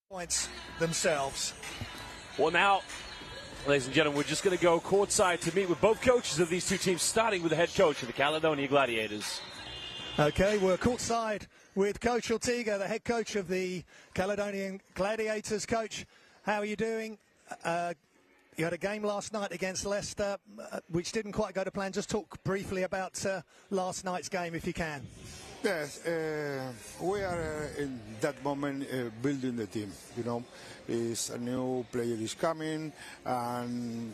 Points themselves. Well, now, ladies and gentlemen, we're just going to go courtside to meet with both coaches of these two teams, starting with the head coach of the Caledonia Gladiators. Okay, we're courtside with Coach Ortega, the head coach of the Caledonian Gladiators. Coach, how are you doing? You had a game last night against Leicester, which didn't quite go to plan. Just talk briefly about last night's game, if you can. Yes, we are in that moment building the team. You know, is a new player is coming, and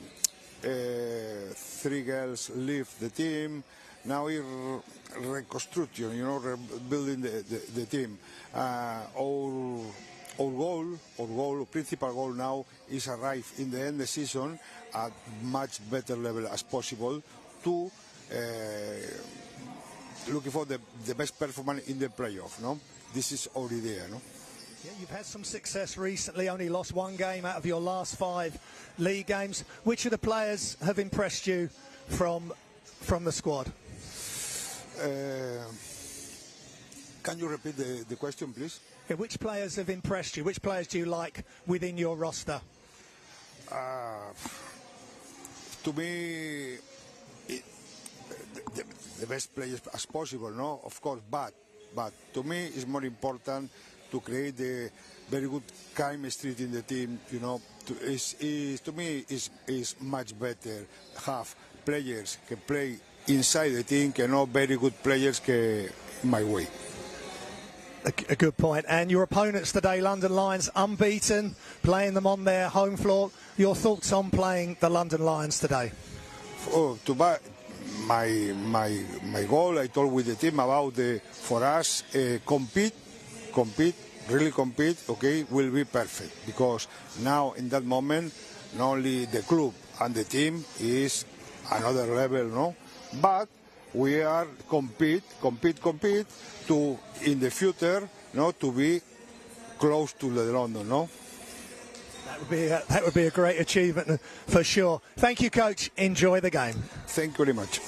3 girls leave the team. Now we're reconstruction. You know, rebuilding the team. Our principal goal now is arrive in the end of the season at much better level as possible to. Looking for the best performance in the playoff, no? This is our idea, no? Yeah, you've had some success recently, only lost 1 game out of your last 5 league games. Which of the players have impressed you from the squad? Can you repeat the question, please? Yeah, which players have impressed you? Which players do you like within your roster? To me, the best players as possible, no? Of course, but to me it's more important to create a very good chemistry in the team. You know, to me is much better have players can play inside the team, que no very good players que my way. A good point. And your opponents today, London Lions, unbeaten, playing them on their home floor. Your thoughts on playing the London Lions today? Oh, my goal, I told with the team about for us compete, really compete, okay, will be perfect, because now in that moment not only the club and the team is another level, no, but we are compete to in the future, no, to be close to the London, no. That would be a great achievement for sure. Thank you, Coach. Enjoy the game. Thank you very much.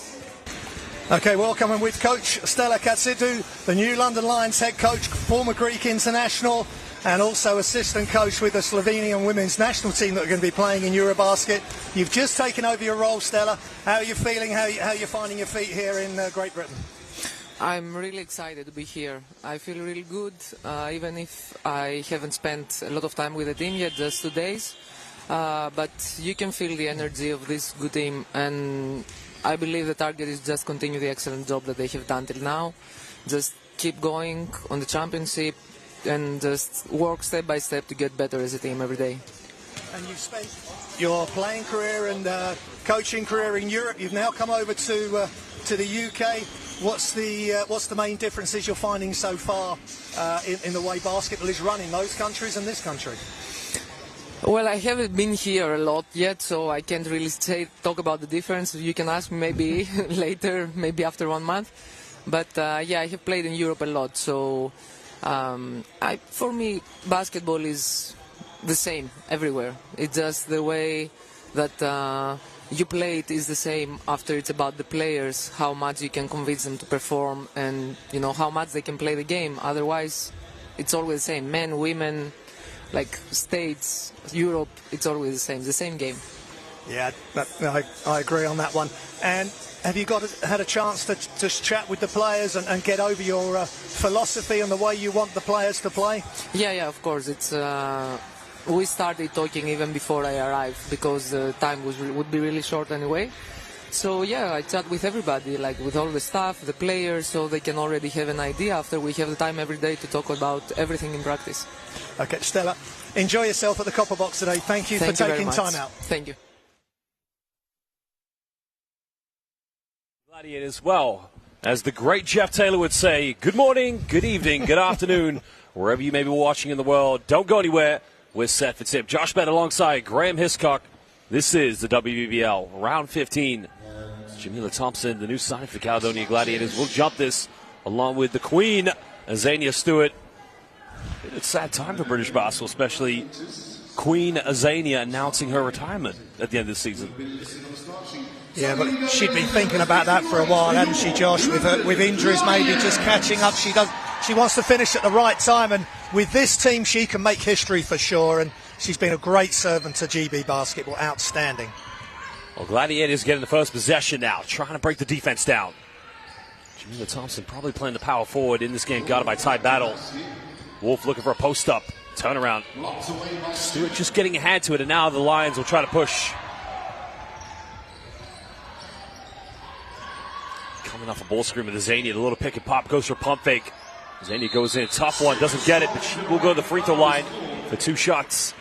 Okay, welcome, and with Coach Stella Kaltsidou, the new London Lions head coach, former Greek international, and also assistant coach with the Slovenian women's national team that are going to be playing in Eurobasket. You've just taken over your role, Stella. How are you feeling? How are you finding your feet here in Great Britain? I'm really excited to be here. I feel really good, even if I haven't spent a lot of time with the team yet, just 2 days. But you can feel the energy of this good team, and I believe the target is just continue the excellent job that they have done till now. Just keep going on the championship and just work step by step to get better as a team every day. And you've spent your playing career and coaching career in Europe. You've now come over to the UK. What's the main differences you're finding so far in the way basketball is run in those countries and this country? Well, I haven't been here a lot yet, so I can't really talk about the difference. You can ask me maybe later, maybe after 1 month. But yeah, I have played in Europe a lot, so for me, basketball is the same everywhere. It's just the way that you play it is the same. After it's about the players, how much you can convince them to perform, and you know how much they can play the game. Otherwise, it's always the same. Men, women, like States, Europe, it's always the same game. Yeah, I agree on that one. And have you had a chance to chat with the players and get over your philosophy and the way you want the players to play? Yeah, of course. It's we started talking even before I arrived, because the time would be really short anyway. So yeah, I chat with everybody, like with all the staff, the players, so they can already have an idea after we have the time every day to talk about everything in practice. Okay, Stella, enjoy yourself at the Copper Box today. Thank you for taking time out. Thank you. Gladiators, well, as the great Jeff Taylor would say, good morning, good evening, good afternoon, wherever you may be watching in the world. Don't go anywhere. We're set for tip. Josh Bett alongside Graham Hiscock. This is the WBBL, round 15. Jamila Thompson, the new signing for the Caledonia Gladiators, will jump this along with the Queen, Azania Stewart. It's a sad time for British basketball, especially Queen Azania announcing her retirement at the end of the season. Yeah, but she'd been thinking about that for a while, hadn't she, Josh? With injuries maybe just catching up. She wants to finish at the right time, and with this team, she can make history for sure, and she's been a great servant to GB basketball. Outstanding. Well, Gladiators getting the first possession now, trying to break the defense down. Jamila Thompson probably playing the power forward in this game, guarded by Ty Battle. Wolf looking for a post-up, turnaround. Stewart just getting a hand to it, and now the Lions will try to push. Coming off a ball screen with Zania, the little pick and pop goes for a pump fake. Zania goes in, tough one, doesn't get it, but she will go to the free throw line for 2 shots.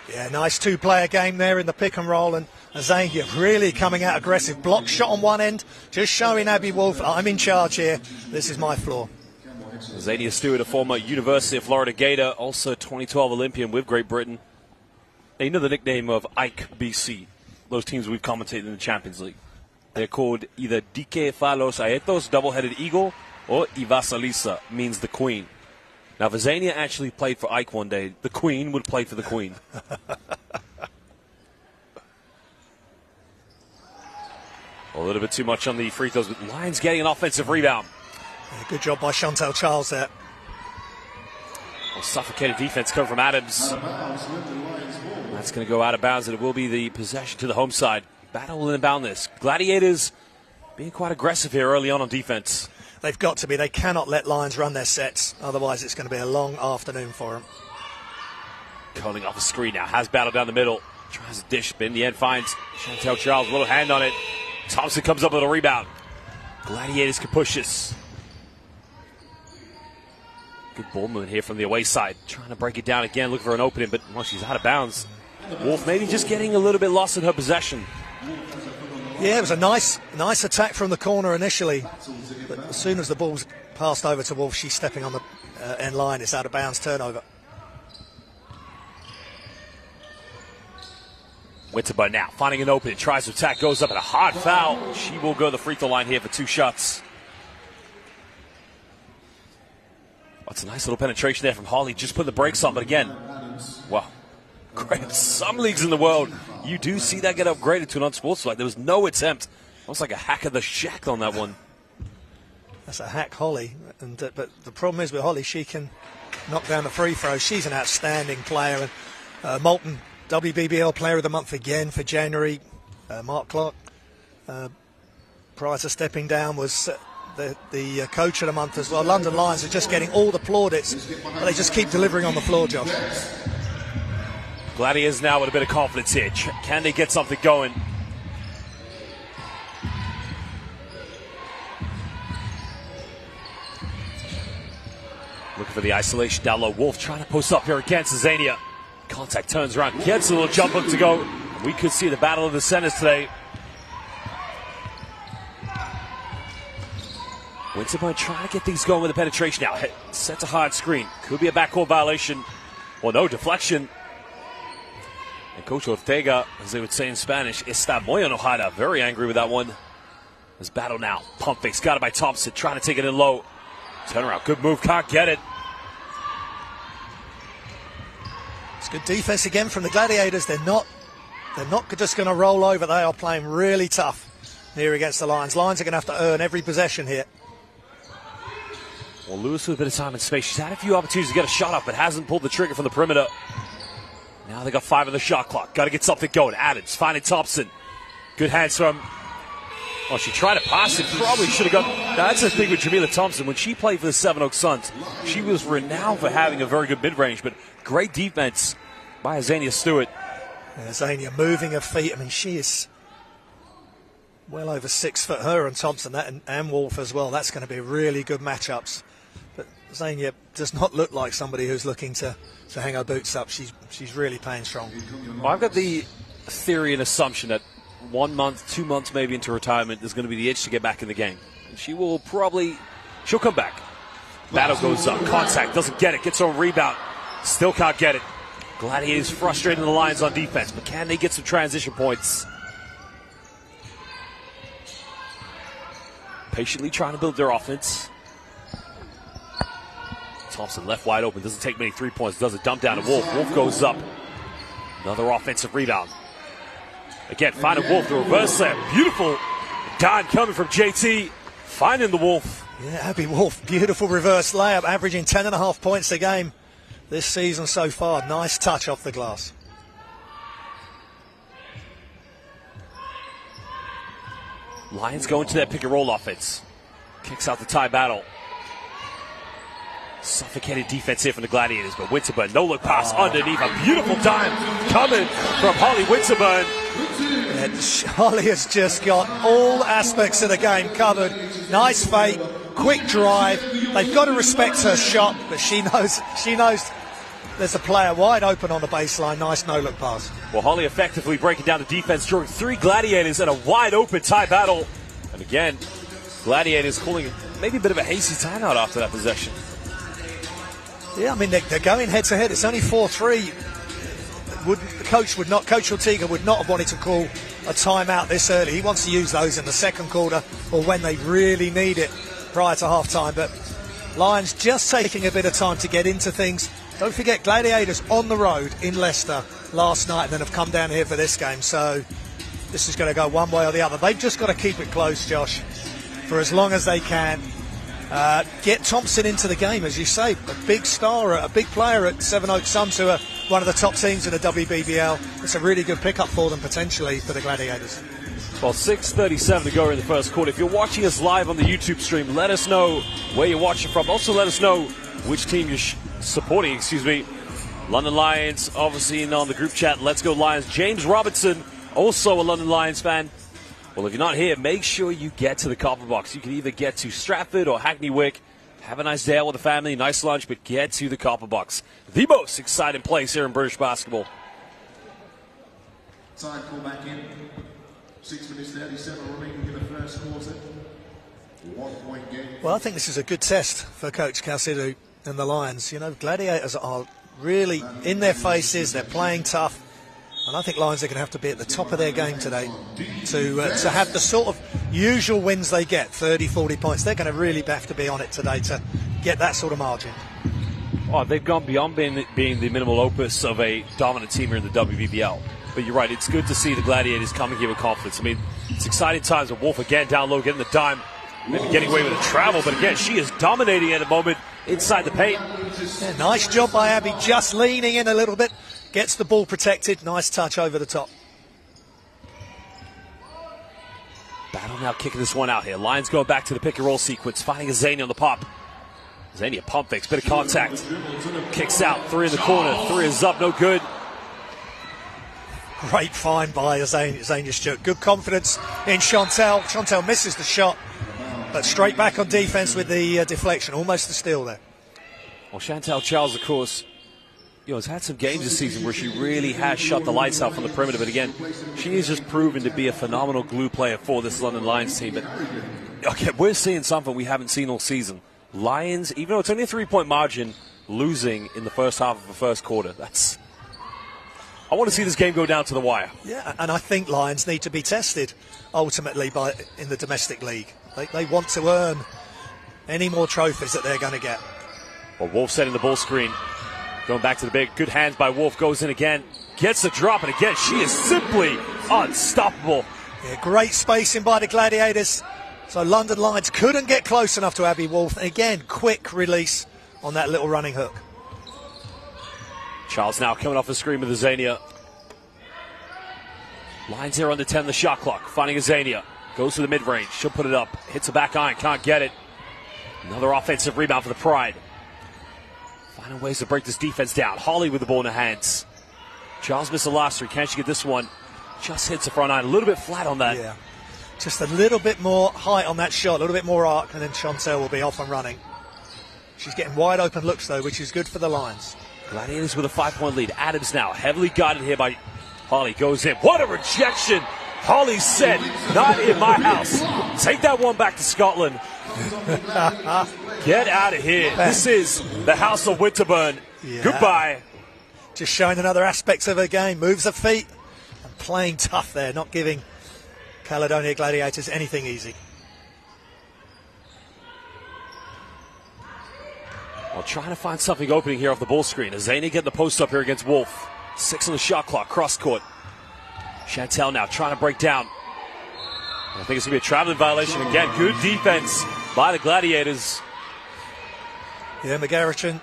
Yeah, nice two-player game there in the pick and roll, and Zania really coming out aggressive. Block shot on one end, just showing Abby Wolf, I'm in charge here. This is my floor. Zania Stewart, a former University of Florida Gator, also 2012 Olympian with Great Britain. They know the nickname of Ike BC, those teams we've commentated in the Champions League. They're called either Dike Falos Aetos, double-headed eagle, or Ivasalisa, means the queen. Now, if Zania actually played for Ike one day, the queen would play for the queen. A little bit too much on the free throws, but Lions getting an offensive rebound. Yeah, good job by Chantel Charles there. Well, suffocated defense coming from Adams. That's going to go out of bounds, and it will be the possession to the home side. Battle will inbound this. Gladiators being quite aggressive here early on defense. They've got to be. They cannot let Lions run their sets. Otherwise, it's going to be a long afternoon for them. Calling off a screen now. Has Battle down the middle. Tries to dish, but in the end finds Chantel Charles. A little hand on it. Thompson comes up with a rebound. Gladiators can push this. Good ball movement here from the away side. Trying to break it down again, looking for an opening, but well, she's out of bounds. Wolf maybe just getting a little bit lost in her possession. Yeah, it was a nice attack from the corner initially. But as soon as the ball's passed over to Wolf, she's stepping on the end line. It's out of bounds, turnover. Winterburn now finding an opening, tries to attack, goes up, and a hard foul. She will go to the free throw line here for 2 shots. That's a nice little penetration there from Holly. Just put the brakes on, but again, well, great. Some leagues in the world, you do see that get upgraded to an unsportsmanlike. There was no attempt. Almost like a hack of the shack on that one. That's a hack, Holly. But the problem is with Holly, she can knock down the free throw. She's an outstanding player. And Moulton, WBBL Player of the Month again for January. Mark Clark, prior to stepping down, was the Coach of the Month as well. London Lions are just getting all the plaudits, but they just keep delivering on the floor, Josh. Gladiators now with a bit of confidence here. Can they get something going? Looking for the isolation down low. Wolf trying to post up here against Zania. Contact, turns around, gets a little jump hook to go. We could see the battle of the centers today. Winterburn trying to get things going with the penetration now. Sets a hard screen. Could be a backcourt violation. Well, no, deflection. And Coach Ortega, as they would say in Spanish, está muy enojada. Very angry with that one. This battle now. Pump fakes. Got it by Thompson. Trying to take it in low. Turn around. Good move. Can't get it. It's good defense again from the Gladiators. They're not just going to roll over. They are playing really tough here against the Lions. Lions are going to have to earn every possession here. Well, Lewis with a bit of time and space. She's had a few opportunities to get a shot up, but hasn't pulled the trigger from the perimeter. Now they got 5 on the shot clock. Got to get something going. Adams finding Thompson. Good hands from. Oh, she tried to pass it. Probably should have got. Now, that's the thing with Jamila Thompson. When she played for the Seven Oaks Suns, she was renowned for having a very good mid-range, but great defense by Zania Stewart. Yeah, Zania moving her feet. I mean, she is well over 6 foot. Her and Thompson, and Wolf as well. That's going to be really good matchups. But Zania does not look like somebody who's looking to hang her boots up. She's really playing strong. Well, I've got the theory and assumption that 1 month, 2 months maybe into retirement is going to be the itch to get back in the game. And she'll come back. Battle goes up. Contact, doesn't get it. Gets her own rebound. Still can't get it. Gladiators frustrating the Lions on defense, but can they get some transition points? Patiently trying to build their offense. Thompson left wide open. Doesn't take many 3 points. Does a dump down to Wolf. Wolf goes up. Another offensive rebound. Again, finding Wolf. The reverse slam. Beautiful. Don coming from JT. Finding the Wolf. Yeah, Abby Wolf. Beautiful reverse layup. Averaging 10.5 points a game. this season so far. Nice touch off the glass. Lions go into that pick and roll offense. Kicks out the tie battle. Suffocated defense here from the Gladiators, but Winterburn, no look pass underneath. A beautiful time coming from Holly Winterburn. Yeah, Holly has just got all aspects of the game covered. Nice fake, quick drive. They've got to respect her shot, but she knows there's a player wide open on the baseline. Nice no-look pass. Well, Holly effectively breaking down the defense, drawing 3 Gladiators in a wide-open tie battle. And again, Gladiators calling maybe a bit of a hasty timeout after that possession. Yeah, I mean, they're going head-to-head. It's only 4-3. Coach Ortega would not have wanted to call a timeout this early. He wants to use those in the second quarter or when they really need it prior to half-time. But Lions just taking a bit of time to get into things. Don't forget, Gladiators on the road in Leicester last night and then have come down here for this game. So this is going to go one way or the other. They've just got to keep it close, Josh, for as long as they can. Get Thompson into the game, as you say. A big star, a big player at Sevenoaks Suns, who are one of the top teams in the WBBL. It's a really good pickup for them, potentially, for the Gladiators. Well, 6:37 to go in the first quarter. If you're watching us live on the YouTube stream, let us know where you're watching from. Also, let us know which team you're supporting, London Lions, obviously, on the group chat. Let's go Lions. James Robertson, also a London Lions fan. Well, if you're not here, make sure you get to the Copper Box. You can either get to Stratford or Hackney Wick. Have a nice day out with the family, nice lunch, but get to the Copper Box. The most exciting place here in British basketball. Time call back in. 6 minutes 37 remaining in the first quarter. 1 point game. Well, I think this is a good test for Coach Kaltsidou and the Lions. You know, Gladiators are really in their faces. They're playing tough. And I think Lions are going to have to be at the top of their game today to have the sort of usual wins they get, 30, 40 points. They're going to really have to be on it today to get that sort of margin. Oh, they've gone beyond being the minimal opus of a dominant team here in the WBBL. But you're right, it's good to see the Gladiators coming here with confidence. I mean, it's exciting times with Wolf again down low, getting the dime, maybe getting away with a travel. But again, she is dominating at the moment inside the paint. Yeah, nice job by Abby, just leaning in a little bit. Gets the ball protected. Nice touch over the top. Battle now kicking this one out here. Lions going back to the pick and roll sequence, finding Azania on the pop. Azania pump fakes, bit of contact. Kicks out, 3 in the corner. 3 is up, no good. Great find by Azania Stewart. Good confidence in Chantel. Chantel misses the shot, but straight back on defense with the deflection. Almost a steal there. Well, Chantel Charles, of course, has had some games this season where she really has shut the lights out from the perimeter. But again, she has just proven to be a phenomenal glue player for this London Lions team. But okay, we're seeing something we haven't seen all season. Lions, even though it's only a 3-point margin, losing in the first half of the first quarter. I want to see this game go down to the wire. Yeah, and I think Lions need to be tested ultimately in the domestic league. They want to earn any more trophies that they're going to get. Well, Wolf setting the ball screen. Going back to the big. Good hands by Wolf. Goes in again. Gets the drop. And again, she is simply unstoppable. Yeah, great spacing by the Gladiators. So London Lions couldn't get close enough to Abby Wolf. Again, quick release on that little running hook. Charles now coming off the screen with Azania. Lions here under 10 the shot clock. Finding Azania. Goes to the mid-range. She'll put it up. Hits a back iron. Can't get it. Another offensive rebound for the Pride. Finding ways to break this defense down. Holly with the ball in her hands. Charles missed the last 3. Can she get this one? Just hits the front iron. A little bit flat on that. Yeah. Just a little bit more height on that shot. A little bit more arc. And then Chantel will be off and running. She's getting wide open looks, though, which is good for the Lions. Gladiators with a 5-point lead. Adams now heavily guarded here by Holly. Goes in. What a rejection. Holly said, not in my house. Take that one back to Scotland. Get out of here. This is the house of Winterburn. Yeah. Goodbye. Just showing another aspect of her game. Moves her feet and playing tough there. Not giving Caledonia Gladiators anything easy. Well, trying to find something opening here off the ball screen. Azania getting the post up here against Wolf. 6 on the shot clock. Cross court. Chantel now trying to break down. I think it's going to be a traveling violation. Again, good defense by the Gladiators. Yeah, McGarrison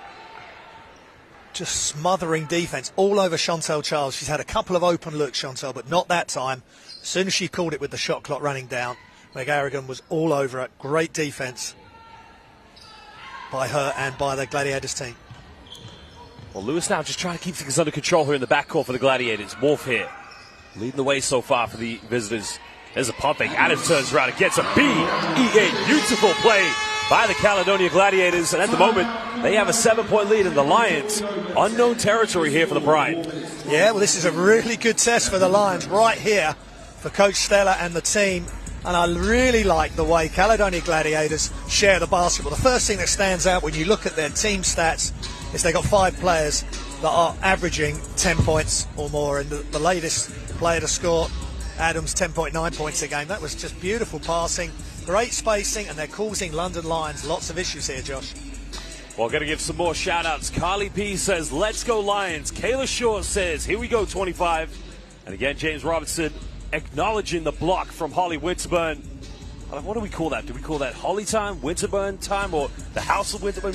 just smothering defence all over Chantel Charles. She's had a couple of open looks, Chantel, but not that time. As soon as she called it with the shot clock running down, Meg Harrigan was all over it. Great defence by her and by the Gladiators team. Well, Lewis now just trying to keep things under control here in the backcourt for the Gladiators. Wolf here, leading the way so far for the visitors. There's a pumping. Adams turns around and gets a BEA. Beautiful play by the Caledonia Gladiators. And at the moment, they have a 7-point lead in the Lions. Unknown territory here for the Pride. Yeah, well, this is a really good test for the Lions right here for Coach Stella and the team. And I really like the way Caledonia Gladiators share the basketball. The first thing that stands out when you look at their team stats is they've got 5 players that are averaging 10 points or more. And the latest player to score, Adams, 10.9 points a game. That was just beautiful passing, great spacing, and they're causing London Lions lots of issues here, Josh. Well, got to give some more shout-outs. Carly P says, let's go Lions. Kayla Shaw says, here we go, 25. And again, James Robertson acknowledging the block from Holly Winterburn. What do we call that? Do we call that Holly time, Winterburn time, or the House of Winterburn?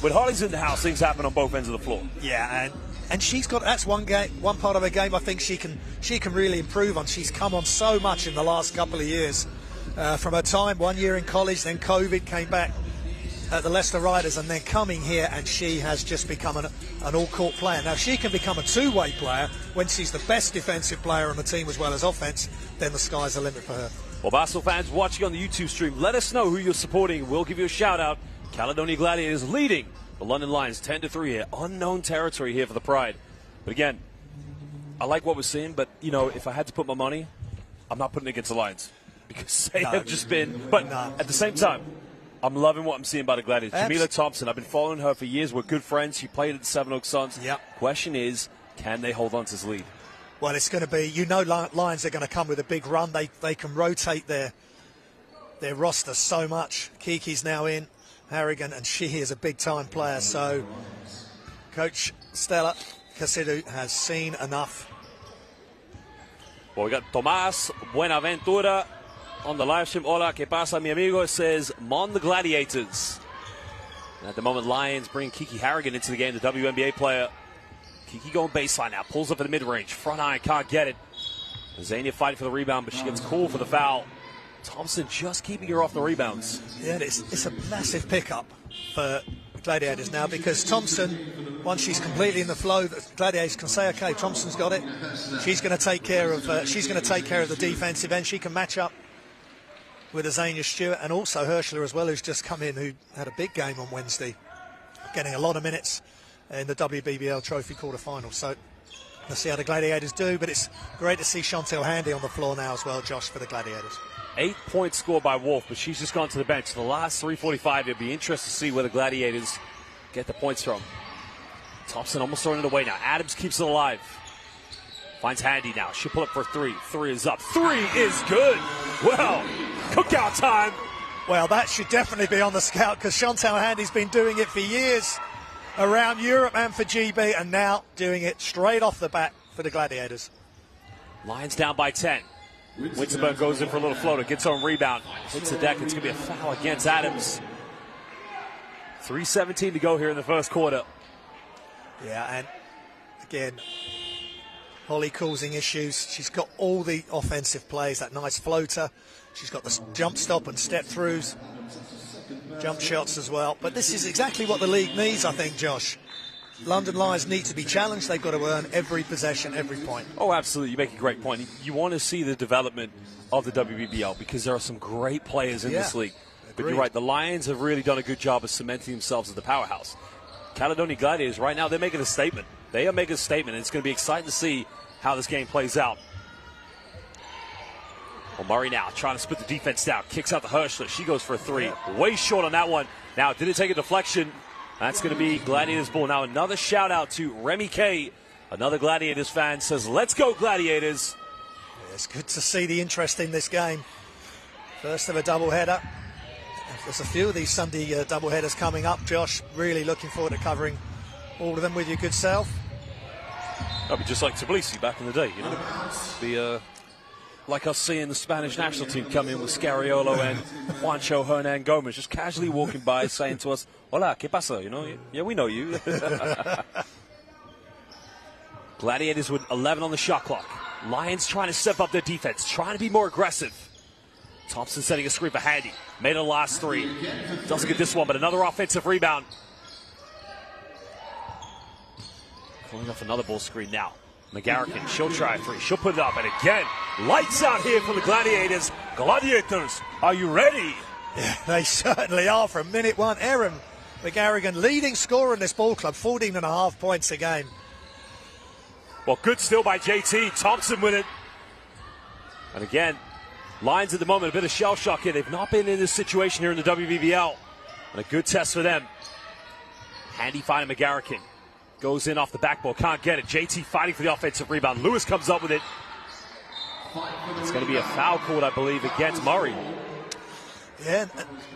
When Holly's in the house, things happen on both ends of the floor. Yeah, and she's got, that's one part of her game I think she can really improve on. She's come on so much in the last couple of years. From her time 1 year in college, then COVID, came back at the Leicester Riders, and then coming here, and she has just become an all-court player. Now, she can become a two-way player when she's the best defensive player on the team as well as offense, then the sky's the limit for her. Well, basketball fans watching on the YouTube stream, let us know who you're supporting. We'll give you a shout-out. Caledonia Gladiators leading the London Lions 10-3 here. Unknown territory here for the Pride. But again, I like what we're seeing, but, you know, if I had to put my money, I'm not putting it against the Lions. Because they have just been... But at the same time, I'm loving what I'm seeing by the Gladiators. Jamila Thompson, I've been following her for years. We're good friends. She played at the Seven Oaks Suns. Yep. Question is, can they hold on to this lead? Well, it's going to be... You know Lions are going to come with a big run. They can rotate their roster so much. Kiki's now in. Harrigan, and she is a big-time player. So Coach Stella Kaltsidou has seen enough. Well, we got Tomas Buenaventura on the live stream. Hola, que pasa, mi amigo? It says, Mon the Gladiators. And at the moment, Lions bring Kiki Harrigan into the game, the WNBA player. Kiki going baseline now, pulls up in the mid-range. Front iron, can't get it. Zania fighting for the rebound, but she gets called for the foul. Thompson just keeping her off the rebounds. Yeah, it's a massive pickup for Gladiators now, because Thompson, once she's completely in the flow, the Gladiators can say, okay, Thompson's got it. She's going to take care of the defensive end. She can match up with Azania Stewart and also Herschler as well, who's just come in, who had a big game on Wednesday, getting a lot of minutes in the WBBL Trophy quarterfinal. So let's see how the Gladiators do, but it's great to see Chantel Handy on the floor now as well, Josh, for the Gladiators. 8 points scored by Wolf, but she's just gone to the bench. The last 3:45, it'll be interesting to see where the Gladiators get the points from. Thompson almost throwing it away now. Adams keeps it alive. Finds Handy now. She'll pull up for 3. 3 is up. 3 is good. Well, cookout time. Well, that should definitely be on the scout, because Chantal Handy's been doing it for years around Europe and for GB, and now doing it straight off the bat for the Gladiators. Lions down by 10. Winterberg goes in for a little floater, gets her own rebound, hits the deck. It's going to be a foul against Adams. 3:17 to go here in the first quarter. Yeah, and again, Holly causing issues. She's got all the offensive plays, that nice floater. She's got the jump stop and step throughs, jump shots as well. But this is exactly what the league needs, I think, Josh. London Lions need to be challenged. They've got to earn every possession, every point. Oh, absolutely. You make a great point. You want to see the development of the WBBL, because there are some great players in this league. Agreed. But you're right, the Lions have really done a good job of cementing themselves as the powerhouse. Caledonia Gladiators, right now, they're making a statement. They are making a statement, and it's going to be exciting to see how this game plays out. Well, Murray now trying to split the defense down. Kicks out the Herschler. She goes for a 3. Way short on that one. Now, did it take a deflection? That's going to be Gladiators ball. Now another shout out to Remy K. Another Gladiators fan says, let's go Gladiators. Yeah, it's good to see the interest in this game. First of a doubleheader. There's a few of these Sunday doubleheaders coming up, Josh. Really looking forward to covering all of them with your good self. That'd be just like Tbilisi back in the day, you know. like us seeing the Spanish national team come in with Scariolo and Juancho Hernan Gomez just casually walking by saying to us, "Hola, ¿qué pasa?" You know, yeah, we know you. Gladiators with 11 on the shot clock. Lions trying to step up their defense, trying to be more aggressive. Thompson setting a screen for Handy. Made it the last three. Doesn't get this one, but another offensive rebound. Pulling off another ball screen now. McGarrigan, she'll try a three. She'll put it up. And again, lights out here for the Gladiators. Gladiators, are you ready? Yeah, they certainly are from minute one. Erin McGarrigan, leading scorer in this ball club, 14.5 points a game. Well, good steal by JT. Thompson with it. And again, Lions at the moment, a bit of shell shock here. They've not been in this situation here in the WBBL. And a good test for them. Handy finding McGarrigan. Goes in off the backboard, can't get it. JT fighting for the offensive rebound. Lewis comes up with it. It's going to be a foul called, I believe, against Murray. Yeah,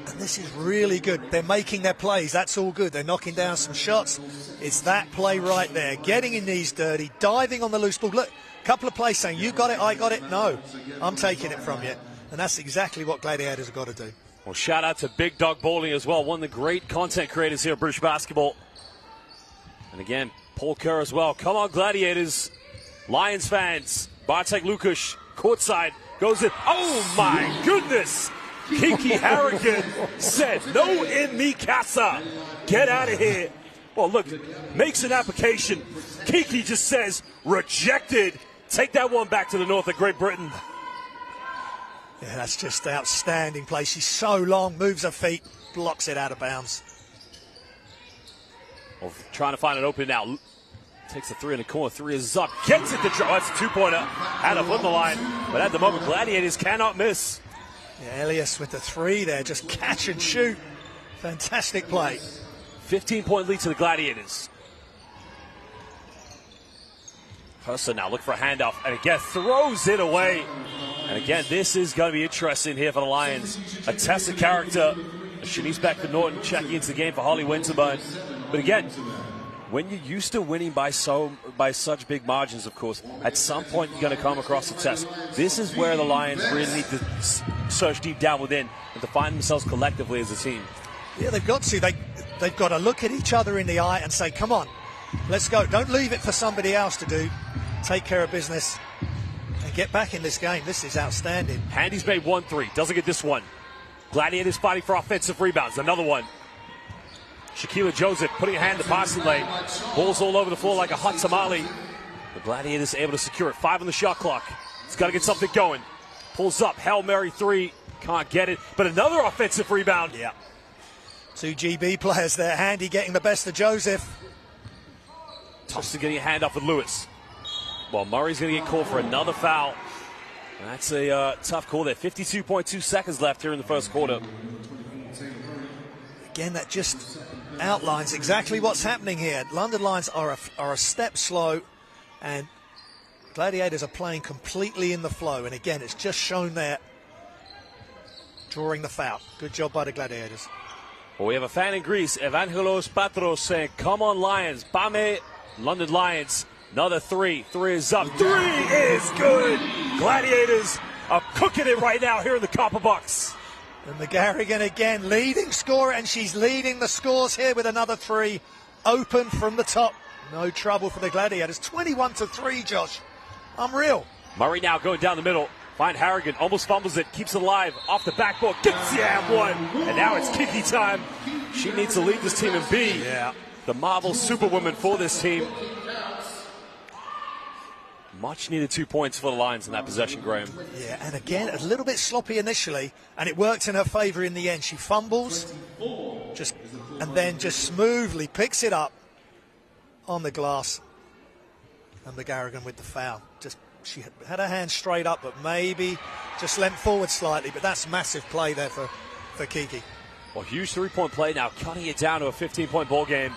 and this is really good. They're making their plays. That's all good. They're knocking down some shots. It's that play right there. Getting your knees dirty, diving on the loose ball. Look, a couple of plays saying, you got it, I got it. No, I'm taking it from you. And that's exactly what Gladiators have got to do. Well, shout out to Big Dog Bowling as well. One of the great content creators here at British Basketball. And again, Paul Kerr as well. Come on, Gladiators. Lions fans. Bartek Lukasz, courtside, goes in. Oh, my goodness. Kiki Harrigan said, no in mi casa. Get out of here. Well, look, makes an application. Kiki just says, rejected. Take that one back to the north of Great Britain. Yeah, that's just outstanding play. She's so long, moves her feet, blocks it out of bounds. Well, trying to find an opening now. Takes a three in the corner. Three is up. Gets it to draw. That's a two-pointer. Had a foot in the line. But at the moment, Gladiators cannot miss. Yeah, Elias with the three there. Just catch and shoot. Fantastic play. 15-point lead to the Gladiators. Hursa now look for a handoff. And again, throws it away. And again, this is going to be interesting here for the Lions. A test of character. Shanice Beckford-Norton checking into the game for Holly Winterburn. But again, when you're used to winning by such big margins, of course, at some point you're going to come across a test. This is where the Lions really need to search deep down within and to find themselves collectively as a team. Yeah, they've got to. They've got to look at each other in the eye and say, come on, let's go. Don't leave it for somebody else to do. Take care of business and get back in this game. This is outstanding. Handy's made 1-3. Doesn't get this one. Gladiators fighting for offensive rebounds. Another one. Shaquilla Joseph putting a hand in the passing lane. Balls all over the floor like a hot tamale. The Gladiators able to secure it. 5 on the shot clock. It's got to get something going. Pulls up. Hail Mary 3. Can't get it. But another offensive rebound. Yeah. 2 GB players there. Handy getting the best of Joseph. Thompson getting a handoff with Lewis. Well, Murray's going to get called for another foul. That's a tough call there. 52.2 seconds left here in the first quarter. Again, that just outlines exactly what's happening here. London Lions are a step slow, and Gladiators are playing completely in the flow. And again, it's just shown there, drawing the foul. Good job by the Gladiators. Well, we have a fan in Greece, Evangelos Patros, saying, come on, Lions. Pame, London Lions. Another three. 3 is up. 3 is good. Gladiators are cooking it right now here in the Copper Box. And McGarrigan again, leading scorer, and she's leading the scores here with another 3. Open from the top. No trouble for the Gladiators. 21-3, Josh. Unreal. Murray now going down the middle. Find Harrigan, almost fumbles it, keeps it alive. Off the backboard, gets the and one. And now it's Kiki time. She needs to lead this team and be the Marvel Superwoman for this team. Much needed 2 points for the Lions in that possession, Graham. Yeah, and again, a little bit sloppy initially, and it worked in her favor in the end. She fumbles, and then just smoothly picks it up on the glass. And McGarrigan with the foul. She had her hand straight up, but maybe just leant forward slightly. But that's massive play there for Kiki. Well, huge three-point play now, cutting it down to a 15-point ball game.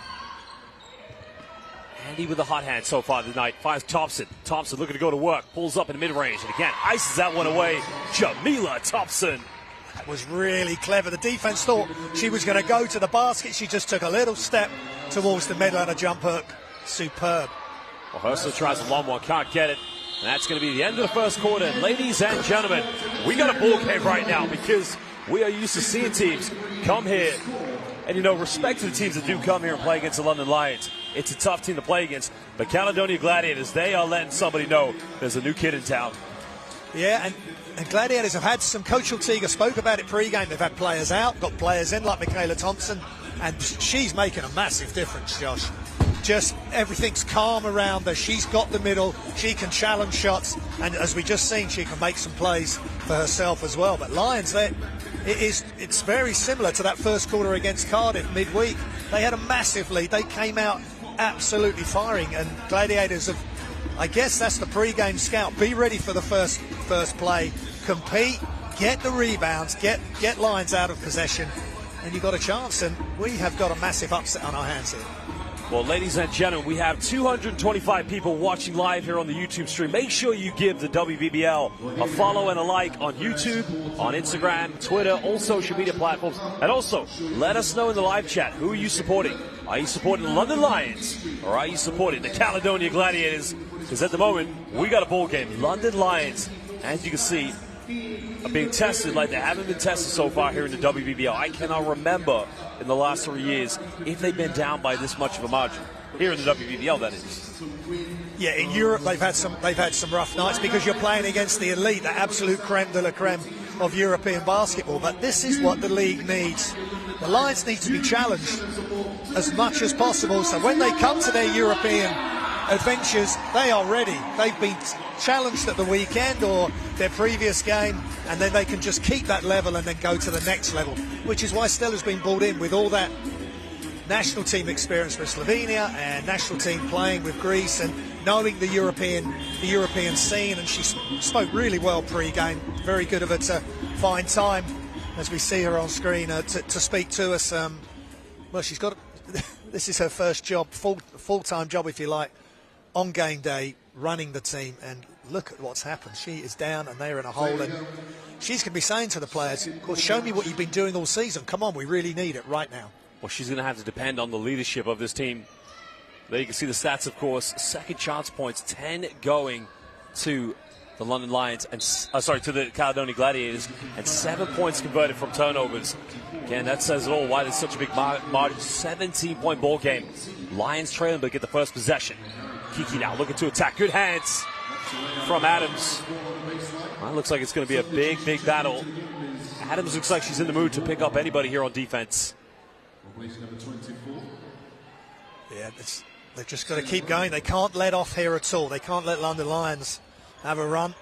Handy with the hot hand so far tonight. Finds Thompson. Thompson looking to go to work. Pulls up in mid-range. And again, ices that one away. Jamila Thompson. That was really clever. The defense thought she was going to go to the basket. She just took a little step towards the middle and a jump hook. Superb. Well, Hursta tries a long one. Can't get it. And that's going to be the end of the first quarter. Ladies and gentlemen, we got a ball game right now because we are used to seeing teams come here. And, you know, respect to the teams that do come here and play against the London Lions. It's a tough team to play against. But Caledonia Gladiators, they are letting somebody know there's a new kid in town. Yeah, and Gladiators have had some. Coach Ortega spoke about it pre-game. They've had players out, got players in like Michaela Thompson. And she's making a massive difference, Josh. Just everything's calm around her. She's got the middle. She can challenge shots. And as we just seen, she can make some plays for herself as well. But Lions, it's very similar to that first quarter against Cardiff midweek. They had a massive lead. They came out absolutely firing. And Gladiators have, I guess that's the pre-game scout. Be ready for the first play. Compete, get the rebounds, get Lions out of possession. And you've got a chance. And we have got a massive upset on our hands here. Well, ladies and gentlemen, we have 225 people watching live here on the YouTube stream. Make sure you give the WBBL a follow and a like on YouTube, on Instagram, Twitter, all social media platforms. And also, let us know in the live chat, who are you supporting? Are you supporting the London Lions or are you supporting the Caledonia Gladiators? Because at the moment, we got a ball game. London Lions, as you can see, are being tested like they haven't been tested so far here in the WBBL. I cannot remember in the last 3 years if they've been down by this much of a margin. Here in the WBBL, that is. Yeah, in Europe they've had some rough nights because you're playing against the elite, the absolute creme de la creme of European basketball. But this is what the league needs. The Lions need to be challenged as much as possible. So when they come to their European adventures, they are ready. They've been challenged at the weekend or their previous game, and then they can just keep that level and then go to the next level, which is why Stella's been brought in with all that national team experience for Slovenia and national team playing with Greece and knowing the European scene. And she spoke really well pre-game. Very good of her to find time, as we see her on screen, to speak to us. Well, she's got this is her first job, full-time job, if you like, on game day, running the team. And look at what's happened. She is down and they're in a hole, and she's going to be saying to the players, of course, show me what you've been doing all season. Come on, we really need it right now. Well, she's going to have to depend on the leadership of this team. There you can see the stats, of course. Second chance points, 10 going to the London Lions, and to the Caledonia Gladiators, and 7 points converted from turnovers. Again, that says it all, why there's such a big margin. 17-point ball game. Lions trailing, but get the first possession. Kiki now looking to attack. Good hands from Adams. Well, looks like it's going to be a big battle. Adams looks like she's in the mood to pick up anybody here on defense. Yeah, they've just got to keep going. They can't let off here at all. They can't let London Lions have a run.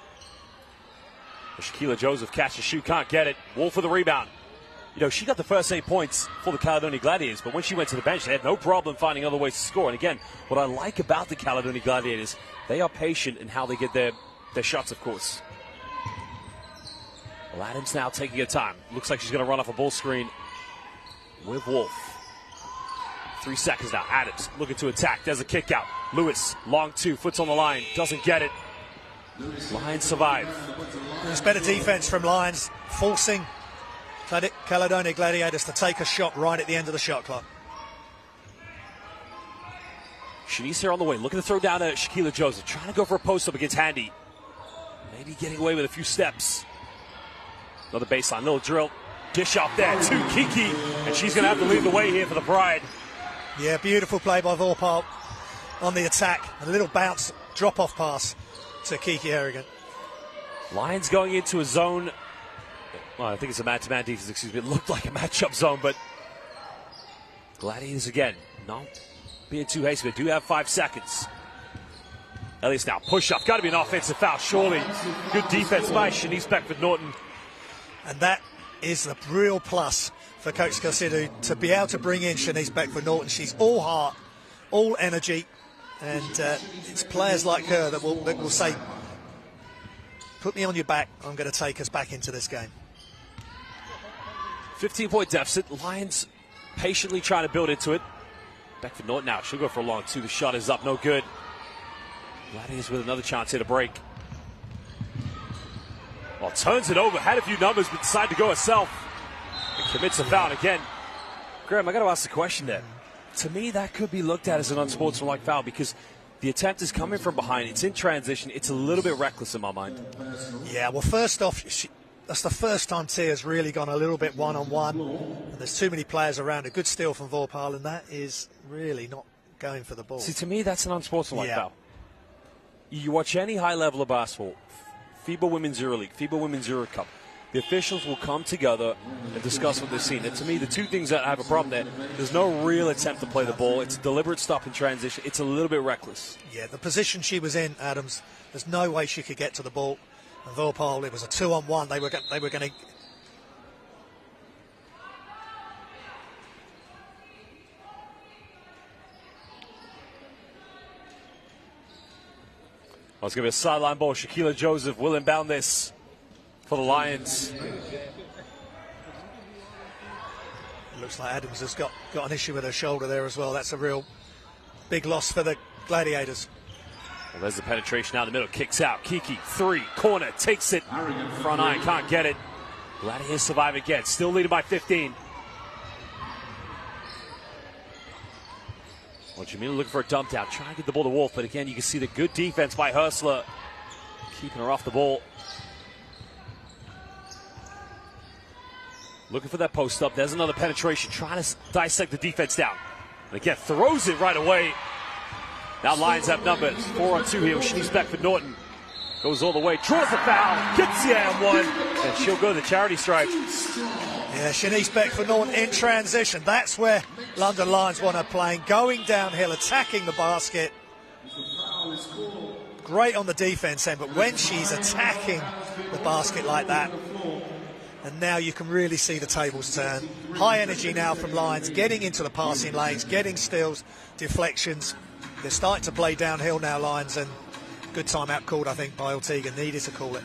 Shaquila Joseph catches shoot, can't get it. Wolf for the rebound. You know, she got the first 8 points for the Caledonia Gladiators, but when she went to the bench, they had no problem finding other ways to score. And again, what I like about the Caledonia Gladiators, they are patient in how they get their shots, of course. Well, Adams now taking her time. Looks like she's going to run off a ball screen with Wolf. 3 seconds now. Adams looking to attack. There's a kick out. Lewis, long two, foot's on the line, doesn't get it. Lions survive. There's better defense from Lions, forcing Caledonia Gladiators to take a shot right at the end of the shot clock. Shanice here on the way, looking to throw down to Shaquila Joseph, trying to go for a post-up against Handy. Maybe getting away with a few steps. Another baseline, little drill. Dish off there to Kiki, and she's going to have to lead the way here for the Pride. Yeah, beautiful play by Vorpal on the attack. A little bounce, drop-off pass to Kiki Harrigan. Lions going into a zone. Well, I think it's a man-to-man defense, excuse me. It looked like a matchup zone, but Gladiators again, not being too hasty. They do have 5 seconds. Elliot's now push up. Got to be an offensive foul, surely. Good defense by Shanice Beckford-Norton. And that is the real plus for Coach Kaltsidou, to be able to bring in Shanice Beckford-Norton. She's all heart, all energy, and it's players like her that will say, put me on your back, I'm going to take us back into this game. 15-point deficit. Lions patiently trying to build into it. Beckford-Norton now, she'll go for a long two. The shot is up, no good. Gladiators with another chance here to break. Well, turns it over, had a few numbers, but decided to go herself. And commits a foul again. Graham, I got to ask the question there. To me, that could be looked at as an unsportsmanlike foul because the attempt is coming from behind. It's in transition. It's a little bit reckless in my mind. Yeah, well, first off, that's the first time Tia's really gone a little bit one-on-one. And there's too many players around. A good steal from Vorpal, and that is really not going for the ball. See, to me, that's an unsportsmanlike foul. You watch any high level of basketball, FIBA Women's EuroLeague, FIBA Women's Euro Cup, the officials will come together and discuss what they've seen. And to me, the two things that have a problem there's no real attempt to play the ball. It's a deliberate stop in transition. It's a little bit reckless. Yeah, the position she was in, Adams, there's no way she could get to the ball. And Vorpal, it was a 2-on-1. They were going to... Well, it's going to be a sideline ball. Shaquila Joseph will inbound this for the Lions. It looks like Adams has got an issue with her shoulder there as well. That's a real big loss for the Gladiators. Well, there's the penetration out the middle. Kicks out. Kiki, 3, corner, takes it. Front iron, can't get it. Gladiators survive again. Still leading by 15. Well, Jamila looking for a dump down. Trying to get the ball to Wolf, but again, you can see the good defense by Hustler. Keeping her off the ball. Looking for that post up. There's another penetration. Trying to dissect the defense down. And again, throws it right away. Now Lions have numbers. 4-on-2 here with Shanice Beckford-Norton. Goes all the way. Draws the foul. Gets the and one. And she'll go to the charity stripe. Yeah, Shanice Beckford-Norton in transition. That's where London Lions want her playing. Going downhill, attacking the basket. Great on the defense end, but when she's attacking the basket like that, and now you can really see the tables turn. High energy now from Lions, getting into the passing lanes, getting steals, deflections. They're starting to play downhill now, Lions, and good timeout called, I think, by Ortega. Needed to call it.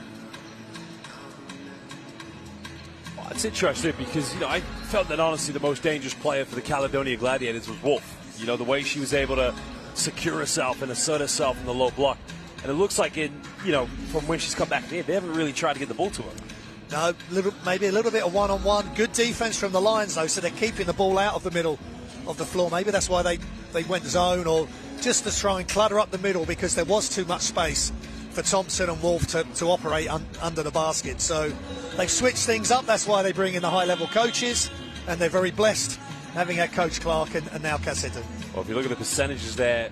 Well, it's interesting because, I felt that honestly the most dangerous player for the Caledonia Gladiators was Wolf. The way she was able to secure herself and assert herself in the low block. And it looks like from when she's come back in, they haven't really tried to get the ball to her. No, maybe a little bit of one-on-one. Good defense from the Lions, though, so they're keeping the ball out of the middle of the floor. Maybe that's why they went zone, or just to try and clutter up the middle, because there was too much space for Thompson and Wolf to operate under the basket. So they've switched things up. That's why they bring in the high-level coaches, and they're very blessed having had Coach Clark and now Kaltsidou. Well, if you look at the percentages there,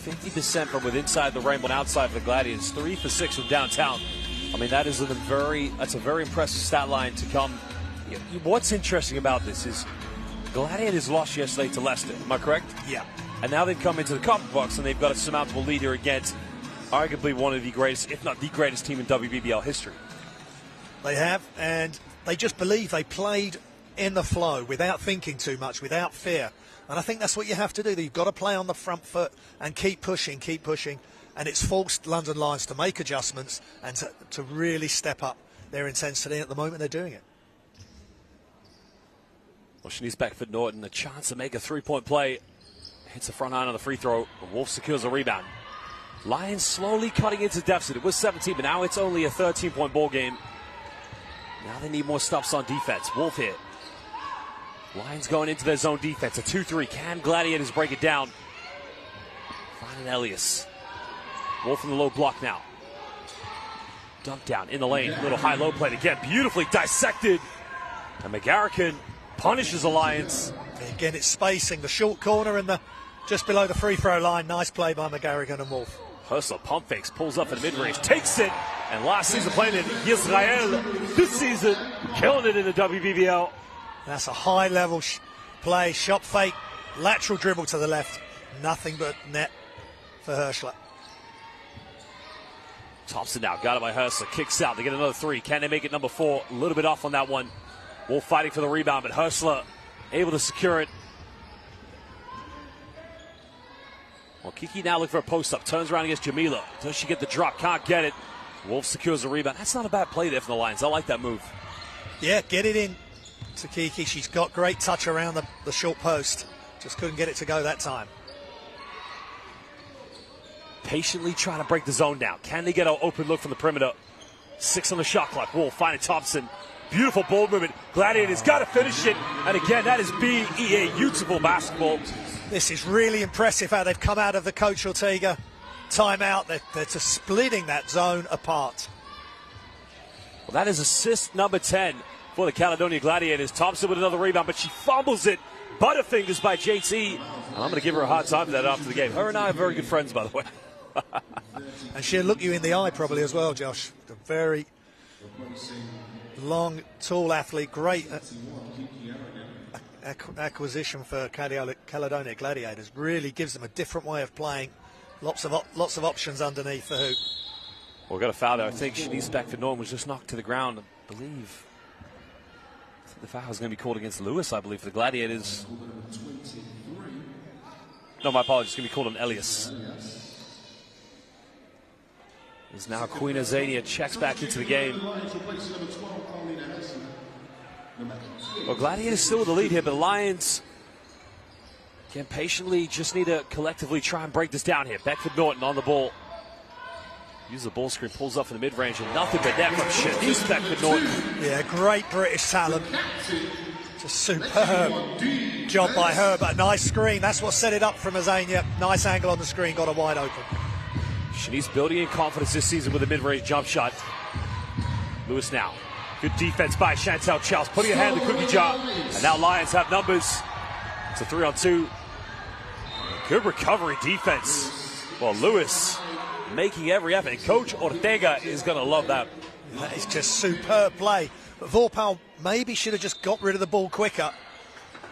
50% from within inside the rainbow and outside for the Gladiators, 3 for 6 from downtown. I mean, that's a very impressive stat line to come. What's interesting about this is Gladiators lost yesterday to Leicester. Am I correct? Yeah. And now they've come into the Copper Box and they've got a surmountable lead here against arguably one of the greatest, if not the greatest team in WBBL history. They have, and they just believe they played in the flow without thinking too much, without fear. And I think that's what you have to do. You've got to play on the front foot and keep pushing. And it's forced London Lions to make adjustments and to really step up their intensity. At the moment, they're doing it. Well, Shanice Beckford-Norton, a chance to make a three-point play. Hits the front iron on the free throw. Wolf secures a rebound. Lions slowly cutting into deficit. It was 17, but now it's only a 13-point ball game. Now they need more stops on defense. Wolf here. Lions going into their zone defense. A 2-3. Can Gladiators break it down? Finding Elias. Wolf in the low block now. Dump down in the lane. Little high-low play again. Beautifully dissected. And McGarrigan punishes the Lions. Again, it's spacing. The short corner and just below the free throw line. Nice play by McGarrigan and Wolf. Hustler pump fakes, pulls up in the mid-range, takes it. And last season playing in Israel. This season, killing it in the WBBL. That's a high-level play. Shot fake. Lateral dribble to the left. Nothing but net for Hirschler. Thompson now, got it by Hustler, kicks out, they get another 3. Can they make it number 4? A little bit off on that one. Wolf fighting for the rebound, but Hustler able to secure it. Well, Kiki now looking for a post-up, turns around against Jamila. Does she get the drop? Can't get it. Wolf secures the rebound. That's not a bad play there from the Lions. I like that move. Yeah, get it in to Kiki. She's got great touch around the short post. Just couldn't get it to go that time. Patiently trying to break the zone down. Can they get an open look from the perimeter? 6 on the shot clock. Wolf finding Thompson. Beautiful ball movement. Gladiators got to finish it. And again, that is BEA beautiful basketball. This is really impressive how they've come out of the Coach Ortega timeout. They're just splitting that zone apart. Well, that is assist number 10 for the Caledonia Gladiators. Thompson with another rebound, but she fumbles it. Butterfingers by JT. And I'm going to give her a hard time for that after the game. Her and I are very good friends, by the way. And she'll look you in the eye probably as well, Josh. A very long, tall athlete. Great acquisition for Caledonia Gladiators. Really gives them a different way of playing. Lots of options underneath the hoop. Well, we've got a foul there. I think Shanice Beckford-Norton was just knocked to the ground, I believe. I think the foul is going to be called against Lewis, I believe, for the Gladiators. No, my apologies. It's going to be called on Elias. As now Queen Azania checks back into the game. Well, Gladiators still with the lead here, but the Lions can patiently just need to collectively try and break this down here. Beckford-Norton on the ball. Uses the ball screen, pulls up in the mid-range, and nothing but net from Shanice Beckford-Norton. Yeah, great British talent. Just superb job by her, but a nice screen. That's what set it up from Azania. Nice angle on the screen, got her wide open. Shanice building in confidence this season with a mid-range jump shot. Lewis now. Good defense by Chantel Charles, putting her hand in the cookie jar. And now Lions have numbers. It's a 3-on-2. Good recovery defense. Well, Lewis making every effort. And Coach Ortega is going to love that. That is just superb play. But Vorpal maybe should have just got rid of the ball quicker.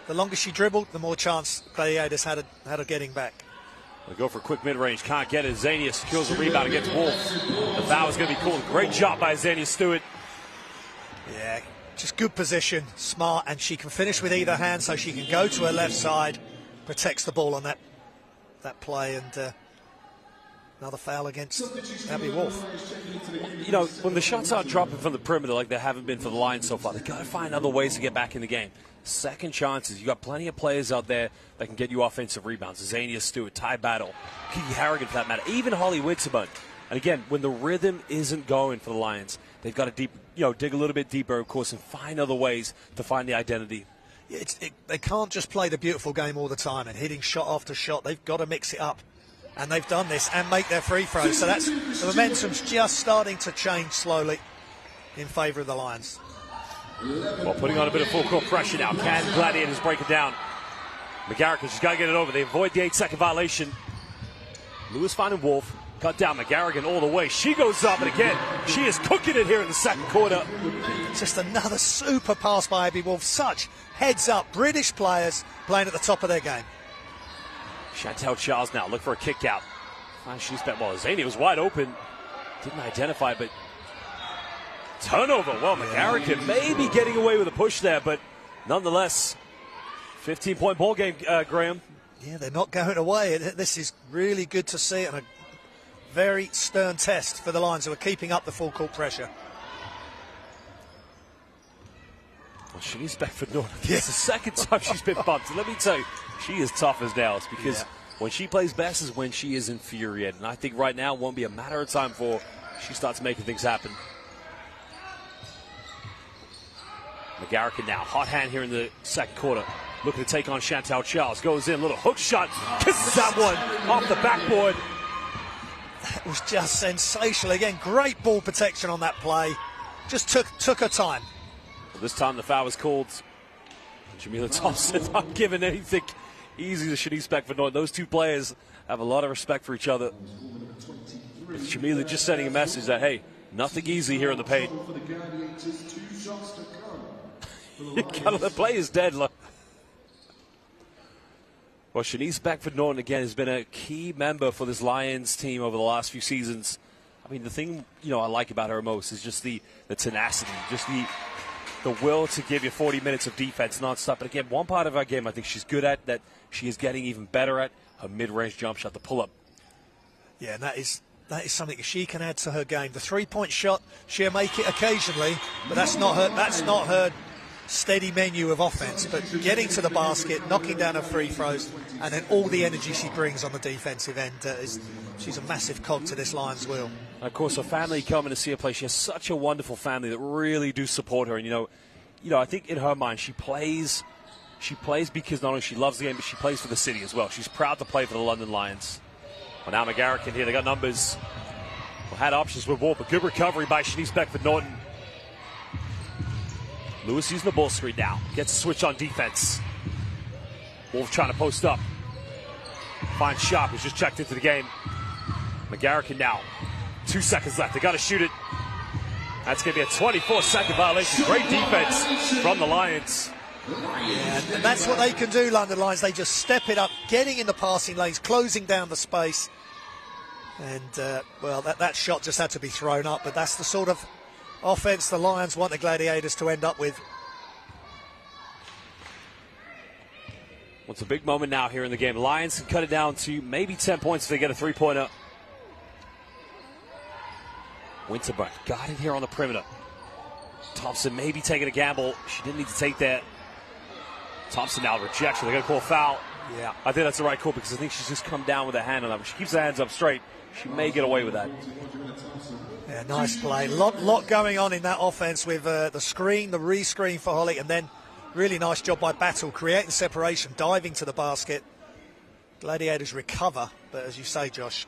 The longer she dribbled, the more chance Gladiators had of getting back. They go for a quick mid-range, can't get it. Zania secures the rebound against Wolf. The foul is going to be called. Great job by Zania Stewart. Yeah, just good position, smart, and she can finish with either hand, so she can go to her left side, protects the ball on that play, and another foul against Abby Wolf. You know, when the shots aren't dropping from the perimeter like they haven't been for the Lions so far, they've got to find other ways to get back in the game. Second chances. You got plenty of players out there that can get you offensive rebounds. Zania Stewart, Ty Battle, Kiki Harrigan for that matter, even Holly Winterman. And again, when the rhythm isn't going for the Lions, they've got to dig a little bit deeper, of course, and find other ways to find the identity. They can't just play the beautiful game all the time and hitting shot after shot. They've got to mix it up. And they've done this and make their free throws. So that's the momentum's just starting to change slowly in favour of the Lions. Well, putting on a bit of full court pressure now. Can Gladiators break it down? McGarrick, she's got to get it over. They avoid the 8-second violation. Lewis finding Wolf. Cut down McGarrigan all the way. She goes up, and again, she is cooking it here in the second quarter. Just another super pass by Abby Wolf. Such heads-up British players playing at the top of their game. Chantel Charles now look for a kick out. She's bet well. Zania was wide open. Didn't identify, but turnover. Well, McGarrigan maybe getting away with a push there, but nonetheless, 15-point ball game, Graham. Yeah, they're not going away. This is really good to see, and a very stern test for the Lions, who are keeping up the full court pressure. Well, Shanice Beckford-Norton. It's the second time she's been bumped. And let me tell you, she is tough as nails, because when she plays best is when she is infuriated. And I think right now it won't be a matter of time before she starts making things happen. McGarrigan now, hot hand here in the second quarter. Looking to take on Chantel Charles. Goes in, little hook shot. Kisses that one off the backboard. That was just sensational. Again, great ball protection on that play. Just took her time. Well, this time the foul was called. Jamila Thompson not giving anything easy to Shanice Beckford-Norton. Those two players have a lot of respect for each other. Jamila just sending a message that, hey, nothing easy here in the paint. The play is dead. Look. Well, Shanice Beckford-Norton, again, has been a key member for this Lions team over the last few seasons. I mean, the thing, I like about her most is just the tenacity, just the will to give you 40 minutes of defense nonstop. But again, one part of our game I think she's good at, that she is getting even better at, her mid-range jump shot, the pull-up. Yeah, and that is something she can add to her game. The three-point shot, she'll make it occasionally, but that's not her steady menu of offense. But getting to the basket, knocking down her free throws, and then all the energy she brings on the defensive end, she's a massive cog to this Lions wheel. And of course, her family coming to see her play. She has such a wonderful family that really do support her. And I think in her mind, she plays because not only she loves the game, but she plays for the city as well. She's proud to play for the London Lions. Well, now McGarrigan here, they got numbers. Well, had options with Wolf, but good recovery by Shanice Beckford-Norton. Lewis using the ball screen now. Gets a switch on defense. Wolf trying to post up. Finds Sharp, who's just checked into the game. McGarrigan now. 2 seconds left. They got to shoot it. That's going to be a 24-second violation. Great defense from the Lions. Yeah, and that's what they can do, London Lions. They just step it up, getting in the passing lanes, closing down the space. And, well, that shot just had to be thrown up, but that's the sort of offense the Lions want the Gladiators to end up with. Well, it's a big moment now here in the game. Lions can cut it down to maybe 10 points if they get a three-pointer. Winterburn got it here on the perimeter. Thompson maybe taking a gamble. She didn't need to take that. Thompson now rejection. They're going to call a foul. Yeah, I think that's the right call because I think she's just come down with her hand on them. She keeps her hands up straight. She may get away with that. Yeah, nice play. Lot going on in that offense with the screen, the re-screen for Holly, and then really nice job by Battle, creating separation, diving to the basket. Gladiators recover, but as you say, Josh,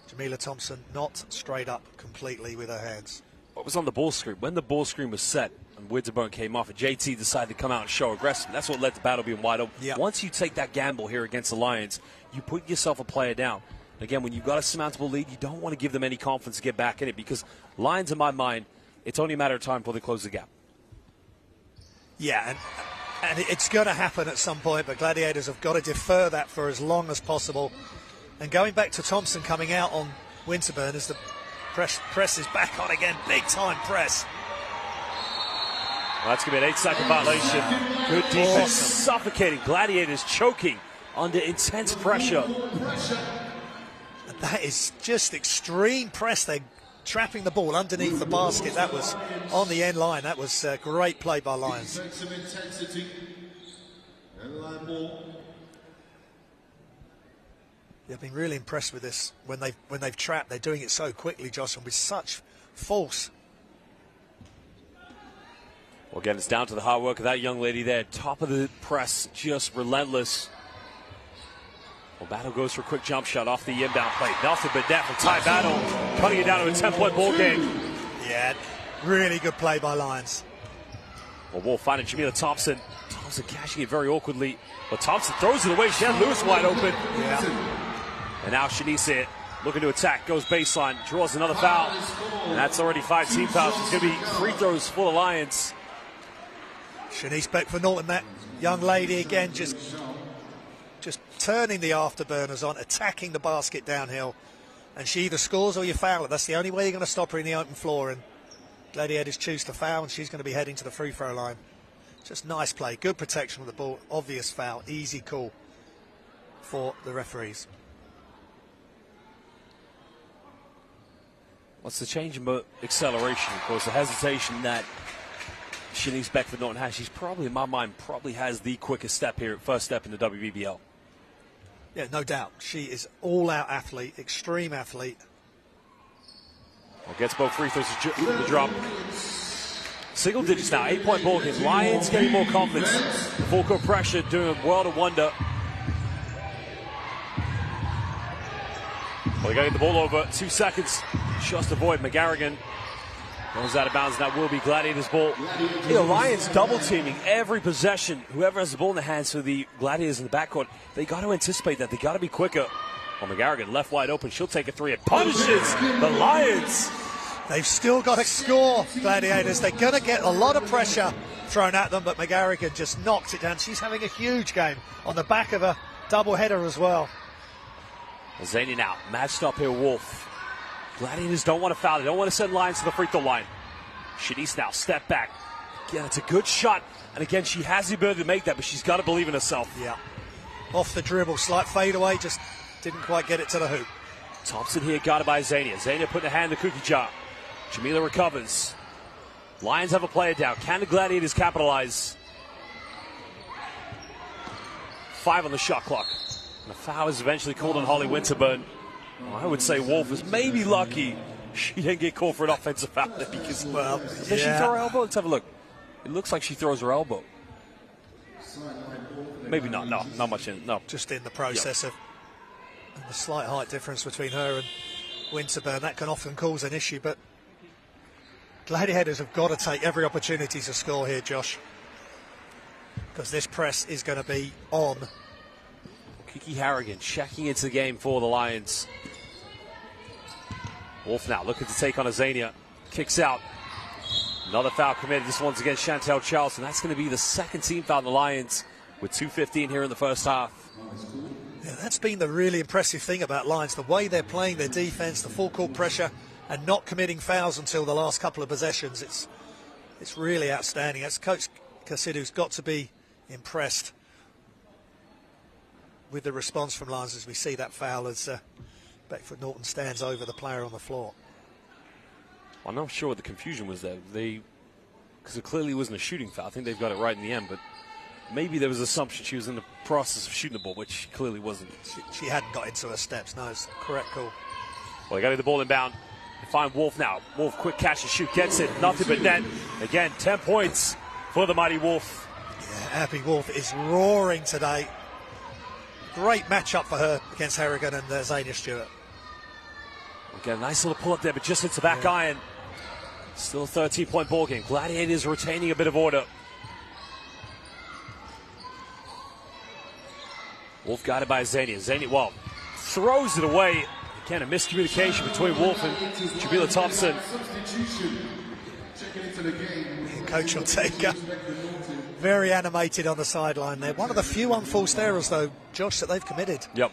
Jamila Thompson not straight up completely with her hands. What was on the ball screen? When the ball screen was set and Winterburn came off, and JT decided to come out and show aggression. That's what led to Battle being wide open. Yep. Once you take that gamble here against the Lions, you put yourself a player down. Again, when you've got a surmountable lead, you don't want to give them any confidence to get back in it because Lions, in my mind, it's only a matter of time before they close the gap. Yeah, and it's going to happen at some point, but Gladiators have got to defer that for as long as possible. And going back to Thompson coming out on Winterburn as the press is back on again, big-time press. Well, that's going to be an 8-second violation. Good defense, awesome. Suffocating. Gladiators choking under intense pressure. And that is just extreme press. They're trapping the ball underneath the basket. That was on the end line. That was a great play by Lions. I've been really impressed with this. When they've trapped, they're doing it so quickly, Josh, and with such force. Well, again, it's down to the hard work of that young lady there. Top of the press, just relentless. Well, Battle goes for a quick jump shot off the inbound play. Nothing but net from Ty Battle, cutting it down to a 10-point ball game. Yeah, really good play by Lions. Well, Wolf finding Jamila Thompson. Thompson catching it very awkwardly. But Thompson throws it away. She had Lewis wide open. Yeah. And now Shanice looking to attack, goes baseline, draws another foul. And that's already 5 team fouls. It's going to be free throws for the Lions. Shanice Beckford-Norton, that young lady again, just turning the afterburners on, attacking the basket downhill. And she either scores or you foul it. That's the only way you're going to stop her in the open floor. And Gladiators choose to foul, and she's going to be heading to the free throw line. Just nice play, good protection with the ball, obvious foul, easy call for the referees. What's the change in acceleration? Of course, the hesitation that Shanice Beckford-Norton has. She's probably, in my mind, probably has the quickest step here, first step in the WBBL. Yeah, no doubt. She is all-out athlete, extreme athlete. Well, gets both free throws to the drop. Single digits now, 8-point ball games. Lions getting more confidence. Full court pressure doing a world of wonder. Well, they got to get the ball over. 2 seconds. Just avoid McGarrigan. Goes out of bounds, and that will be Gladiators' ball. You know, Lions double-teaming every possession. Whoever has the ball in the hands for the Gladiators in the backcourt, they got to anticipate that. They got to be quicker. Well, McGarrigan left wide open. She'll take a three. It punishes the Lions. They've still got to score, Gladiators. They're going to get a lot of pressure thrown at them, but McGarrigan just knocks it down. She's having a huge game on the back of a doubleheader as well. Zany now, matched up here, Wolf. Gladiators don't want to foul. They don't want to send Lions to the free throw line. Shanice now, step back. Again, it's a good shot. And again, she has the ability to make that, but she's got to believe in herself. Yeah. Off the dribble, slight fadeaway, just didn't quite get it to the hoop. Thompson here guarded by Zania. Zania putting a hand in the cookie jar. Jamila recovers. Lions have a player down. Can the Gladiators capitalize? 5 on the shot clock. And a foul is eventually called on Holly Winterburn. Well, I would say Wolf is maybe lucky she didn't get called for an offensive foul because, well, does she throw her elbow? Let's have a look. It looks like she throws her elbow. Maybe not. No, not much in. No, just in the process of And the slight height difference between her and Winterburn, that can often cause an issue, but Gladiators have got to take every opportunity to score here, Josh, because this press is going to be on. Kiki Harrigan checking into the game for the Lions. Wolf now looking to take on Azania. Kicks out. Another foul committed. This one's against Chantel Charleston. That's going to be the second team foul on the Lions with 2:15 here in the first half. Yeah, that's been the really impressive thing about Lions, the way they're playing their defence, the full court pressure, and not committing fouls until the last couple of possessions. It's really outstanding. As Coach Kaltsidou's got to be impressed with the response from Lions as we see that foul as Beckford Norton stands over the player on the floor. I'm not sure what the confusion was there. Because it clearly wasn't a shooting foul. I think they've got it right in the end, but maybe there was an assumption she was in the process of shooting the ball, which she clearly wasn't. She hadn't got into her steps. No, it's the correct call. Well, they got to get the ball inbound. They find Wolf now. Wolf, quick catch and shoot, gets it. Nothing but net. Again, 10 points for the mighty Wolf. Yeah, Abby Wolf is roaring today. Great matchup for her against Harrigan and Zania Stewart. Again, a nice little pull up there, but just hits the back iron. Still a 13-point ball game. Gladiators retaining a bit of order. Wolf guided by Zania. Zania, well, throws it away. Again, a miscommunication between Wolf and Jamila Thompson. Coach Ortega, very animated on the sideline there. One of the few unforced errors, though, Josh, that they've committed. Yep.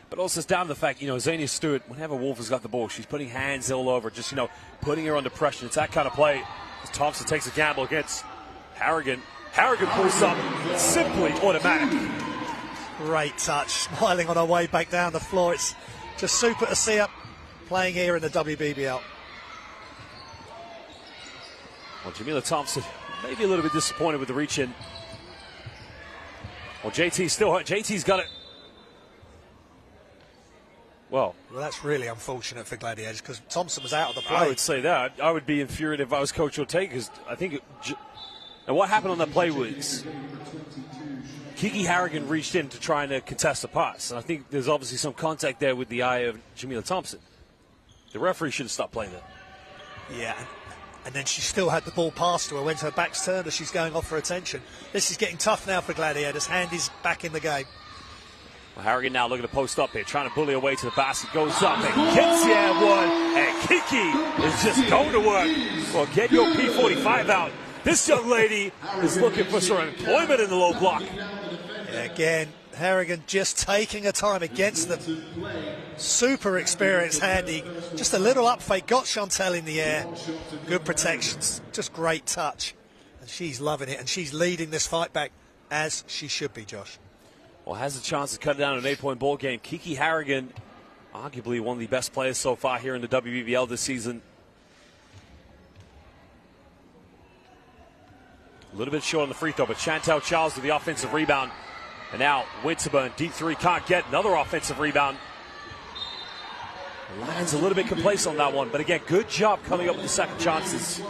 But also it's down to the fact, Zania Stewart, whenever Wolf has got the ball, she's putting hands all over, just, putting her under pressure. It's that kind of play. As Thompson takes a gamble against Harrigan. Harrigan pulls up, simply automatic. Great touch, smiling on her way back down the floor. It's just super to see her playing here in the WBBL. Well, Jamila Thompson maybe a little bit disappointed with the reach in. Well, JT's still hurt. JT's got it. Well, that's really unfortunate for Gladiators because Thompson was out of the play. I would say that. I would be infuriated if I was Coach Ortega because I think and what happened on that play was Kiki Harrigan reached in to try and contest the pass. And I think there's obviously some contact there with the eye of Jamila Thompson. The referee should have stopped playing that. Yeah, and then she still had the ball passed to her when her back's turned as she's going off for attention. This is getting tough now for Gladiators. Handy's back in the game. Well, Harrigan now looking to post up here, trying to bully her way to the basket. Goes up and gets the air one. And Kiki is just going to work. Well, get your P45 out. This young lady is looking for some employment in the low block. Yeah, again, Harrigan just taking her time against the super experienced Handy. Just a little up fake, got Chantel in the air. Good protections, just great touch. And she's loving it, and she's leading this fight back as she should be, Josh. Well, has a chance to cut it down an 8-point ball game. Kiki Harrigan, arguably one of the best players so far here in the WBBL this season. A little bit short on the free throw, but Chantel Charles with the offensive rebound. And now Winterburn, deep three, can't get another offensive rebound. The Lions a little bit complacent on that one, but again, good job coming up with the second chances.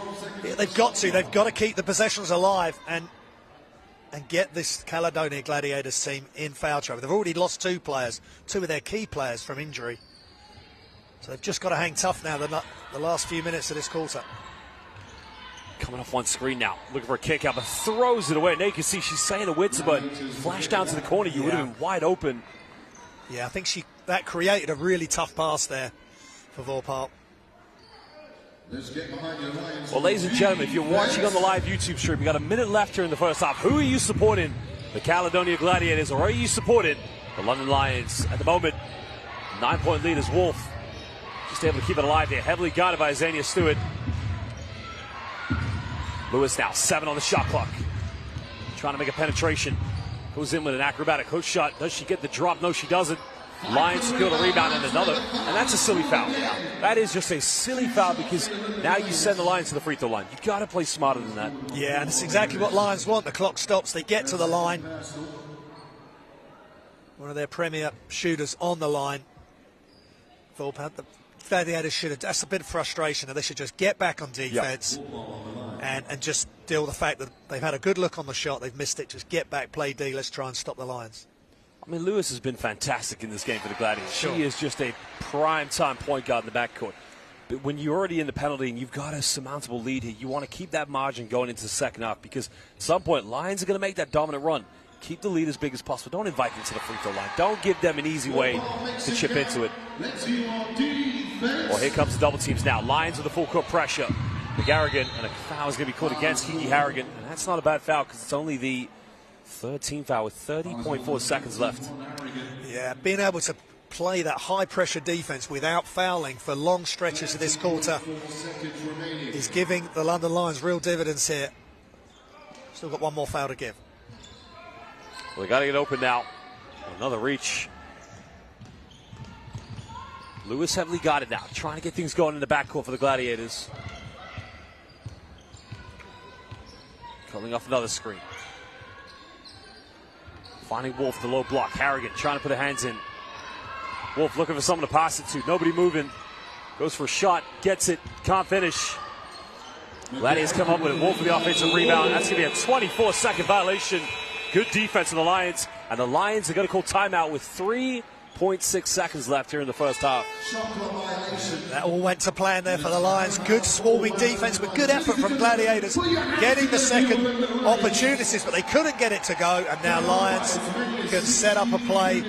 Yeah, they've got to keep the possessions alive and get this Caledonia Gladiators team in foul trouble. They've already lost two of their key players from injury. So they've just got to hang tough now the last few minutes of this quarter. Coming off one screen now, looking for a kick out, but throws it away. Now you can see she's saying the width, but flash down to the corner, you would have been wide open. Yeah, I think that created a really tough pass there for Vorpal. Well, ladies and gentlemen, if you're watching on the live YouTube stream, we got a minute left here in the first half. Who are you supporting? The Caledonia Gladiators, or are you supporting the London Lions? At the moment, 9-point lead is Wolf. Just able to keep it alive here. Heavily guarded by Zania Stewart. Lewis now, 7 on the shot clock. Trying to make a penetration. Goes in with an acrobatic hook shot. Does she get the drop? No, she doesn't. Lions secure the rebound and another. And that's a silly foul. That is just a silly foul because now you send the Lions to the free throw line. You've got to play smarter than that. Yeah, and it's exactly what Lions want. The clock stops. They get to the line. One of their premier shooters on the line. Thorpe, the Gladiators should have. That's a bit of frustration. They should just get back on defense and just deal with the fact that they've had a good look on the shot. They've missed it. Just get back, play D. Let's try and stop the Lions. I mean, Lewis has been fantastic in this game for the Gladiators. Sure. She is just a prime-time point guard in the backcourt. But when you're already in the penalty and you've got a surmountable lead here, you want to keep that margin going into the second half because at some point, Lions are going to make that dominant run. Keep the lead as big as possible. Don't invite them to the free throw line. Don't give them an easy way to chip into it. Well, here comes the double teams now. Lions with the full court pressure. McGarrigan, and a foul is going to be called against Kiki Harrigan. And that's not a bad foul because it's only the third team foul with 30.4 seconds left. Yeah, being able to play that high-pressure defense without fouling for long stretches of this quarter is giving the London Lions real dividends here. Still got one more foul to give. Well, they got to get open now. Another reach. Lewis heavily got it now, trying to get things going in the backcourt for the Gladiators. Coming off another screen. Finding Wolf, the low block. Harrigan trying to put her hands in. Wolf looking for someone to pass it to. Nobody moving. Goes for a shot. Gets it. Can't finish. Gladiators come up with it. Wolf with the offensive rebound. That's going to be a 24-second violation. Good defense of the Lions. And the Lions are going to call timeout with 3.6 seconds left here in the first half. That all went to plan there for the Lions. Good swarming defense, but good effort from Gladiators. Getting the second opportunities, but they couldn't get it to go. And now Lions can set up a play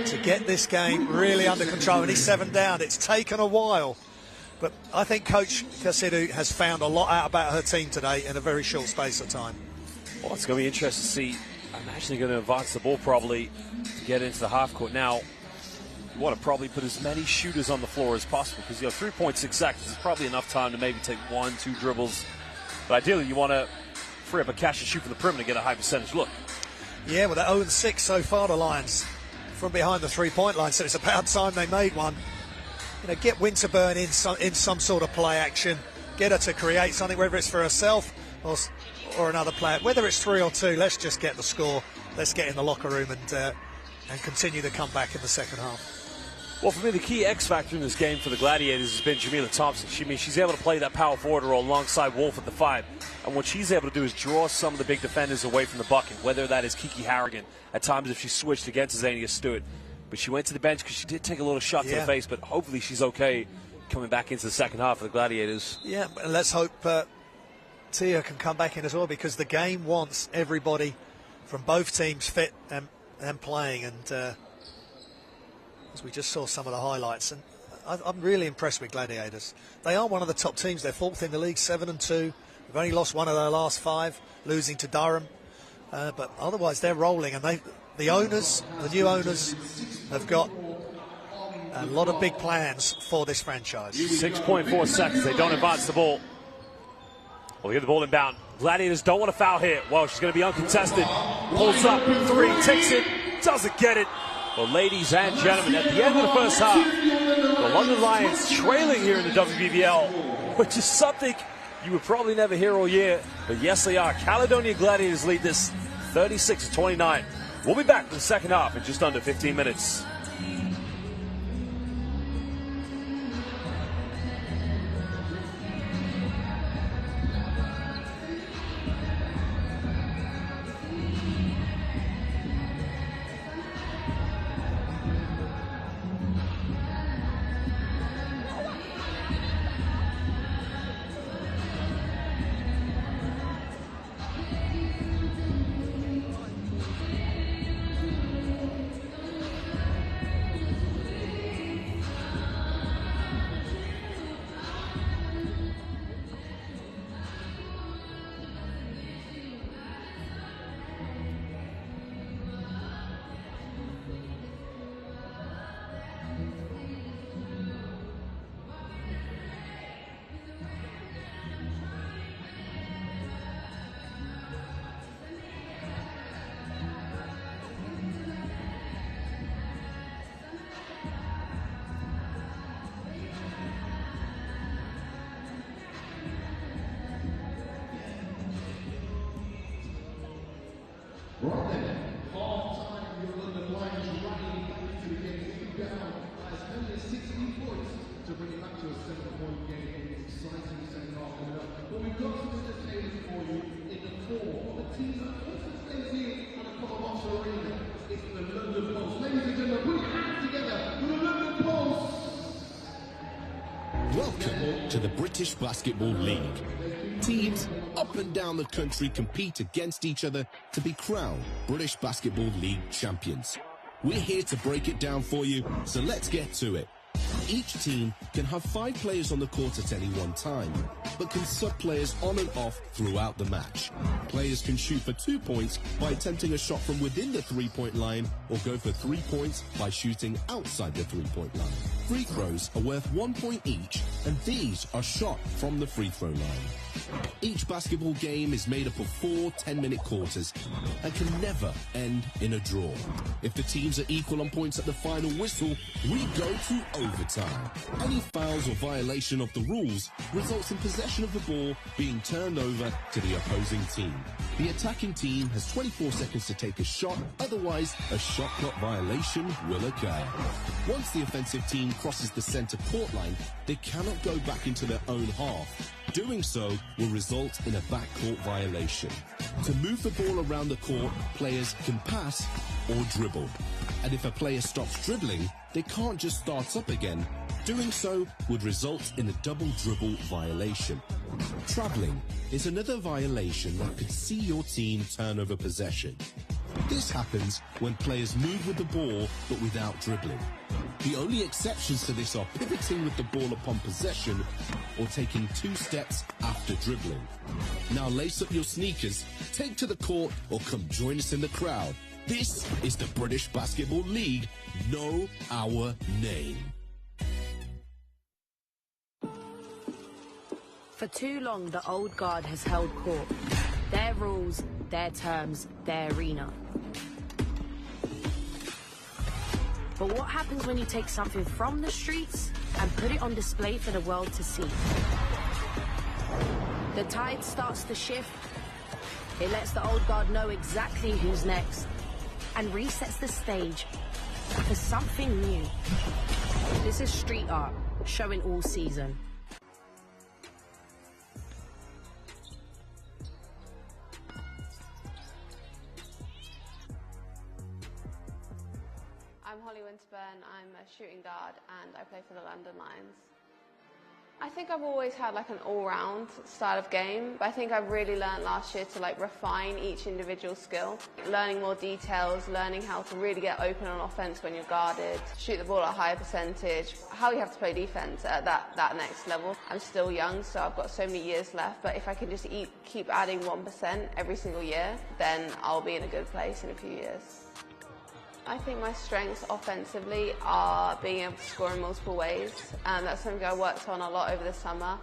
to get this game really under control. And he's 7 down. It's taken a while. But I think Coach Kaltsidou has found a lot out about her team today in a very short space of time. Well, it's going to be interesting to see. I imagine they're going to advance the ball probably to get into the half court. Now, you want to probably put as many shooters on the floor as possible because, 3.6 seconds is probably enough time to maybe take 1-2 dribbles. But ideally, you want to free up a catch and shoot from the perimeter and get a high percentage look. Yeah, well, they're 0-6 so far, the Lions, from behind the three-point line, so it's about time they made one. Get Winterburn in some sort of play action, get her to create something, whether it's for herself or another player. Whether it's 3 or 2, let's just get the score. Let's get in the locker room and continue to come back in the second half. Well, for me, the key X factor in this game for the Gladiators has been Jamila Thompson. She's able to play that power forward role alongside Wolf at the 5. And what she's able to do is draw some of the big defenders away from the bucket, whether that is Kiki Harrigan, at times if she switched against Zania Stewart. But she went to the bench because she did take a little shot to the face, but hopefully she's okay coming back into the second half of the Gladiators. Yeah, and let's hope Tia can come back in as well, because the game wants everybody from both teams fit and playing. And as we just saw some of the highlights, and I'm really impressed with Gladiators. They are one of the top teams. They're 4th in the league, 7-2. They've only lost one of their last 5, losing to Durham. But otherwise, they're rolling, and the new owners, have got a lot of big plans for this franchise. 6.4 seconds. They don't advance the ball. Well, we get the ball inbound. Gladiators don't want to foul here. Well, she's going to be uncontested. Pulls up, 3, takes it, doesn't get it. Well, ladies and gentlemen, at the end of the first half, the London Lions trailing here in the WBBL, which is something you would probably never hear all year. But yes, they are. Caledonia Gladiators lead this 36-29. We'll be back for the second half in just under 15 minutes. Right then, half-time, your London Lions rallying back to the game, 2 down as many as 16 points to bring it back to a 7-point game. Exciting second half coming up. But we've got some entertainment for you in the form of a team that also plays here at the Caledonia Gladiators. It's to the British Basketball League. Teams up and down the country compete against each other to be crowned British Basketball League champions. We're here to break it down for you, so let's get to it. Each team can have 5 players on the court at any one time, but can sub players on and off throughout the match. Players can shoot for 2 points by attempting a shot from within the 3-point line, or go for 3 points by shooting outside the 3-point line. Free throws are worth 1 point each, and these are shot from the free throw line. Each basketball game is made up of 4 10-minute quarters and can never end in a draw. If the teams are equal on points at the final whistle, we go to overtime. Any fouls or violation of the rules results in possession of the ball being turned over to the opposing team. The attacking team has 24 seconds to take a shot, otherwise a shot clock violation will occur. Once the offensive team crosses the center court line, they cannot go back into their own half. Doing so will result in a backcourt violation. To move the ball around the court, players can pass or dribble. And if a player stops dribbling, they can't just start up again. Doing so would result in a double dribble violation. Traveling is another violation that could see your team turn over possession. This happens when players move with the ball but without dribbling. The only exceptions to this are pivoting with the ball upon possession or taking 2 steps after dribbling. Now lace up your sneakers, take to the court, or come join us in the crowd. This is the British Basketball League. Know our name. For too long, the old guard has held court. Their rules, their terms, their arena. But what happens when you take something from the streets and put it on display for the world to see? The tide starts to shift. It lets the old guard know exactly who's next and resets the stage for something new. This is street art, showing all season. I'm Holly Winterburn, I'm a shooting guard and I play for the London Lions. I think I've always had like an all-round style of game, but I think I've really learned last year to like refine each individual skill. Learning more details, learning how to really get open on offense when you're guarded, shoot the ball at a higher percentage, how you have to play defense at that next level. I'm still young, so I've got so many years left, but if I can just keep adding 1% every single year, then I'll be in a good place in a few years. I think my strengths offensively are being able to score in multiple ways, and that's something I worked on a lot over the summer.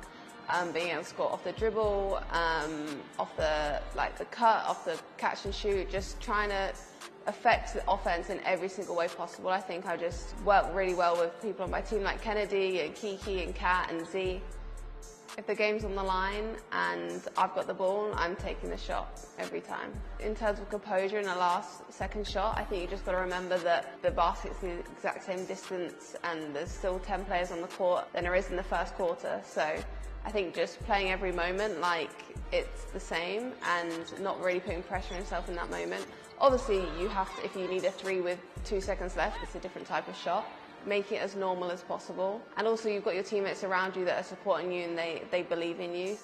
Being able to score off the dribble, off the cut, off the catch and shoot, just trying to affect the offense in every single way possible. I think I just work really well with people on my team like Kennedy and Kiki and Kat and Z. If the game's on the line and I've got the ball, I'm taking the shot every time. In terms of composure in the last second shot, I think you just got to remember that the basket's the exact same distance and there's still 10 players on the court than there is in the first quarter. So I think just playing every moment like it's the same and not really putting pressure on yourself in that moment. Obviously, you have to, if you need a 3 with 2 seconds left, it's a different type of shot. Make it as normal as possible. And also you've got your teammates around you that are supporting you and they believe in you.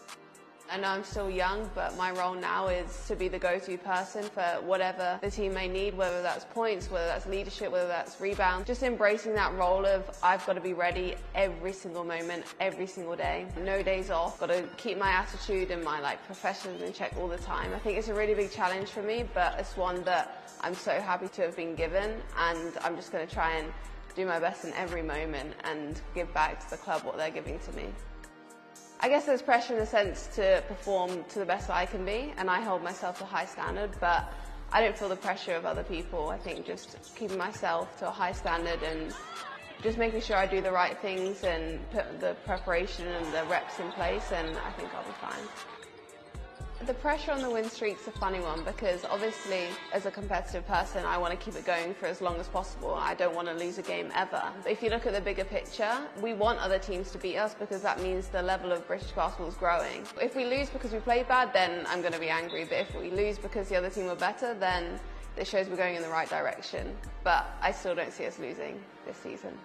I know I'm still young, but my role now is to be the go-to person for whatever the team may need, whether that's points, whether that's leadership, whether that's rebound. Just embracing that role of I've got to be ready every single moment, every single day. No days off. Got to keep my attitude and my professionalism in check all the time. I think it's a really big challenge for me, but it's one that I'm so happy to have been given, and I'm just going to try and do my best in every moment and give back to the club what they're giving to me. I guess there's pressure in the sense to perform to the best that I can be, and I hold myself to a high standard, but I don't feel the pressure of other people. I think just keeping myself to a high standard and just making sure I do the right things and put the preparation and the reps in place, and I think I'll be fine. The pressure on the win streak's a funny one because obviously as a competitive person I want to keep it going for as long as possible. I don't want to lose a game ever. But if you look at the bigger picture, we want other teams to beat us because that means the level of British basketball is growing. If we lose because we played bad, then I'm going to be angry. But if we lose because the other team were better, then it shows we're going in the right direction. But I still don't see us losing this season.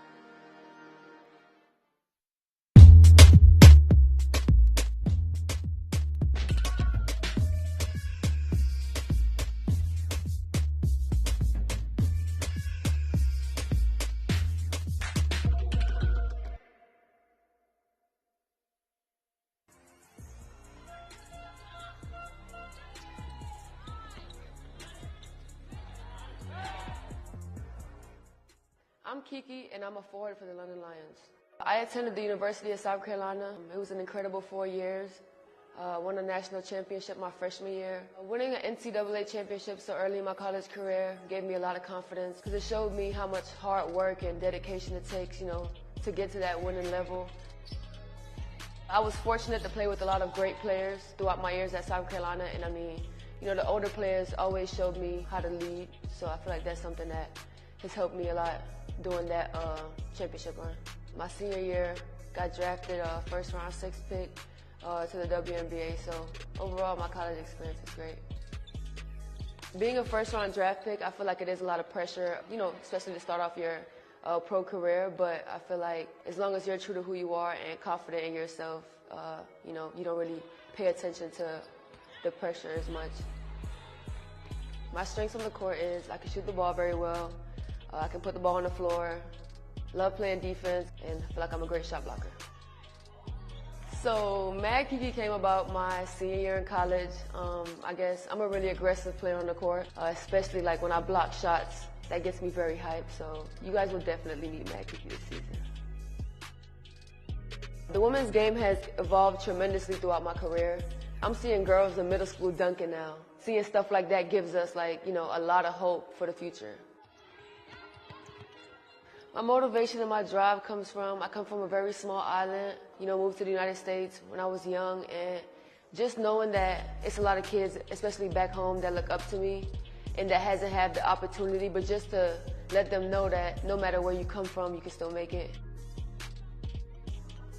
I'm Kiki, and I'm a forward for the London Lions. I attended the University of South Carolina. It was an incredible 4 years. Won a national championship my freshman year. Winning an NCAA championship so early in my college career gave me a lot of confidence because it showed me how much hard work and dedication it takes, to get to that winning level. I was fortunate to play with a lot of great players throughout my years at South Carolina, and the older players always showed me how to lead, so I feel like that's something that has helped me a lot during that championship run. My senior year, got drafted first round 6th pick to the WNBA, so overall my college experience was great. Being a first round draft pick, I feel like it is a lot of pressure, especially to start off your pro career, but I feel like as long as you're true to who you are and confident in yourself, you don't really pay attention to the pressure as much. My strengths on the court is I can shoot the ball very well, I can put the ball on the floor, love playing defense, and I feel like I'm a great shot blocker. So Mad Kiki came about my senior year in college. I guess I'm a really aggressive player on the court, especially like when I block shots. That gets me very hyped, so you guys will definitely meet Mad Kiki this season. The women's game has evolved tremendously throughout my career. I'm seeing girls in middle school dunking now. Seeing stuff like that gives us a lot of hope for the future. My motivation and my drive I come from a very small island, moved to the United States when I was young, and just knowing that it's a lot of kids, especially back home, that look up to me and that hasn't had the opportunity, but just to let them know that no matter where you come from, you can still make it.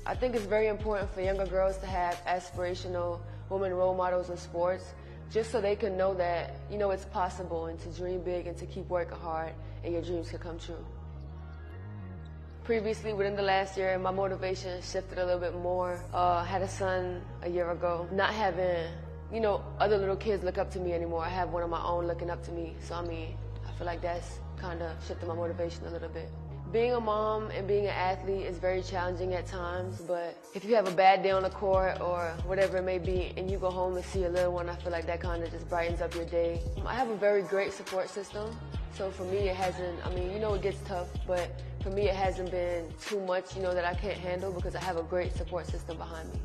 I think it's very important for younger girls to have aspirational women role models in sports, just so they can know that, it's possible and to dream big and to keep working hard and your dreams can come true. Previously, within the last year, my motivation shifted a little bit more. Had a son a year ago. Not having, other little kids look up to me anymore. I have one of my own looking up to me. So, I feel like that's kind of shifted my motivation a little bit. Being a mom and being an athlete is very challenging at times, but if you have a bad day on the court or whatever it may be, and you go home and see your little one, I feel like that kind of just brightens up your day. I have a very great support system. So for me, it hasn't, it gets tough, but for me, it hasn't been too much, that I can't handle because I have a great support system behind me.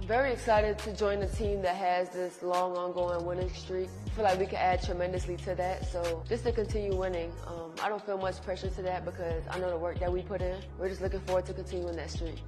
I'm very excited to join a team that has this long, ongoing winning streak. I feel like we can add tremendously to that, so just to continue winning. I don't feel much pressure to that because I know the work that we put in. We're just looking forward to continuing that streak.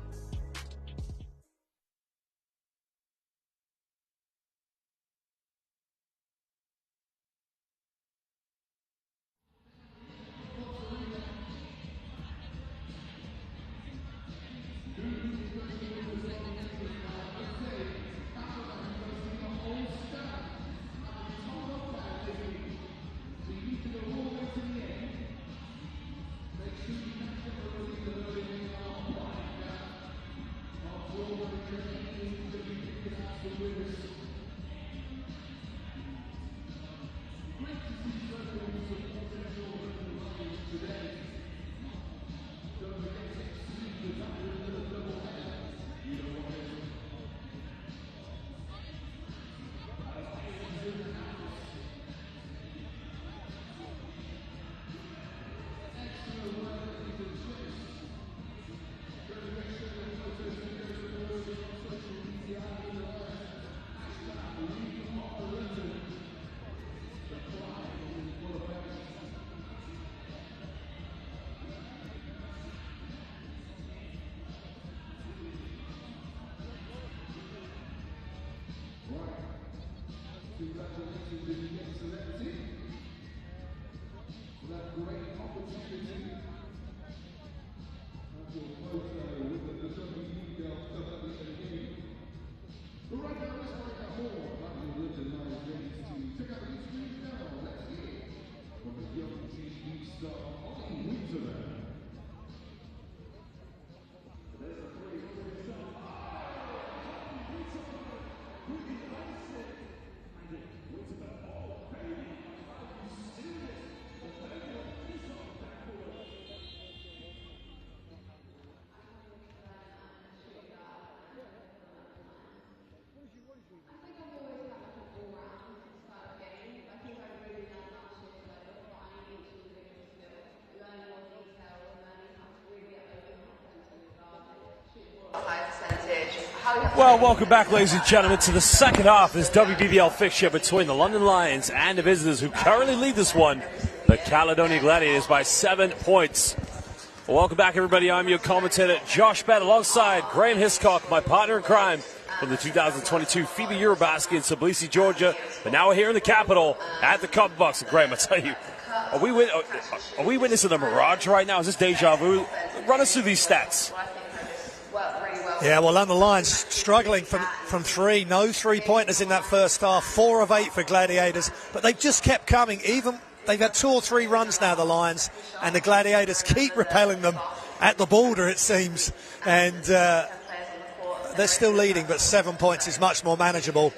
Congratulations again to that team for that great opportunity. To close with the WBBL game. But right now, let's find out more about the London Lions games to check out these teams now. Let's hear it from the young TV star on Winterland. Winterland. Well, welcome back, ladies and gentlemen, to the second half of this WBBL fixture between the London Lions and the visitors who currently lead this one, the Caledonia Gladiators, by 7 points. Well, welcome back, everybody. I'm your commentator, Josh Bett, alongside Graham Hiscock, my partner in crime from the 2022 FIBA Eurobasket in Tbilisi, Georgia. But now we're here in the capital at the Copper Box. And Graham, I tell you, are we witnessing a mirage right now? Is this deja vu? Run us through these stats. Yeah, well, London Lions struggling from three. No three-pointers in that first half. 4 of 8 for Gladiators. But they've just kept coming. Even they've had 2 or 3 runs now, the Lions. And the Gladiators keep repelling them at the border, it seems. And they're still leading, but 7 points is much more manageable.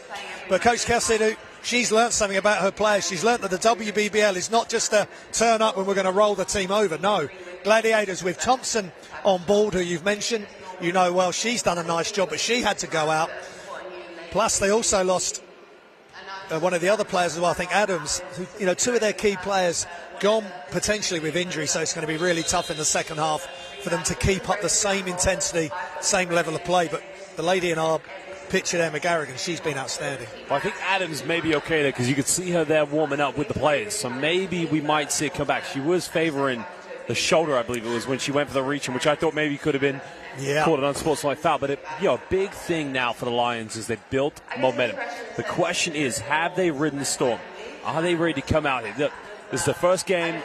But Coach Kaltsidou, she's learned something about her players. She's learned that the WBBL is not just a turn up when we're going to roll the team over. No, Gladiators with Thompson on board, who you've mentioned. You know, well, she's done a nice job, but she had to go out. Plus, they also lost one of the other players as well, I think Adams, who, you know, 2 of their key players gone potentially with injury, so it's going to be really tough in the second half for them to keep up the same intensity, same level of play. But the lady in our picture there, McGarrigan, she's been outstanding. Well, I think Adams may be okay there because you could see her there warming up with the players. So maybe we might see it come back. She was favoring the shoulder, I believe it was, when she went for the reach, which I thought maybe could have been caught an unsportsmanlike foul. But a big thing now for the Lions is they built momentum. The question is, have they ridden the storm? Are they ready to come out here? Look, this is the first game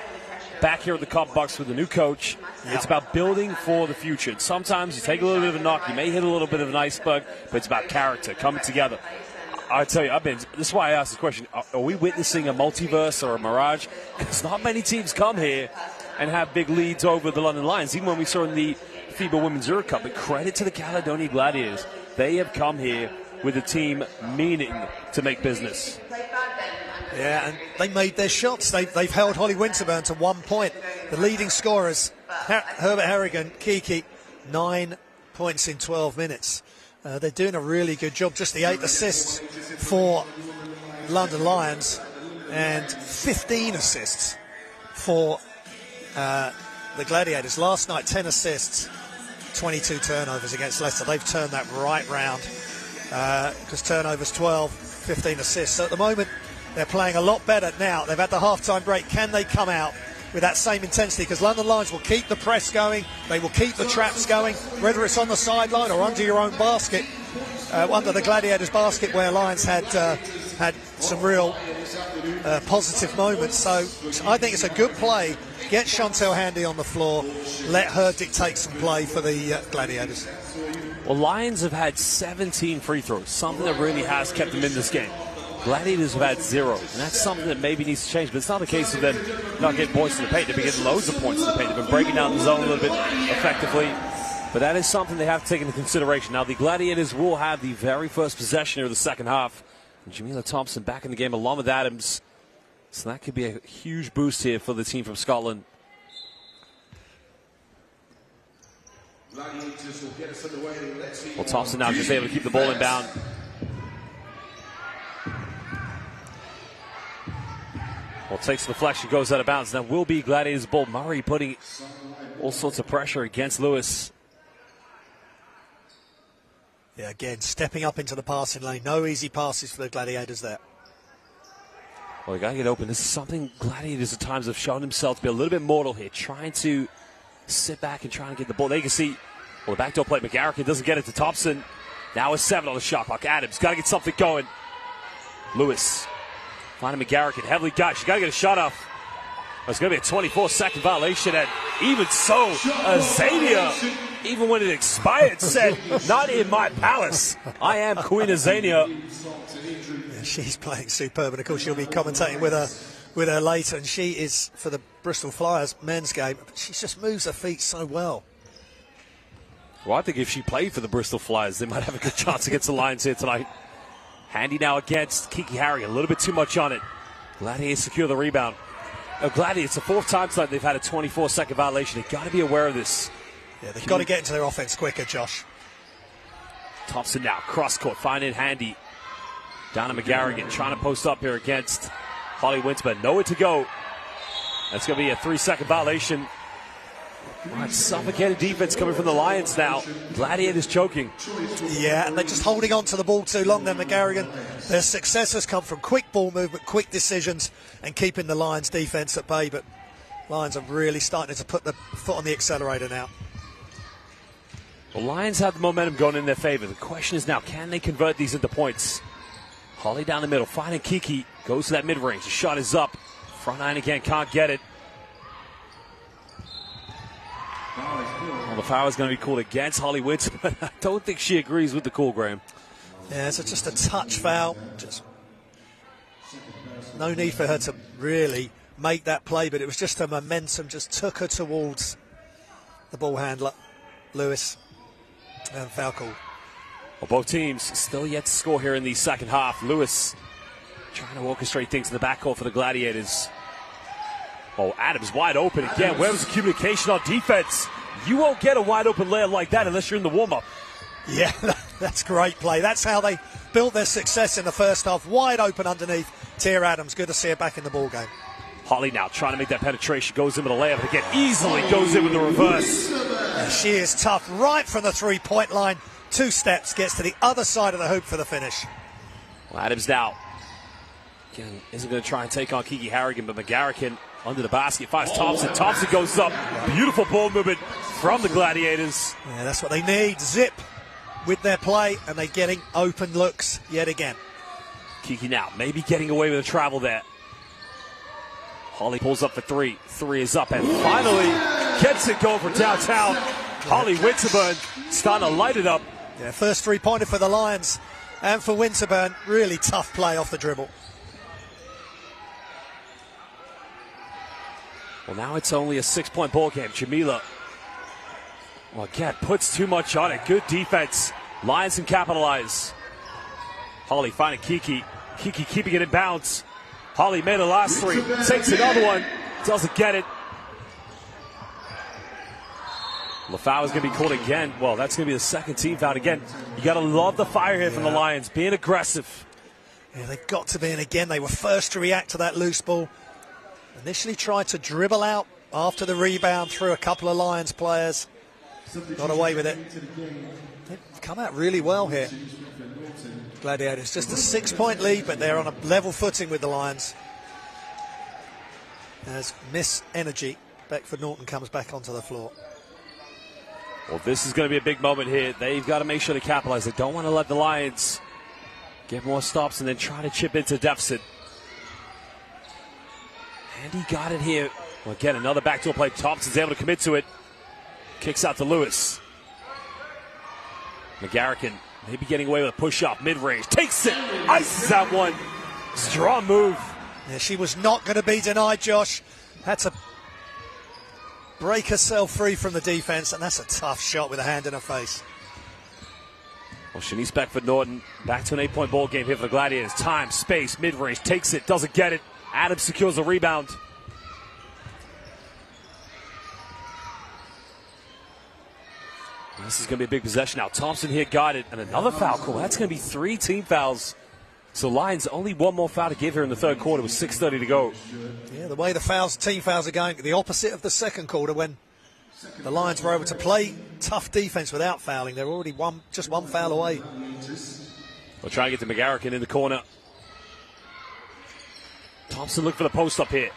back here at the Copper Box with a new coach. It's about building for the future. And sometimes you take a little bit of a knock, you may hit a little bit of an iceberg, but it's about character, coming together. I tell you, this is why I asked the question, are we witnessing a multiverse or a mirage? Because not many teams come here and have big leads over the London Lions, even when we saw in the FIBA Women's Euro Cup. But credit to the Caledonia Gladiators. They have come here with a team meaning to make business. Yeah, and they made their shots. They've held Holly Winterburn to 1 point. The leading scorers, Herbert Harrigan, Kiki, 9 points in 12 minutes. They're doing a really good job. Just the 8 assists for London Lions and 15 assists for the Gladiators. Last night, 10 assists, 22 turnovers against Leicester. They've turned that right round because turnovers 12, 15 assists. So at the moment, they're playing a lot better now. They've had the half-time break. Can they come out with that same intensity? Because London Lions will keep the press going. They will keep the traps going, whether it's on the sideline or under your own basket. Under the Gladiators basket where Lions had some real positive moments. So I think it's a good play. Get Chantel Handy on the floor. Let her dictate some play for the Gladiators. Well, Lions have had 17 free throws, something that really has kept them in this game. Gladiators have had 0, and that's something that maybe needs to change. But it's not a case of them not getting points in the paint. They've been getting loads of points in the paint. They've been breaking down the zone a little bit effectively. But that is something they have to take into consideration. Now, the Gladiators will have the very first possession here of the second half. And Jamila Thompson back in the game along with Adams. So that could be a huge boost here for the team from Scotland. Well, Thompson now just able to keep the ball inbound. Well, takes the deflection, goes out of bounds. That will be Gladiators' ball. Murray putting all sorts of pressure against Lewis. Yeah, again, stepping up into the passing lane. No easy passes for the Gladiators there. Well, they got to get open. This is something Gladiators at times have shown themselves to be a little bit mortal here, trying to sit back and trying to get the ball. There you can see, well, the backdoor play, McGarrigan doesn't get it to Thompson. Now it's 7 on the shot clock. Adams got to get something going. Lewis finding McGarrigan, heavily got. She got to get a shot off. It's going to be a 24-second violation, and even so, Azania, even when it expired, said, "Not in my palace. I am Queen Azania." Yeah, she's playing superb, and of course she'll be commentating with her later. And she is for the Bristol Flyers men's game. She just moves her feet so well. Well, I think if she played for the Bristol Flyers, they might have a good chance against the Lions here tonight. Handy now against Kiki Harrigan, a little bit too much on it. Gladiators secure the rebound. Gladiators, it's the 4th time tonight they've had a 24-second violation. They've got to be aware of this. Yeah, they've got to get into their offense quicker, Josh. Thompson now, cross-court, finding Handy. Down to McGarrigan, trying to post up here against Holly Winterburn. Nowhere to go. That's going to be a 3-second violation. Right, suffocated defense coming from the Lions now. Gladiators choking. Yeah, and they're just holding on to the ball too long then, McGarrigan. Their success has come from quick ball movement, quick decisions, and keeping the Lions' defense at bay. But Lions are really starting to put the foot on the accelerator now. The Lions have the momentum going in their favor. The question is now, can they convert these into points? Holly down the middle, finding Kiki. Goes to that mid-range. The shot is up. Front nine again, can't get it. Well, the foul is going to be called against Holly Witz, but I don't think she agrees with the call, Graham. Yeah, it's just a touch foul. Just no need for her to really make that play, but it was just her momentum just took her towards the ball handler, Lewis, and foul call. Well, both teams still yet to score here in the second half. Lewis trying to orchestrate things in the backcourt for the Gladiators. Oh, Adams wide open again. Where was the communication on defense? You won't get a wide open layup like that unless you're in the warm-up. Yeah, that's great play. That's how they built their success in the first half. Wide open underneath. Tia Adams, good to see her back in the ball game. Holly now trying to make that penetration. Goes in with a layup. Again, easily goes in with the reverse. Yeah, she is tough right from the three-point line. 2 steps, gets to the other side of the hoop for the finish. Well, Adams now again isn't going to try and take on Kiki Harrigan, but McGarrigan under the basket finds Thompson. Thompson goes up. Beautiful ball movement from the Gladiators. Yeah, that's what they need. Zip with their play, and they're getting open looks yet again. Kiki now maybe getting away with a travel there. Holly pulls up for 3. 3 is up, and finally gets it going for downtown. Holly Winterburn starting to light it up. Yeah, first three-pointer for the Lions, and for Winterburn, really tough play off the dribble. Well, now it's only a 6-point ball game. Jamila, well, again, puts too much on it. Good defense. Lions can capitalize. Holly finding Kiki. Kiki keeping it in bounds. Holly made the last 3. Takes another one. Doesn't get it. The foul is going to be called again. Well, that's going to be the second team foul again. You got to love the fire here from the Lions, being aggressive. Yeah, they've got to be in again. They were first to react to that loose ball. Initially tried to dribble out after the rebound through a couple of Lions players. Got away with it. They've come out really well here. Gladiators, just a 6-point lead, but they're on a level footing with the Lions. As Miss Energy, Beckford Norton, comes back onto the floor. Well, this is going to be a big moment here. They've got to make sure to capitalize. They don't want to let the Lions get more stops and then try to chip into deficit. Andy got it here. Well, again, another backdoor play. Thompson's able to commit to it. Kicks out to Lewis. McGarrigan maybe getting away with a push-off mid-range. Takes it. Ices that one. Strong move. Yeah, she was not going to be denied, Josh. Had to break herself free from the defense, and that's a tough shot with a hand in her face. Well, Shanice Beckford Norton back to an 8-point ball game here for the Gladiators. Time, space, mid-range, takes it, doesn't get it. Adams secures the rebound. This is going to be a big possession now. Thompson here got it, and another foul call. That's going to be 3 team fouls. So Lions only one more foul to give here in the third quarter with 6:30 to go. Yeah, the way the team fouls are going, the opposite of the second quarter when the Lions were able to play tough defense without fouling. They're already just one foul away. We'll try to get to McGarrigan in the corner. Thompson look for the post up here.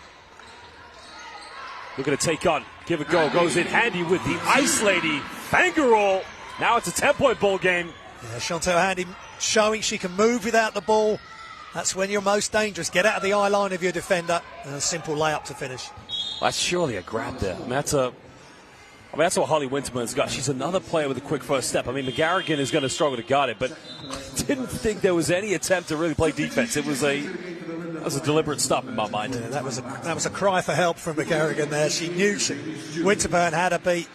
Looking to take on, give it go, goes in handy with the Ice Lady finger roll. Now it's a 10-point ball game. Yeah, Chantel Handy showing she can move without the ball. That's when you're most dangerous. Get out of the eye line of your defender, and a simple layup to finish. Well, that's surely a grab there. That's what Holly Winterburn's got. She's another player with a quick first step. I mean, McGarrigan is going to struggle to guard it, but I didn't think there was any attempt to really play defense. That was a deliberate stop in my mind. Yeah, that was a cry for help from McGarrigan there. She knew Winterburn had a beat,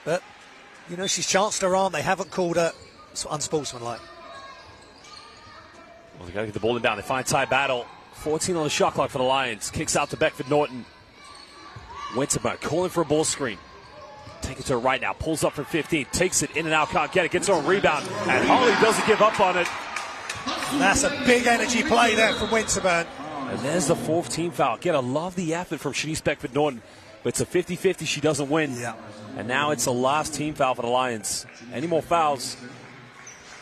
but you know, she's chanced her arm. They haven't called her unsportsmanlike. Well, they got to get the ball down. They find Ty Battle. 14 on the shot clock for the Lions. Kicks out to Beckford Norton. Winterburn calling for a ball screen. Take it to her right now. Pulls up from 15. Takes it in and out. Can't get it. Gets her own rebound. And Holly doesn't give up on it. That's a big energy play there from Winterburn. And there's the 4th team foul. Again, I love the effort from Shanice Beckford Norton. but it's a 50-50 she doesn't win. Yeah. And now it's the last team foul for the Lions. Any more fouls,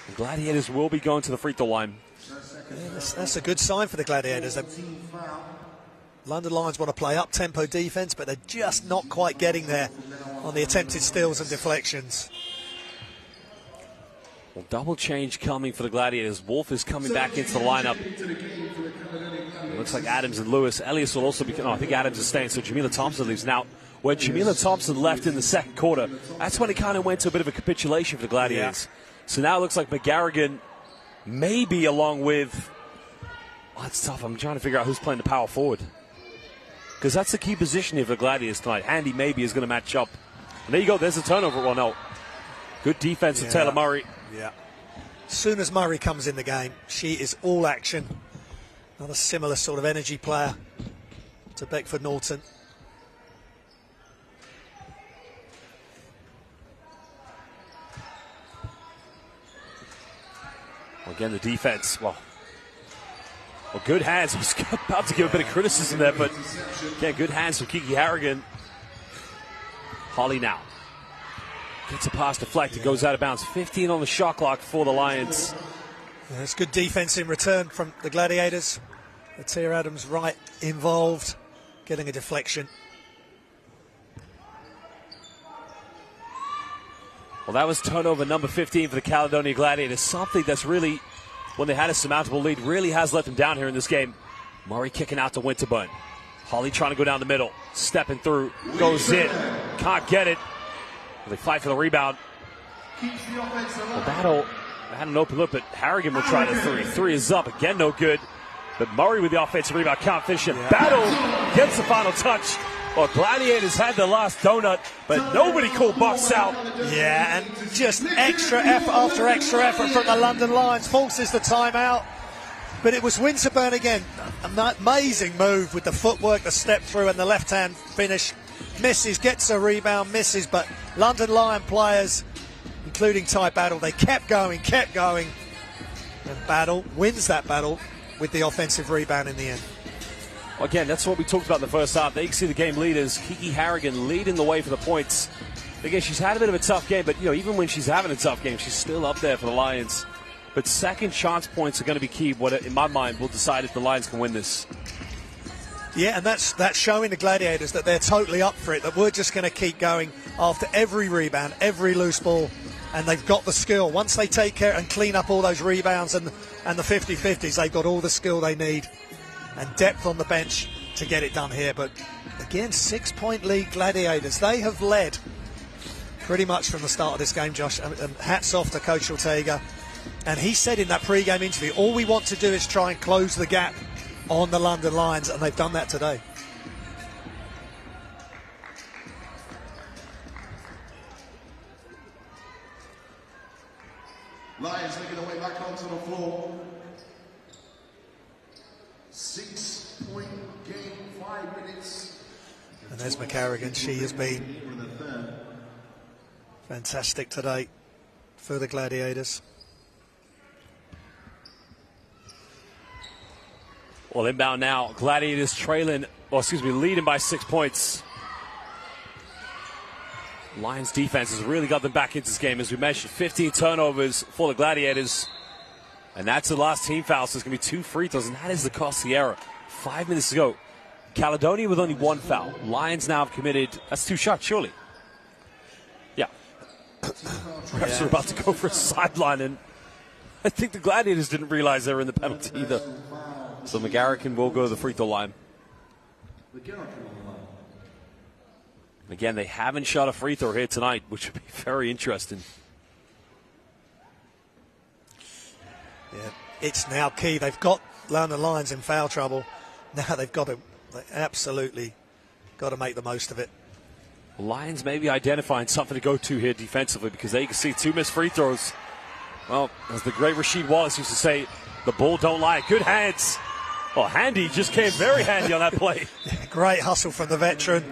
the Gladiators will be going to the free throw line. Yeah, that's a good sign for the Gladiators. London Lions want to play up-tempo defense, but they're just not quite getting there on the attempted steals and deflections. Well, double change coming for the Gladiators. Wolf is coming back into the lineup. It looks like Adams and Lewis. Elias will also be... No, I think Adams is staying, so Jamila Thompson leaves. Now, when Jamila Thompson left in the second quarter, that's when it kind of went to a bit of a capitulation for the Gladiators. Yeah. So now it looks like McGarrigan maybe along with... Oh, that's tough. I'm trying to figure out who's playing the power forward. Because that's the key position here for the Gladiators tonight. Handy maybe is going to match up. And there you go. There's a turnover. Well, no. Good defense of Taylor Murray. Yeah. As soon as Murray comes in the game, she is all action. Another similar sort of energy player to Beckford Norton. Well, again, the defense. Well, good hands. I was about to give a bit of criticism there, but yeah, good hands from Kiki Harrigan. Holly now gets a pass deflected, goes out of bounds. 15 on the shot clock for the Lions. Yeah, it's good defense in return from the Gladiators. Tia Adams right involved, getting a deflection. Well, that was turnover number 15 for the Caledonia Gladiators. Something that's really, when they had a surmountable lead, really has let them down here in this game. Murray kicking out to Winterburn. Holly trying to go down the middle, stepping through, goes in, can't get it. They fight for the rebound. The battle had an open look, but Harrigan will try the three. Three is up, again no good. But Murray with the offensive rebound, can't finish it. Battle gets the final touch. Well, Gladiators had the last donut, but nobody called box out. Yeah, and just extra effort after extra effort from the London Lions forces the timeout. But it was Winterburn again. An amazing move with the footwork, the step through, and the left-hand finish. Misses, gets a rebound, misses, but London Lion players, including Ty Battle, they kept going. And Battle wins that battle with the offensive rebound in the end. Again, that's what we talked about in the first half. They can see the game leaders. Kiki Harrigan leading the way for the points. Again, she's had a bit of a tough game, but even when she's having a tough game, she's still up there for the Lions. But second chance points are going to be key. What, in my mind, will decide if the Lions can win this. Yeah, and that's showing the Gladiators that they're totally up for it, that we're just going to keep going after every rebound, every loose ball, and they've got the skill. Once they take care and clean up all those rebounds and the 50-50s, they've got all the skill they need and depth on the bench to get it done here. But again, 6-point lead Gladiators. They have led pretty much from the start of this game, Josh, and hats off to Coach Ortega. And he said in that pre-game interview, all we want to do is try and close the gap on the London Lions, and they've done that today. Lions making their way back onto the floor. 6-point game, 5 minutes. And there's McCarrigan. She has been fantastic today for the Gladiators. Well, inbound now. Gladiators leading by 6 points. Lions defense has really got them back into this game. As we mentioned, 15 turnovers for the Gladiators. And that's the last team foul, so it's going to be 2 free throws, and that is the cost of the error. 5 minutes to go. Caledonia with only 1 foul. Lions now have committed, that's 2 shots, surely. Yeah. Refs are about to go for a sideline, and I think the Gladiators didn't realize they were in the penalty either. So McGarrigan will go to the free throw line. Again, they haven't shot a free throw here tonight, which would be very interesting. Yeah, it's now key. They've got London Lions in foul trouble. Now they absolutely got to make the most of it. Lions may be identifying something to go to here defensively, because they can see 2 missed free throws. Well, as the great Rasheed Wallace used to say, the ball don't lie. Good hands. Well, handy just came very handy on that play. Yeah, great hustle from the veteran.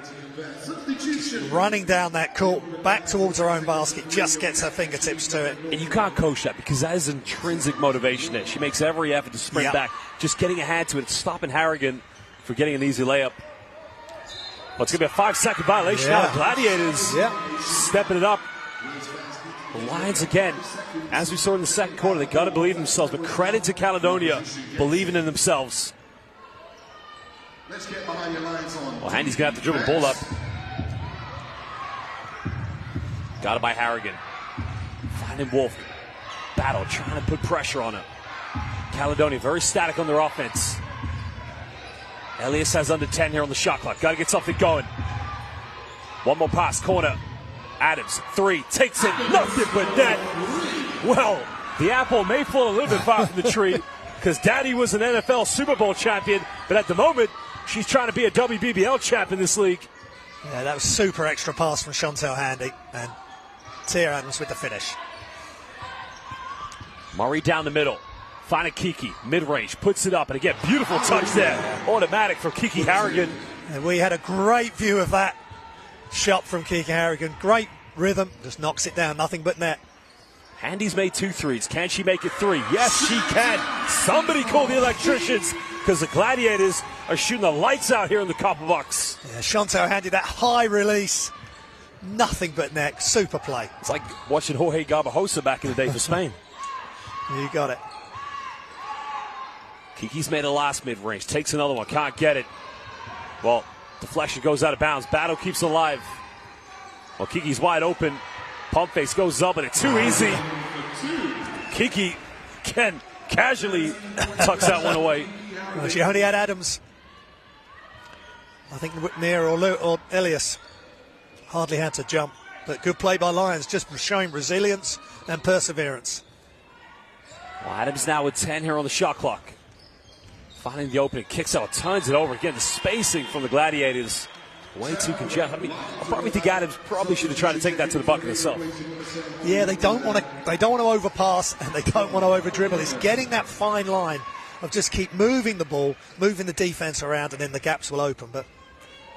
Running down that court, back towards her own basket, just gets her fingertips to it. And you can't coach that, because that is intrinsic motivation there. She makes every effort to sprint back, just getting a hand to it, stopping Harrigan for getting an easy layup. Well, it's going to be a 5-second violation now. The Gladiators stepping it up. The Lions again, as we saw in the second quarter, they got to believe in themselves. But credit to Caledonia believing in themselves. Let's get behind your lines on. Well, Handy's going to have to dribble the ball up. Got it by Harrigan. Finding Wolf. Battle, trying to put pressure on her. Caledonia very static on their offense. Elias has under 10 here on the shot clock. Got to get something going. One more pass, corner. Adams, 3, takes it, nothing but net. Well, the apple may fall a little bit far from the tree because Daddy was an NFL Super Bowl champion, but at the moment, she's trying to be a WBBL champ in this league. Yeah, that was super extra pass from Chantel Handy, and Tia Adams with the finish. Murray down the middle, finding Kiki, mid-range, puts it up, and again, beautiful touch there. Automatic from Kiki Harrigan. And we had a great view of that shot from Kiki Harrigan. Great rhythm, just knocks it down, nothing but net. Handy's made 2 threes. Can she make it 3? Yes, she can. Somebody call the electricians because the Gladiators are shooting the lights out here in the Copper Box. Yeah, Chantel Handy, that high release, nothing but net, super play. It's like watching Jorge Garbajosa back in the day for Spain. You got it. Kiki's made a last mid-range, takes another one, can't get it. Well, deflection goes out of bounds. Battle keeps alive. Well, Kiki's wide open. Pump face goes up, and it's too easy. Kiki can casually tucks that one away. Well, she only had Adams. I think near or Elias. Hardly had to jump. But good play by Lions, just showing resilience and perseverance. Well, Adams now with 10 here on the shot clock. Finding the opening, kicks out, turns it over. Again, the spacing from the Gladiators. Way too congested. I mean, I probably think Adams probably should have tried to take that to the bucket himself. Yeah, they don't want to overpass and they don't want to over dribble. It's getting that fine line of just keep moving the ball, moving the defense around, and then the gaps will open. But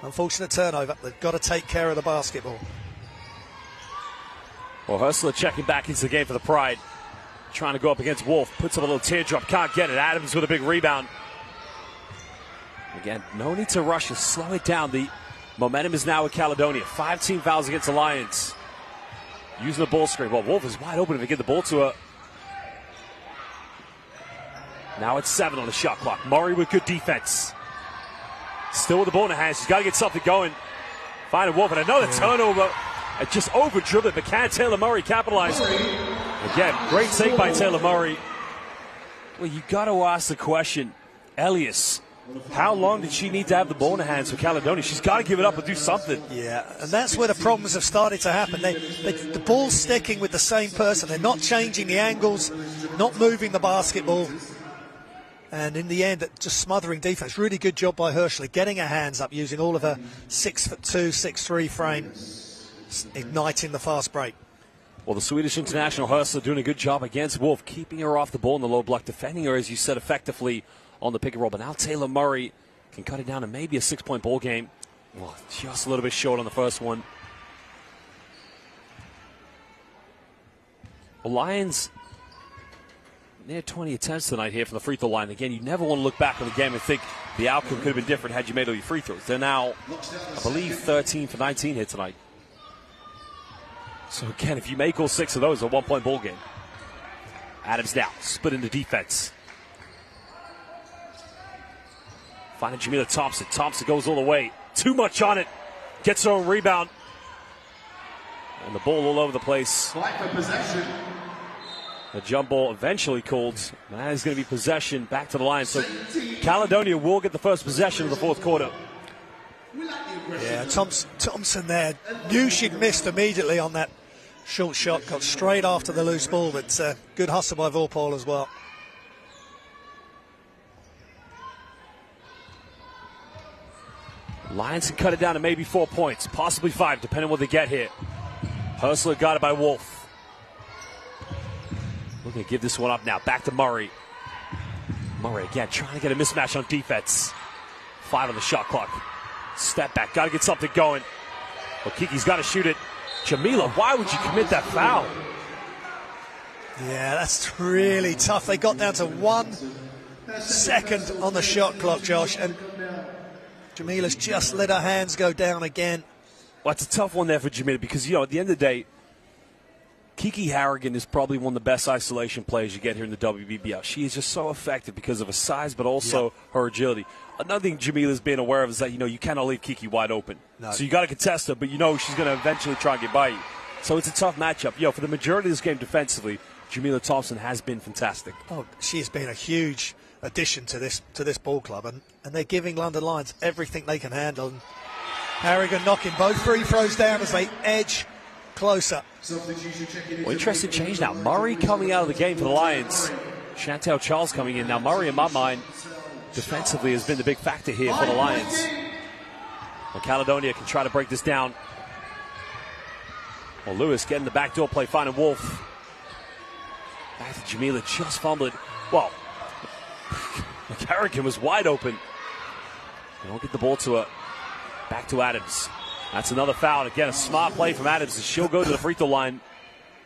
unfortunate turnover. They've got to take care of the basketball. Well, Hustler checking back into the game for the Pride. Trying to go up against Wolf. Puts up a little teardrop. Can't get it. Adams with a big rebound. Again, no need to rush and slow it down. The momentum is now with Caledonia. 5 team fouls against the Lions. Using the ball screen. Well, Wolf is wide open if they get the ball to her. Now it's 7 on the shot clock. Murray with good defense. Still with the ball in her hands. She's got to get something going. Finding Wolf and another turnover. Just over dribbled, but can Taylor Murray capitalize? Again, great take by Taylor Murray. Well, you got to ask the question, Elias, how long did she need to have the ball in her hands for Caledonia? She's got to give it up and do something. Yeah, and that's where the problems have started to happen. The ball's sticking with the same person. They're not changing the angles, not moving the basketball. And in the end, just smothering defense. Really good job by Herschel, getting her hands up, using all of her 6'2", 6'3" frame, igniting the fast break. Well, the Swedish international Hustler doing a good job against Wolf, keeping her off the ball in the low block, defending her, as you said, effectively on the pick and roll. But now Taylor Murray can cut it down to maybe a 6-point ball game. Well, just a little bit short on the first one. The Lions near 20 attempts tonight here from the free throw line. Again, you never want to look back on the game and think the outcome could have been different had you made all your free throws. They're now, I believe, 13 for 19 here tonight. So again, if you make all 6 of those, a 1-point ball game. Adams now, split into defense. Finding Jamila Thompson. Thompson goes all the way. Too much on it. Gets her own rebound. And the ball all over the place. Fight for possession. The jump ball eventually called. And that is going to be possession back to the line. So Caledonia will get the first possession of the fourth quarter. Yeah, Thompson there knew she'd missed immediately on that short shot. Got straight after the loose ball, but good hustle by Vorpal as well. Lions can cut it down to maybe 4 points, possibly 5, depending on what they get here. Hustler got it by Wolf. We're going to give this one up now. Back to Murray. Murray again trying to get a mismatch on defense. 5 on the shot clock. Step back. Got to get something going. Well, Kiki's got to shoot it. Jamila, why would you commit that foul? Yeah, that's really tough. They got down to 1 second on the shot clock, Josh, and Jamila's just let her hands go down again. Well, it's a tough one there for Jamila because, you know, at the end of the day, Kiki Harrigan is probably one of the best isolation players you get here in the WBBL. She is just so effective because of her size, but also her agility. Another thing Jamila's been aware of is that, you know, you cannot leave Kiki wide open. No. So you got to contest her, but you know she's going to eventually try and get by you. So it's a tough matchup. You know, for the majority of this game defensively, Jamila Thompson has been fantastic. Oh, she has been a huge addition to this ball club, and they're giving London Lions everything they can handle. And Harrigan knocking both free throws down as they edge closer. Well, interesting change now. Murray coming out of the game for the Lions. Chantel Charles coming in. Now, Murray, in my mind, defensively has been the big factor here for the Lions. Well, Caledonia can try to break this down. Well, Lewis getting the backdoor play, finding Wolf. Back to Jamila, just fumbled it. Well, Harrigan was wide open. They don't get the ball to her. Back to Adams. That's another foul. Again, a smart play from Adams, and she'll go to the free throw line.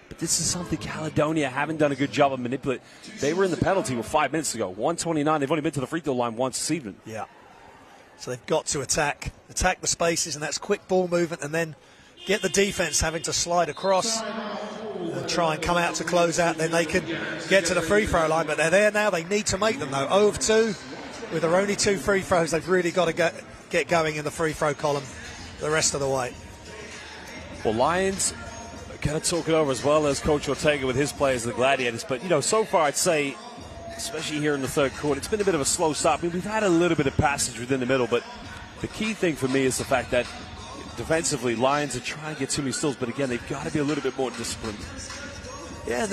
But this is something Caledonia haven't done a good job of manipulating. They were in the penalty with 5 minutes ago. 129. They've only been to the free throw line once this evening. Yeah. So they've got to attack the spaces, and that's quick ball movement, and then get the defense having to slide across and try and come out to close out. Then they can get to the free throw line, but they're there now. They need to make them, though. 0 of 2 with their only 2 free throws. They've really got to get going in the free throw column the rest of the way. Well, Lions kind of talk it over as well as Coach Ortega with his players, the Gladiators. But, you know, so far I'd say, especially here in the third quarter, it's been a bit of a slow start. I mean, we've had a little bit of passage within the middle, but the key thing for me is the fact that defensively, Lions are trying to get too many steals, but again, they've got to be a little bit more disciplined. Yeah,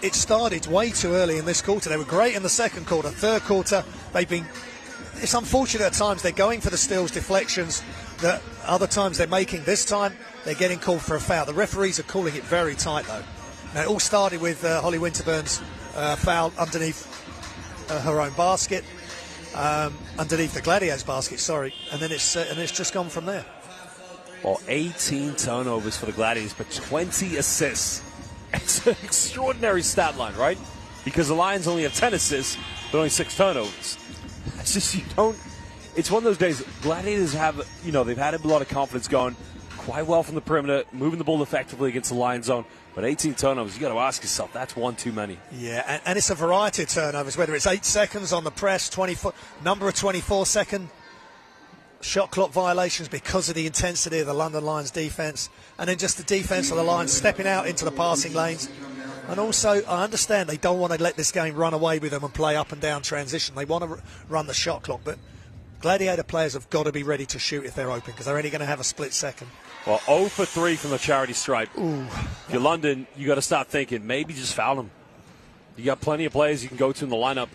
it started way too early in this quarter. They were great in the second quarter. Third quarter, it's unfortunate at times they're going for the steals, deflections, that other times they're making. This time, they're getting called for a foul. The referees are calling it very tight, though. Now, it all started with Holly Winterburn's foul underneath her own basket, underneath the Gladiators' basket, sorry, and then it's just gone from there. Well, 18 turnovers for the Gladiators, but 20 assists. It's an extraordinary stat line, right? Because the Lions only have 10 assists, but only 6 turnovers. It's just, it's one of those days. Gladiators have, you know, they've had a lot of confidence going quite well from the perimeter, moving the ball effectively against the Lions zone. But 18 turnovers, you got to ask yourself, that's one too many. Yeah, and it's a variety of turnovers, whether it's 8 seconds on the press, 24-second shot clock violations because of the intensity of the London Lions defence, and then just the defence of the Lions stepping out into the passing lanes. And also, I understand they don't want to let this game run away with them and play up and down transition. They want to run the shot clock, but Gladiator players have got to be ready to shoot if they're open, because they're only going to have a split second. Well, 0 for 3 from the charity stripe. Ooh. If you're London, you got to start thinking, maybe just foul them. You got plenty of players you can go to in the lineup.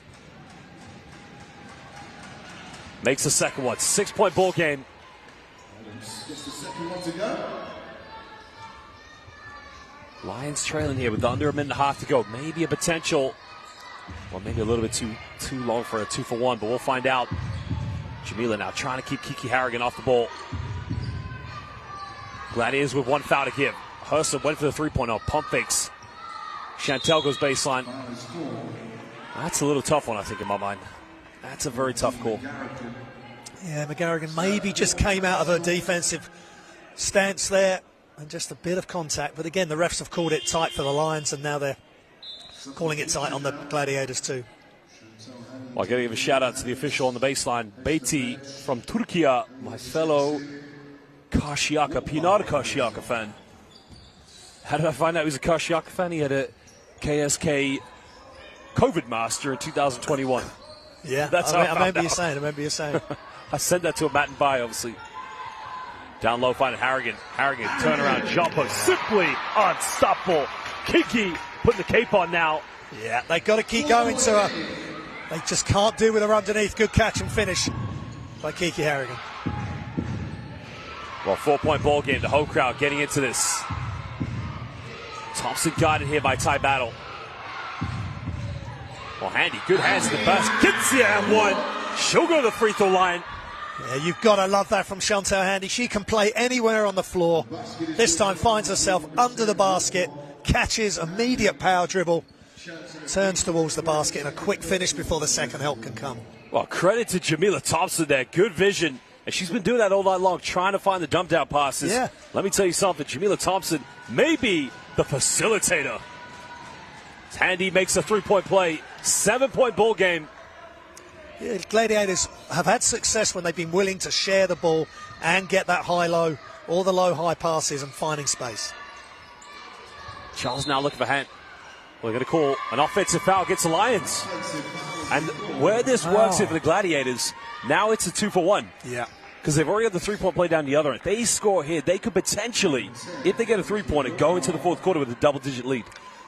Makes the second one. 6-point ball game. Just the second one to go. Lions trailing here with under a minute and a half to go. Maybe a potential, well, maybe a little bit too long for a 2-for-1, but we'll find out. Jamila now trying to keep Kiki Harrigan off the ball. Gladiators with 1 foul to give. Hurst went for the 3-point. Pump fakes. Chantel goes baseline. That's a little tough one, I think, in my mind. That's a very tough call. Yeah, McGarrigan maybe just came out of her defensive stance there and just a bit of contact. But again, the refs have called it tight for the Lions, and now they're calling it tight on the Gladiators too. Well, I got to give a shout out to the official on the baseline, Beatty from Turkey, my fellow Karşıyaka, Pinar Karşıyaka fan. How did I find out he was a Karşıyaka fan? He had a KSK COVID master in 2021. Yeah, that's I remember you saying. I sent that to a Matt and By, obviously. Down low, finding Harrigan. Harrigan, turnaround jumper, simply unstoppable. Kiki putting the cape on now. Yeah, they got to keep going to her. They just can't do with her underneath. Good catch and finish by Kiki Harrigan. Well, 4-point ball game. The whole crowd getting into this. Thompson guided here by Ty Battle. Well, Handy, good hands in the basket. Gets the and one. She'll go to the free throw line. Yeah, you've got to love that from Chantel Handy. She can play anywhere on the floor. This time finds herself under the basket, catches, immediate power dribble, turns towards the basket, and a quick finish before the second help can come. Well, credit to Jamila Thompson there. Good vision And she's been doing that all night long, trying to find the dump down passes. Yeah. Let me tell you something. Jamila Thompson may be the facilitator. Handy makes a 3-point play. 7-point ball game. Yeah, Gladiators have had success when they've been willing to share the ball and get that high-low or the low-high passes and finding space. Charles now looking for hand. We're going to call an offensive foul against the Lions. And where this works here for the Gladiators, now it's a 2-for-1. Yeah. Because they've already got the 3-point play down the other end. If they score here, they could potentially, if they get a 3-pointer, go into the fourth quarter with a double-digit lead.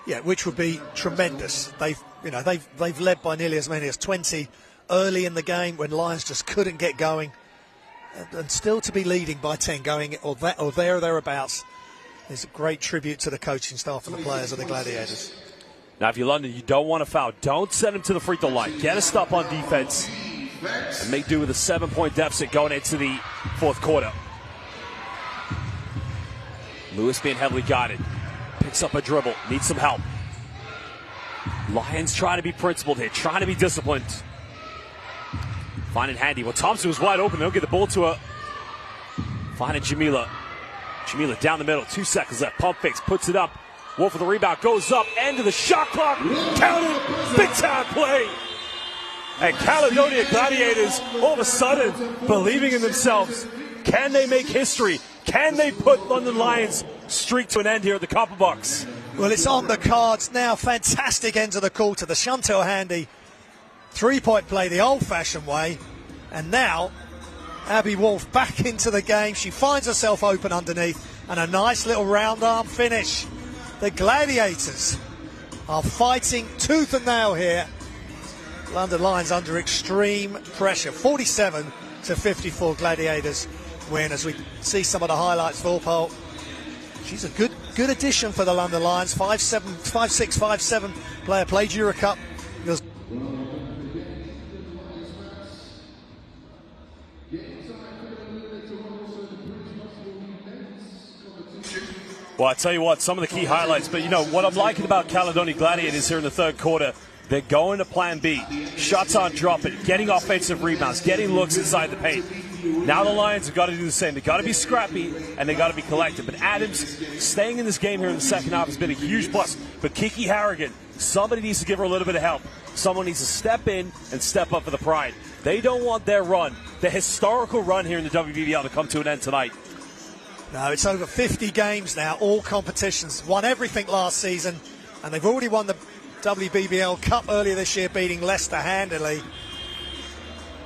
Yeah, which would be tremendous. They've led by nearly as many as 20 early in the game when Lions just couldn't get going, and still to be leading by 10, going or there or thereabouts, is a great tribute to the coaching staff and the players of the Gladiators. Now, if you're London, you don't want to foul. Don't send them to the free throw line. Get a stop on defense and make do with a 7-point deficit going into the fourth quarter. Lewis being heavily guarded. Picks up a dribble. Needs some help. Lions trying to be principled here. Trying to be disciplined. Finding Handy. Well, Thompson was wide open. They'll get the ball to her. Finding Jamila. Jamila down the middle. 2 seconds left. Pump fakes. Puts it up. Wolf for the rebound. Goes up. End of the shot clock. Counted. Big time play. And Caledonia Gladiators, all of a sudden, believing in themselves. Can they make history? Can they put London Lions' streak to an end here at the Copper Box? Well, it's on the cards now. Fantastic end of the quarter. The Chantel Handy 3-point play the old-fashioned way. And now, Abby Wolf back into the game. She finds herself open underneath. And a nice little round arm finish. The Gladiators are fighting tooth and nail here. London Lions under extreme pressure. 47-54 Gladiators win. As we see some of the highlights for Paul. She's a good addition for the London Lions. 5'7", 5'6", 5'7" player. Played Eurocup. Well, I tell you what, some of the key highlights. But, you know, what I'm liking about Caledonia Gladiators here in the third quarter, they're going to plan B. Shots on dropping, getting offensive rebounds, getting looks inside the paint. Now the Lions have got to do the same. They've got to be scrappy, and they've got to be collected. But Adams staying in this game here in the second half has been a huge plus. But Kiki Harrigan, somebody needs to give her a little bit of help. Someone needs to step in and step up for the Pride. They don't want their run, the historical run here in the WBBL, to come to an end tonight. No, it's over 50 games now, all competitions. Won everything last season, and they've already won the WBBL Cup earlier this year, beating Leicester handily.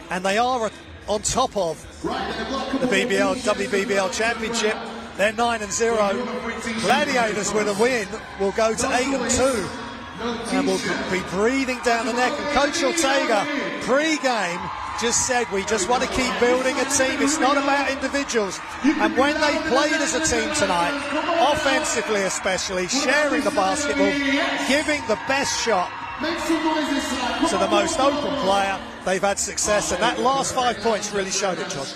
And they are on top of the WBBL Championship. They're 9-0. Gladiators with a win will go to 8-2. And will be breathing down the neck. And Coach Ortega, pre-game, just said, we just want to keep building a team. It's not about individuals. And when they played as a team tonight, offensively especially, sharing the basketball, giving the best shot to the most open player, they've had success. And that last 5 points really showed it, Josh.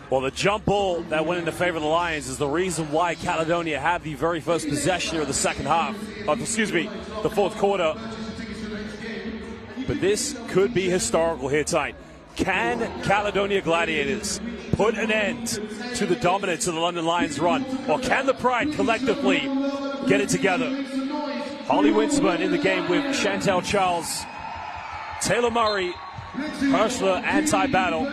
Well, the jump ball that went into favor of the Lions is the reason why Caledonia had the very first possession of the second half. The fourth quarter. But this could be historical here tonight. Can Caledonia Gladiators put an end to the dominance of the London Lions run? Or can the Pride collectively get it together? Holly Winsburn in the game with Chantel Charles, Taylor Murray, Herschler, and Ty Battle.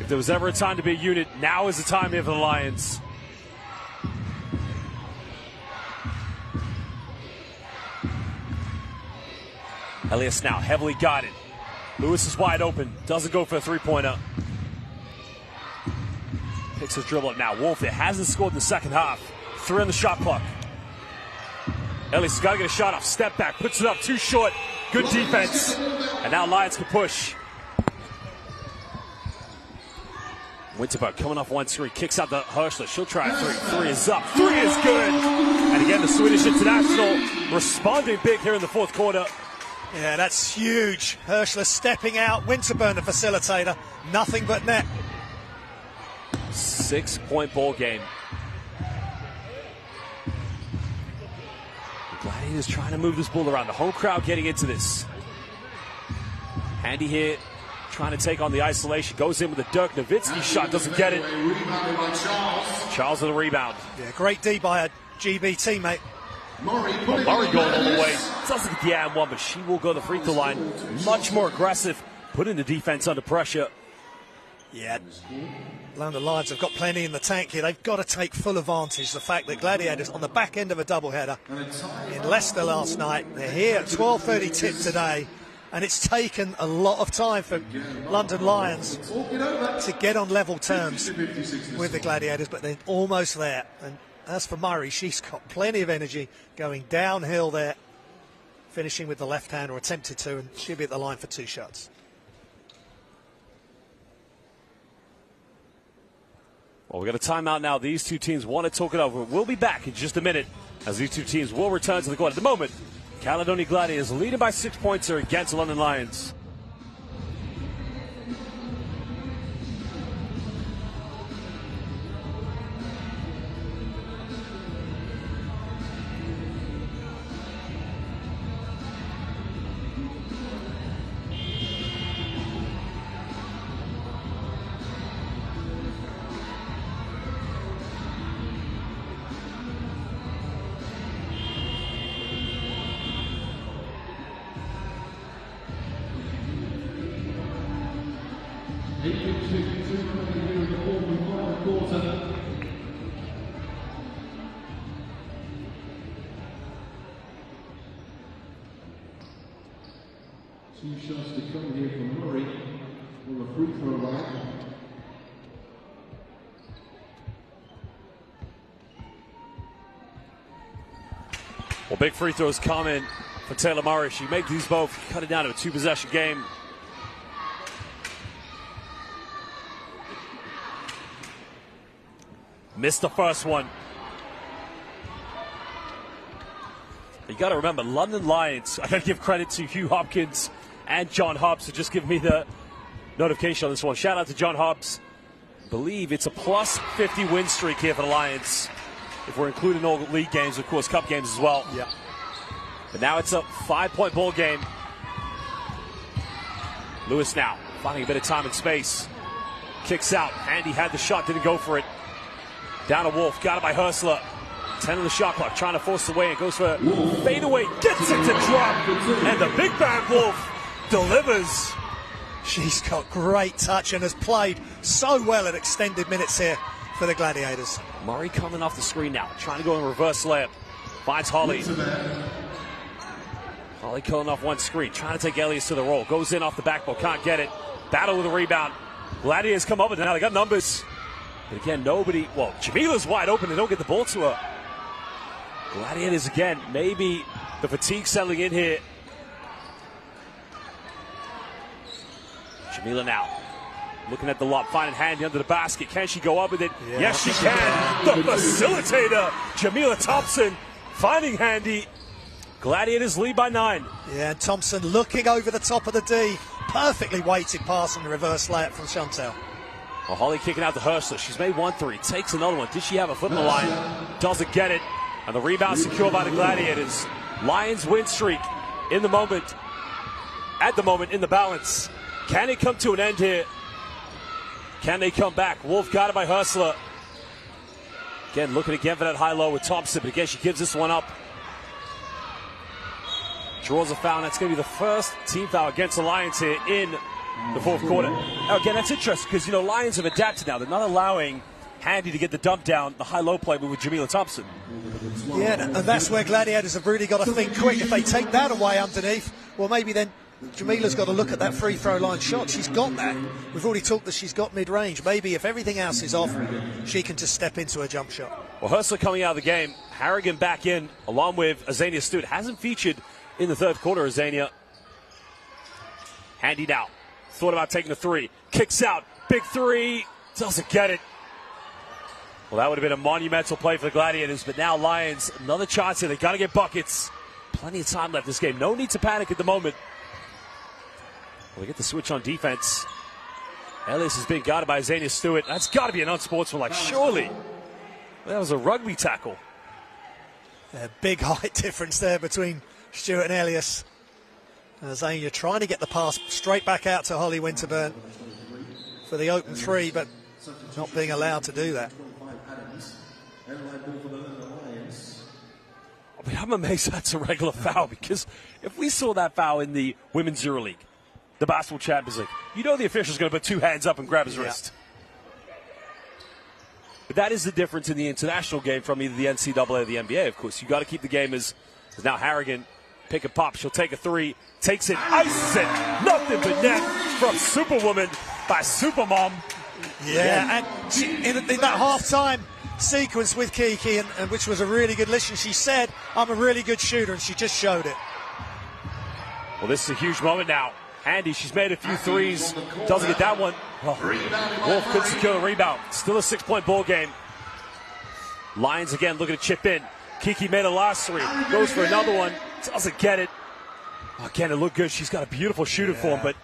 If there was ever a time to be a unit, now is the time here for the Lions. Elias now heavily guarded. Lewis is wide open. Doesn't go for a three-pointer. Picks his dribble up now. Wolf, it hasn't scored in the second half. 3 on the shot clock. Elias has got to get a shot off. Step back. Puts it up. Too short. Good defense. And now Lions can push. Winterberg coming off one screen. Kicks out the Herschler. She'll try a 3. 3 is up. 3 is good. And again, the Swedish international responding big here in the fourth quarter. Yeah, that's huge. Herschler stepping out. Winterburn, the facilitator. Nothing but net. 6-point ball game. The Gladiators trying to move this ball around. The home crowd getting into this. Handy here. trying to take on the isolation. Goes in with a Dirk Nowitzki shot, doesn't get it. Charles with a rebound. Yeah, great D by a GB teammate. Murray going all the way. Doesn't get the and one, but she will go to the free throw line. Much more aggressive, putting the defense under pressure. Yeah, London Lions have got plenty in the tank here. They've got to take full advantage. The fact that Gladiators on the back end of a doubleheader in Leicester last night. They're here at 12:30 tip today, and it's taken a lot of time for London Lions to get on level terms with the Gladiators, but they're almost there. And as for Murray, she's got plenty of energy going downhill there, finishing with the left hand, or attempted to, and she'll be at the line for 2 shots. Well, we've got a timeout now. These two teams want to talk it over. We'll be back in just a minute as these two teams will return to the court. At the moment, Caledonia Gladiators leading by 6 points here against the London Lions. Two shots to come here from Murray on the free throw line. Well, big free throws coming for Taylor Murray. She made these both, cut it down to a 2-possession game. Missed the first one. You got to remember, London Lions, I got to give credit to Hugh Hopkins and John Hobbs for just giving me the notification on this one. Shout out to John Hobbs. Believe it's a plus 50 win streak here for the Lions. If we're including all league games, of course, cup games as well. Yeah. But now it's a 5-point ball game. Lewis now finding a bit of time and space. Kicks out. Andy had the shot, didn't go for it. Down to Wolf, got it by Hustler. 10 on the shot clock, trying to force the way. It goes for fadeaway, gets it to drop. And the big bad Wolf delivers. She's got great touch and has played so well at extended minutes here for the Gladiators. Murray coming off the screen now, trying to go in reverse layup. Finds Holly. Holly killing off one screen, trying to take Elias to the roll. Goes in off the backboard, can't get it. Battle with a rebound. Gladiators come up, and now they got numbers. But again, nobody, well, Jamila's wide open. They don't get the ball to her. Gladiators again, maybe the fatigue settling in here. Jamila now, looking at the lob, finding Handy under the basket. Can she go up with it? Yeah. Yes, she can. The facilitator, Jamila Thompson, finding Handy. Gladiators lead by 9. Yeah, Thompson looking over the top of the D. Perfectly weighted pass on the reverse layup from Chantel. Well, Holly kicking out to Hustler. She's made 1-3, takes another one. Did she have a foot in the line? Doesn't get it. And the rebound secured by the Gladiators. Lions win streak in the moment. At the moment in the balance. Can it come to an end here? Can they come back? Wolf got it by Hustler. Again, looking again for that high-low with Thompson, but again, she gives this one up. Draws a foul. That's going to be the first team foul against the Lions here in the fourth quarter. Now, again, that's interesting because, you know, Lions have adapted now. They're not allowing Handy to get the dump down, the high-low play with Jamila Thompson. Yeah, and that's where Gladiators have really got to think quick. If they take that away underneath, well, maybe then Jamila's got to look at that free throw line shot. She's got that. We've already talked that she's got mid-range. Maybe if everything else is off, she can just step into a jump shot. Well, Hustler coming out of the game. Harrigan back in, along with Azania Stewart. Hasn't featured in the third quarter, Azania. Handy now. Thought about taking the three. Kicks out. Big three. Doesn't get it. Well, that would have been a monumental play for the Gladiators, but now Lions, another chance here. They got to get buckets. Plenty of time left this game. No need to panic at the moment. Well, they get the switch on defense. Ellis has been guarded by Azania Stewart. That's got to be an unsportsmanlike, surely. Well, that was a rugby tackle. Yeah, big height difference there between Stewart and Elias. Zania trying to get the pass straight back out to Holly Winterburn for the open three, but not being allowed to do that. I mean, I'm amazed that's a regular foul, because if we saw that foul in the Women's EuroLeague, the Basketball Champions League, you know the official's going to put 2 hands up and grab his wrist. But that is the difference in the international game from either the NCAA or the NBA, of course. You got to keep the game as now Harrigan, pick and pop. She'll take a 3, takes it, ices it. Nothing but net from Superwoman by Supermom. Yeah, and in that half-time sequence with Kiki, and which was a really good listen, she said, I'm a really good shooter, and she just showed it. Well, this is a huge moment now. Handy, she's made a few threes, doesn't get that one. Oh, Wolf could secure the rebound. Still a 6-point ball game. Lions again looking to chip in. Kiki made a last 3, goes for another one, doesn't get it. Again, it looked good. She's got a beautiful shooting form, but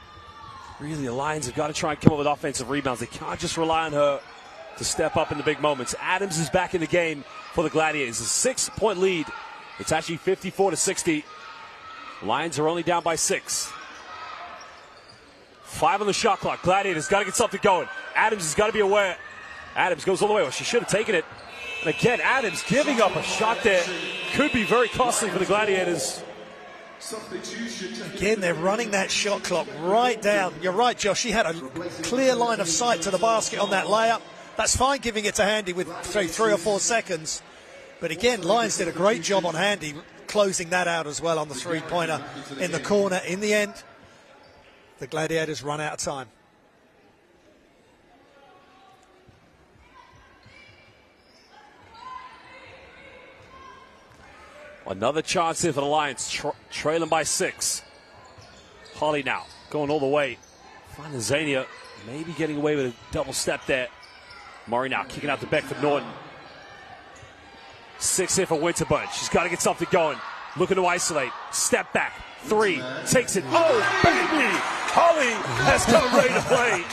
really the Lions have got to try and come up with offensive rebounds. They can't just rely on her to step up in the big moments. Adams is back in the game for the Gladiators. A 6-point lead. It's actually 54-60. Lions are only down by 6. 5 on the shot clock. Gladiators got to get something going. Adams has got to be aware. Adams goes all the way. Well, she should have taken it. And again, Adams giving up a shot there. Could be very costly for the Gladiators. Again, they're running that shot clock right down. You're right, Josh. She had a clear line of sight to the basket on that layup. That's fine giving it to Handy with 3 or 4 seconds. But again, Lions did a great job on Handy closing that out as well on the 3-pointer in the corner. In the end, the Gladiators run out of time. Another chance here for the Lions, trailing by 6. Holly now going all the way. Finding Zania, maybe getting away with a double step there. Murray now kicking out the back for Norton. 6 here for Winterburn. She's got to get something going. Looking to isolate. Step back. 3. Takes it. Oh, baby! Holly has come ready to play.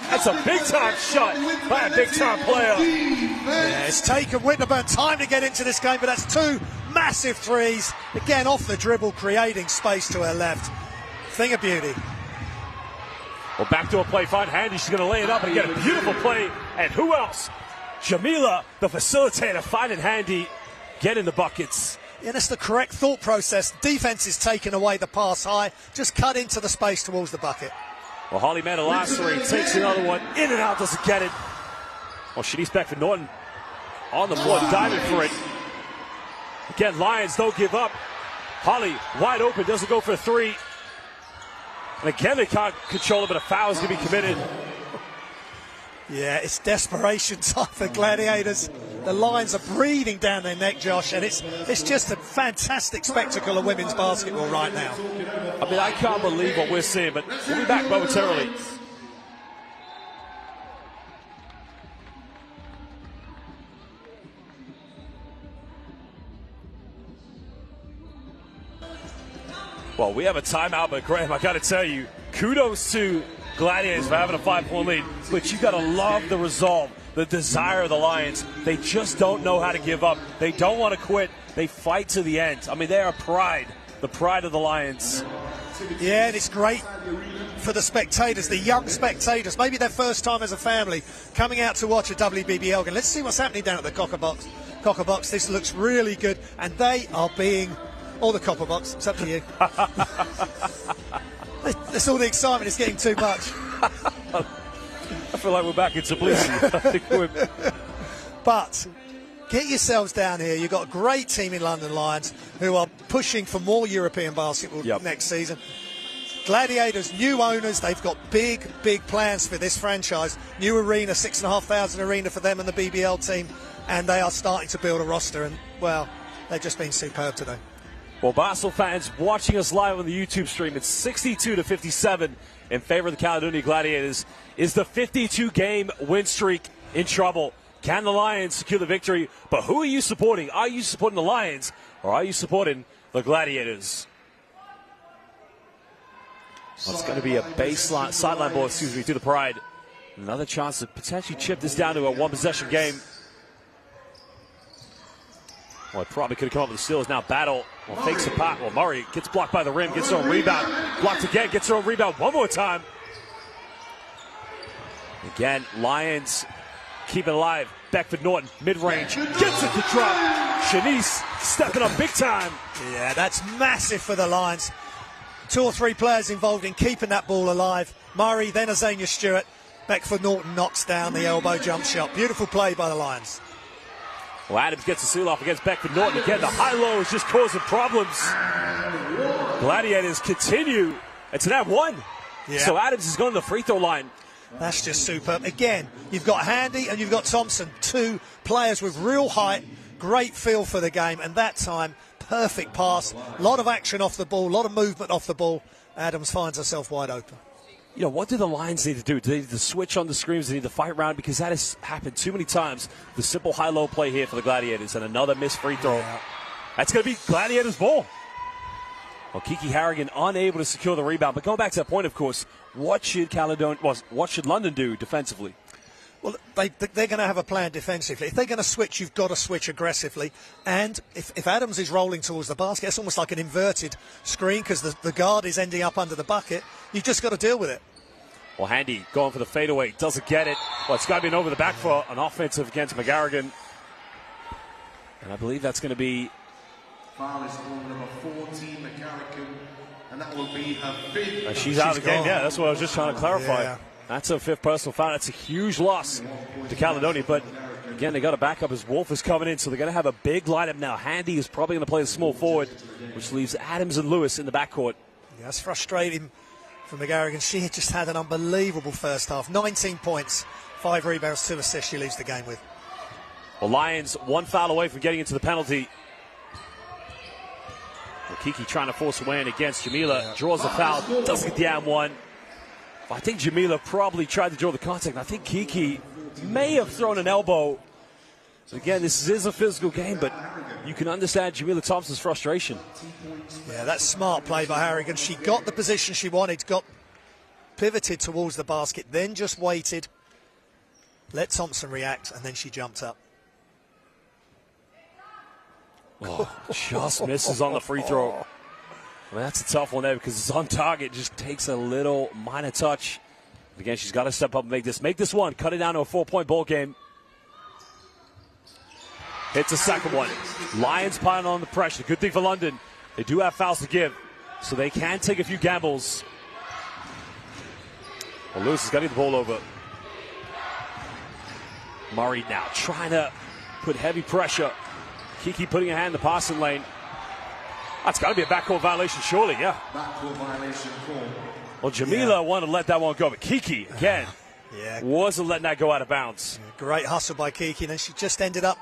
That's a big-time shot by a big-time player. Yeah, it's taken Winterburn time to get into this game, but that's 2 massive threes. Again, off the dribble, creating space to her left. Thing of beauty. Well, backdoor play, find Handy. She's going to lay it up and get a beautiful play. And who else? Jamila, the facilitator, finding Handy, getting the buckets. Yeah, that's the correct thought process. Defense is taking away the pass high. Just cut into the space towards the bucket. Well, Holly made a last 3, takes another one, in and out, doesn't get it. Well, Shanice back for Norton. On the floor, diving for it. Again, Lions don't give up. Holly, wide open, doesn't go for a 3. And again, they can't control it, but a foul is going to be committed. Yeah, it's desperation time for Gladiators. The Lions are breathing down their neck, Josh, and it's just a fantastic spectacle of women's basketball right now. I mean, I can't believe what we're seeing, but we'll be back momentarily. Well, we have a timeout, but Graham, I got to tell you, kudos to Gladiators for having a 5-point lead, but you got to love the resolve, the desire of the Lions. They just don't know how to give up. They don't want to quit. They fight to the end. I mean, they are pride, the pride of the Lions. Yeah, and it's great for the spectators, the young spectators, maybe their first time as a family, coming out to watch a WBBL game. Let's see what's happening down at the Cocker Box. This looks really good, and they are being... Or the Copper Box, it's up to you. That's all the excitement, it's getting too much. I feel like we're back in Tbilisi. But get yourselves down here. You've got a great team in London Lions who are pushing for more European basketball next season. Gladiators, new owners, they've got big plans for this franchise. New arena, 6,500 arena for them and the BBL team, and they are starting to build a roster, and, well, they've just been superb today. Well, Basel fans watching us live on the YouTube stream, it's 62-57 in favor of the Caledonia Gladiators. Is the 52-game win streak in trouble? Can the Lions secure the victory? But who are you supporting? Are you supporting the Lions, or are you supporting the Gladiators? Well, it's going to be a sideline ball, to the Pride. Another chance to potentially chip this down to a one-possession game. Well, it probably could have come up with the steals. Now battle. Well, fakes a pot. Well, Murray gets blocked by the rim, gets her own rebound. Blocked again, gets her own rebound one more time. Again, Lions keep it alive. Beckford Norton, mid-range, gets it to drop. Shanice stepping up big time. Yeah, that's massive for the Lions. 2 or 3 players involved in keeping that ball alive. Murray, then Azania Stewart. Beckford Norton knocks down the elbow jump shot. Beautiful play by the Lions. Well, Adams gets the seal off against Beckford Norton. Again, the high-low is just causing problems. Gladiators continue. It's an at-1. Yeah. So Adams is going to the free throw line. That's just superb. Again, you've got Handy and you've got Thompson, 2 players with real height, great feel for the game, and that time, perfect pass. A lot of action off the ball, a lot of movement off the ball. Adams finds herself wide open. You know, what do the Lions need to do? Do they need to switch on the screens? Do they need to fight around? Because that has happened too many times. The simple high-low play here for the Gladiators and another missed free throw. Yeah. That's going to be Gladiators' ball. Well, Kiki Harrigan unable to secure the rebound. But going back to that point, of course, what should London do defensively? Well, they're going to have a plan defensively. If they're going to switch, you've got to switch aggressively. And if Adams is rolling towards the basket, it's almost like an inverted screen because the guard is ending up under the bucket. You've just got to deal with it. Well, Handy going for the fadeaway. Doesn't get it. Well, it's got to be an over the back for an offensive against McGarrigan. And I believe that's going to be... Foul is on number 14, McGarrigan. And that will be her 5th. She's out of the game. Yeah, that's what I was just trying to clarify. Yeah. That's her 5th personal foul. That's a huge loss to Caledonia. But again, they got to back up as Wolf is coming in. So they're going to have a big lineup now. Handy is probably going to play the small forward, which leaves Adams and Lewis in the backcourt. Yeah, that's frustrating for McGarrigan. She had just had an unbelievable first half. 19 points, 5 rebounds, 2 assists she leaves the game with. Well, Lions 1 foul away from getting into the penalty. Well, Kiki trying to force away in against Jamila. Draws a foul. Doesn't get the and 1. I think Jamila probably tried to draw the contact. I think Kiki may have thrown an elbow. Again, this is a physical game, but you can understand Jamila Thompson's frustration. Yeah, that's smart play by Harrigan. She got the position she wanted, got pivoted towards the basket, then just waited, let Thompson react, and then she jumped up. Oh, just misses on the free throw. I mean, that's a tough one there because it's on target. Just takes a little minor touch. Again, she's got to step up and make this one. Cut it down to a 4-point ball game. Hits a second one. Lions piling on the pressure. Good thing for London. They do have fouls to give, so they can take a few gambles. Well, Lewis has got to get the ball over. Murray now trying to put heavy pressure. Kiki putting her hand in the passing lane. That's got to be a backcourt violation, surely, yeah. Backcourt violation call. Well, Jamila wanted to let that one go, but Kiki, again, wasn't letting that go out of bounds. Yeah, great hustle by Kiki, and then she just ended up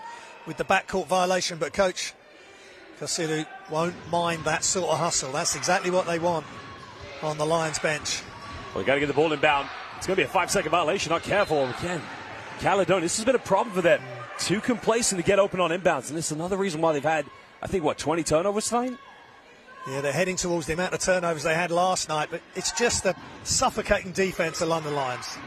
with the backcourt violation, but Coach Kaltsidou won't mind that sort of hustle. That's exactly what they want on the Lions bench. Well, got to get the ball inbound. It's going to be a 5-second violation. Not careful again. Caledonia, this has been a problem for them. Too complacent to get open on inbounds, and this is another reason why they've had, I think, 20 turnovers tonight? Yeah, they're heading towards the amount of turnovers they had last night, but it's just a suffocating defense of London Lions.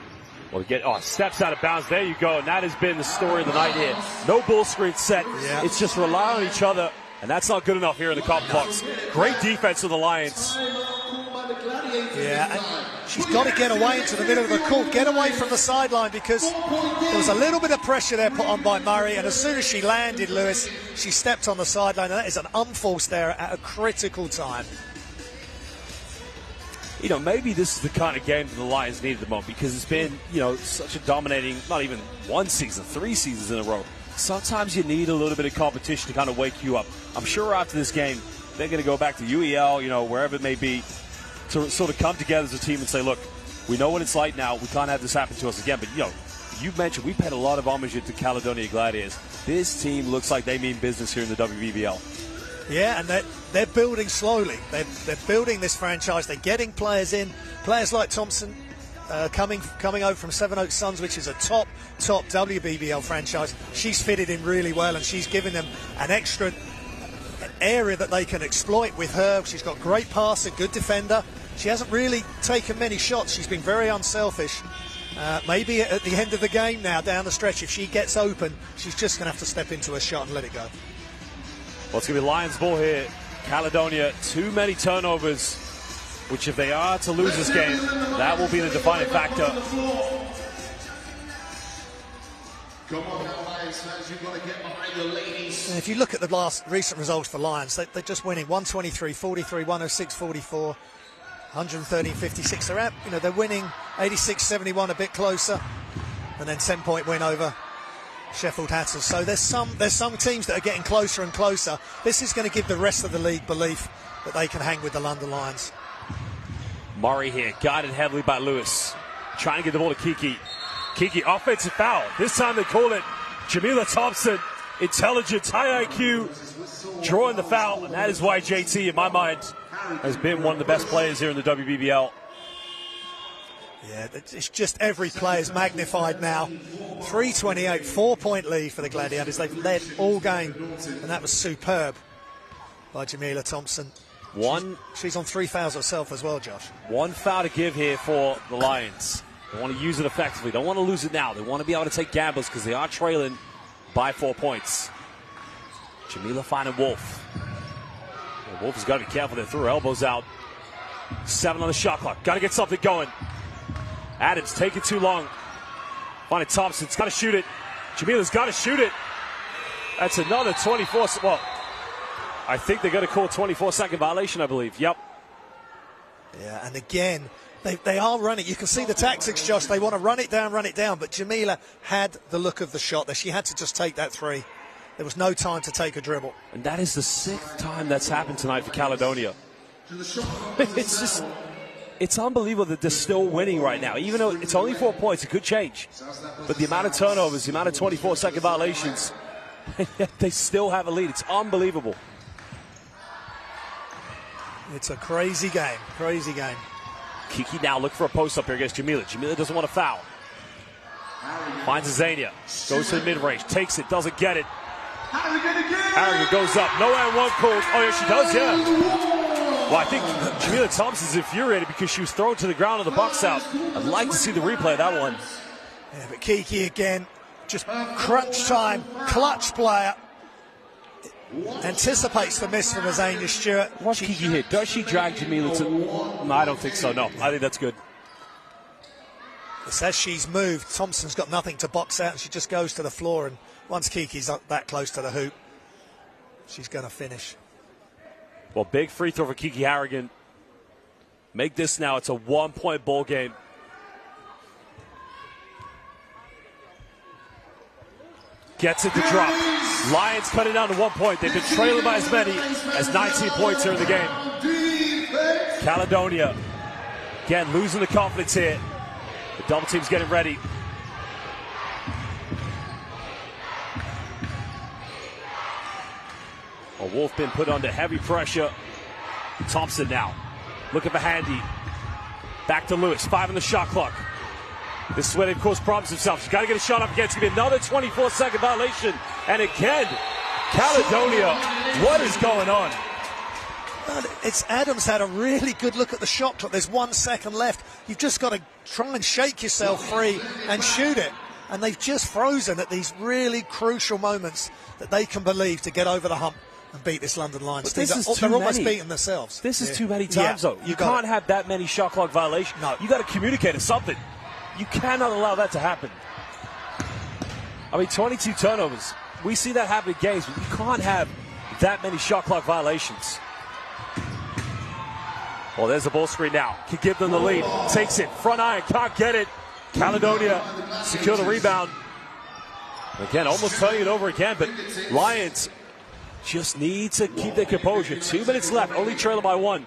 Well, steps out of bounds. There you go, and that has been the story of the night here. No ball screen set. Yeah. It's just rely on each other, and that's not good enough here in the Cotton Box. Great defense of the Lions. Yeah, and she's got to get away into the middle of the court, get away from the sideline, because there was a little bit of pressure there put on by Murray, and as soon as she landed, Lewis, she stepped on the sideline, and that is an unforced error at a critical time. You know, maybe this is the kind of game that the Lions need at the moment, because it's been, such a dominating, not even one season, 3 seasons in a row. Sometimes you need a little bit of competition to kind of wake you up. I'm sure after this game, they're going to go back to UEL, wherever it may be, to sort of come together as a team and say, look, we know what it's like now. We can't have this happen to us again. But, you mentioned we paid a lot of homage to Caledonia Gladiators. This team looks like they mean business here in the WBBL. Yeah, and they're building slowly. They're building this franchise. They're getting players in. Players like Thompson coming over from Seven Oaks Suns, which is a top WBBL franchise. She's fitted in really well, and she's given them an extra area that they can exploit with her. She's got great passer, good defender. She hasn't really taken many shots. She's been very unselfish. Maybe at the end of the game now, down the stretch, if she gets open, she's just going to have to step into a shot and let it go. Well, it's going to be Lions ball here. Caledonia, too many turnovers, which if they are to lose this game, that will be the defining factor. And if you look at the last recent results for Lions, they're just winning 123-43, 106-44, 113-56. They're at, they're winning 86-71, a bit closer, and then 10-point win over Sheffield Hatters. So there's some teams that are getting closer and closer. This is going to give the rest of the league belief that they can hang with the London Lions. Murray here, guided heavily by Lewis, trying to get the ball to Kiki. Kiki, offensive foul. This time they call it. Jamila Thompson, intelligence, high IQ, drawing the foul, and that is why JT, in my mind, has been one of the best players here in the WBBL. Yeah, it's just every player's magnified now. 3:28, 4-point lead for the Gladiators. They've led all game, and that was superb by Jamila Thompson. She's on 3 fouls herself as well, Josh. One foul to give here for the Lions. They want to use it effectively. They don't want to lose it now. They want to be able to take gambles because they are trailing by 4 points. Jamila finding Wolf. Well, Wolf has got to be careful. They threw her elbows out. 7 on the shot clock. Got to get something going. Adams taking too long. Finding Thompson's got to shoot it. Jamila's got to shoot it. That's another 24. Well, I think they're going to call a 24-second violation, I believe. Yep. Yeah, and again, they are running. You can see the tactics, Josh. They want to run it down. But Jamila had the look of the shot there. She had to just take that three. There was no time to take a dribble. And that is the 6th time that's happened tonight for Caledonia. It's unbelievable that they're still winning right now. Even though it's only 4 points, it could change. But the amount of turnovers, the amount of 24-second violations, they still have a lead. It's unbelievable. It's a crazy game. Kiki now looking for a post-up here against Jamila. Jamila doesn't want to foul. Finds Azania. Goes to the mid-range. Takes it. Doesn't get it. Harrigan goes up. No and one called. Oh, yeah, she does, yeah. Well, I think Jamila Thompson's infuriated because she was thrown to the ground on the box out. I'd like to see the replay of that one. Yeah, but Kiki again, just crunch time, clutch player. Anticipates the miss from Azania Stewart. Watch Kiki hit. Does she drag Jamila to... No, I don't think so, no. I think that's good. It's as she's moved, Thompson's got nothing to box out, and she just goes to the floor, and once Kiki's up that close to the hoop, she's going to finish. Well, big free throw for Kiki Harrigan. Make this now. It's a 1-point ball game. Gets it to drop. Lions cut it down to 1 point. They've been trailing by as many as 19 points here in the game. Caledonia, again, losing the confidence here. The double team's getting ready. Well, Wolf been put under heavy pressure. Thompson now looking for Handy. Back to Lewis. 5 on the shot clock. This is where they've caused problems themselves. She's got to get a shot up again. It's going to be another 24-second violation. And again, Caledonia, what is going on? It's Adams had a really good look at the shot clock. There's 1 second left. You've just got to try and shake yourself free and shoot it. And they've just frozen at these really crucial moments that they can believe to get over the hump and beat this London Lions team. They're almost beating themselves. This is too many times, though. You can't have that many shot clock violations. No. You got to communicate or something. You cannot allow that to happen. I mean, 22 turnovers. We see that happen in games, but you can't have that many shot clock violations. Well, there's the ball screen now. Can give them the lead. Takes it. Front iron. Can't get it. Caledonia secure the rebound. Again, almost turning it over again, but Lions just need to keep their composure. 2 minutes left. Only trailing by 1.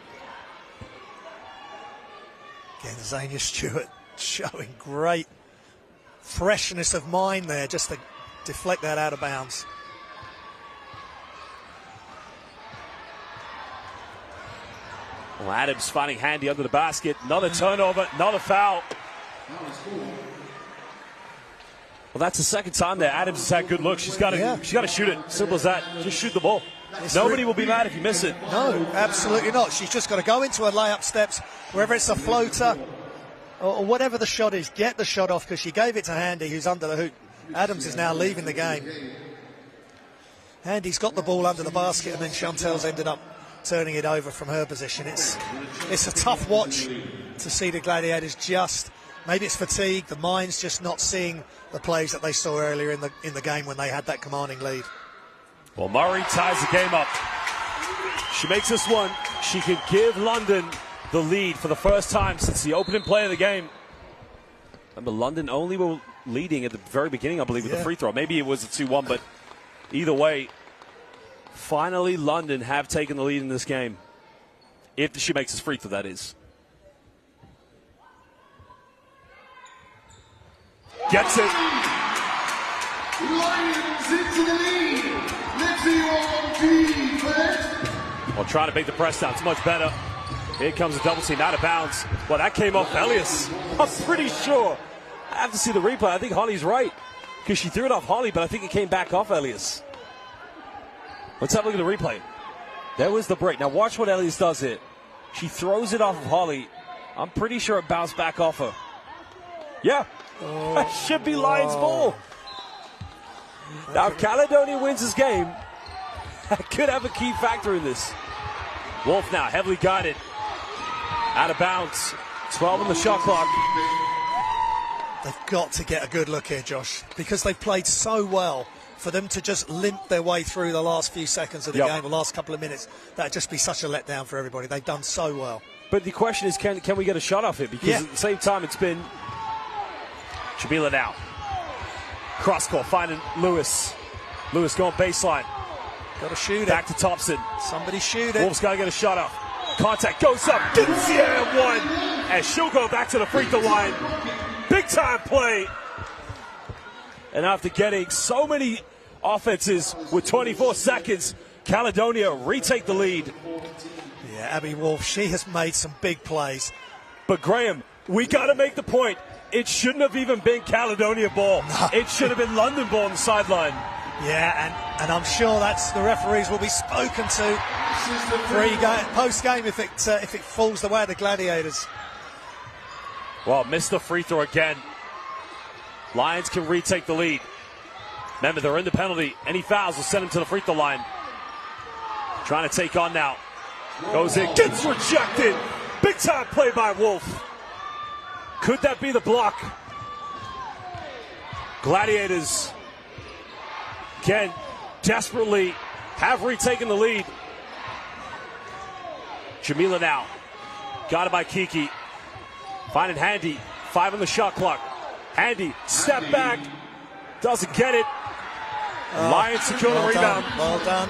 Again, Azania Stewart showing great freshness of mind there just to deflect that out of bounds. Well, Adams finding Handy under the basket. Another turnover, another foul. Well, that's the second time that Adams has had good looks. She's got to shoot it. Simple as that. Just shoot the ball. Nobody will be mad if you miss it. No, absolutely not. She's just got to go into her layup steps, wherever it's a floater or whatever the shot is, get the shot off, because she gave it to Handy, who's under the hoop. Adams is now leaving the game. Handy's got the ball under the basket, and then Chantel's ended up turning it over from her position. It's a tough watch to see the Gladiators just, maybe it's fatigue, the mind's just not seeing the plays that they saw earlier in the game when they had that commanding lead. Well, Murray ties the game up. She makes this one. She could give London the lead for the first time since the opening play of the game. Remember, London only were leading at the very beginning, I believe, with the free throw. Maybe it was a 2-1, but either way, finally London have taken the lead in this game. If she makes this free throw, that is. Gets it. Lions into the lead. Let's see on defense. Well, trying to make the press down. It's much better. Here comes a double team out of bounds. Well, that came off Elias. I'm pretty sure. I have to see the replay. I think Holly's right because she threw it off Holly, but I think it came back off Elias. Let's have a look at the replay. There was the break. Now watch what Elias does here. She throws it off of Holly. I'm pretty sure it bounced back off her. Yeah. That should be Lions ball. Now, if Caledonia wins this game, that could have a key factor in this. Wolf now heavily guided. Out of bounds. 12 on the shot clock. They've got to get a good look here, Josh, because they've played so well. For them to just limp their way through the last few seconds of the game, the last couple of minutes, that'd just be such a letdown for everybody. They've done so well. But the question is, can we get a shot off it? Because at the same time, it's been Jamila now. Cross court, finding Lewis. Lewis going baseline. Got to shoot it. Back to Thompson. Somebody shoot it. Wolf's got to get a shot off. Contact goes up. Gets the air one. And she'll go back to the free throw line. Big time play. And after getting so many offenses with 24 seconds, Caledonia retake the lead. Yeah, Abby Wolf, she has made some big plays. But Graham, we got to make the point. It shouldn't have even been Caledonia ball. No. It should have been London ball on the sideline. Yeah, and I'm sure that's the referees will be spoken to post-game if it falls the way of the Gladiators. Well, missed the free throw again. Lions can retake the lead. Remember, they're in the penalty. Any fouls will send them to the free throw line. Trying to take on now. Goes in, gets rejected. Big time play by Wolf. Could that be the block? Gladiators can desperately have retaken the lead. Jamila now. Got it by Kiki. Finding Handy. 5 on the shot clock. Handy, step back. Doesn't get it. Lions secure the rebound. Well done.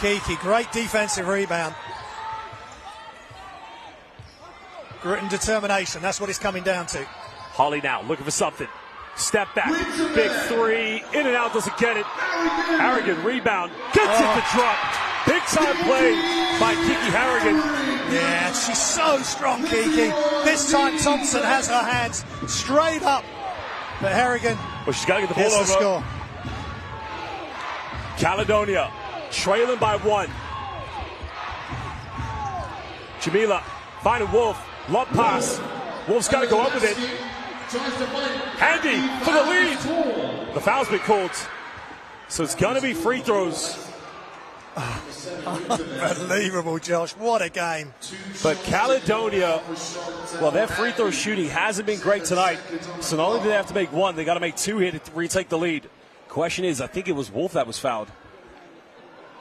Kiki, great defensive rebound. Grit and determination, that's what it's coming down to. Holly now looking for something. Step back, big three, in and out, doesn't get it. Harrigan rebound, gets it to drop. Big time play by Kiki Harrigan. Yeah, she's so strong, Kiki. This time Thompson has her hands straight up. But Harrigan, well, she's got to get the ball over. Score. Caledonia trailing by 1. Jamila finding Wolf. Lob pass. Wolf's got to go up with it. Handy for the lead. The foul's been called. So it's going to be free throws. Unbelievable, Josh. What a game. But Caledonia, well, their free throw shooting hasn't been great tonight. So not only do they have to make 1, they got to make 2 here to retake the lead. Question is, I think it was Wolf that was fouled.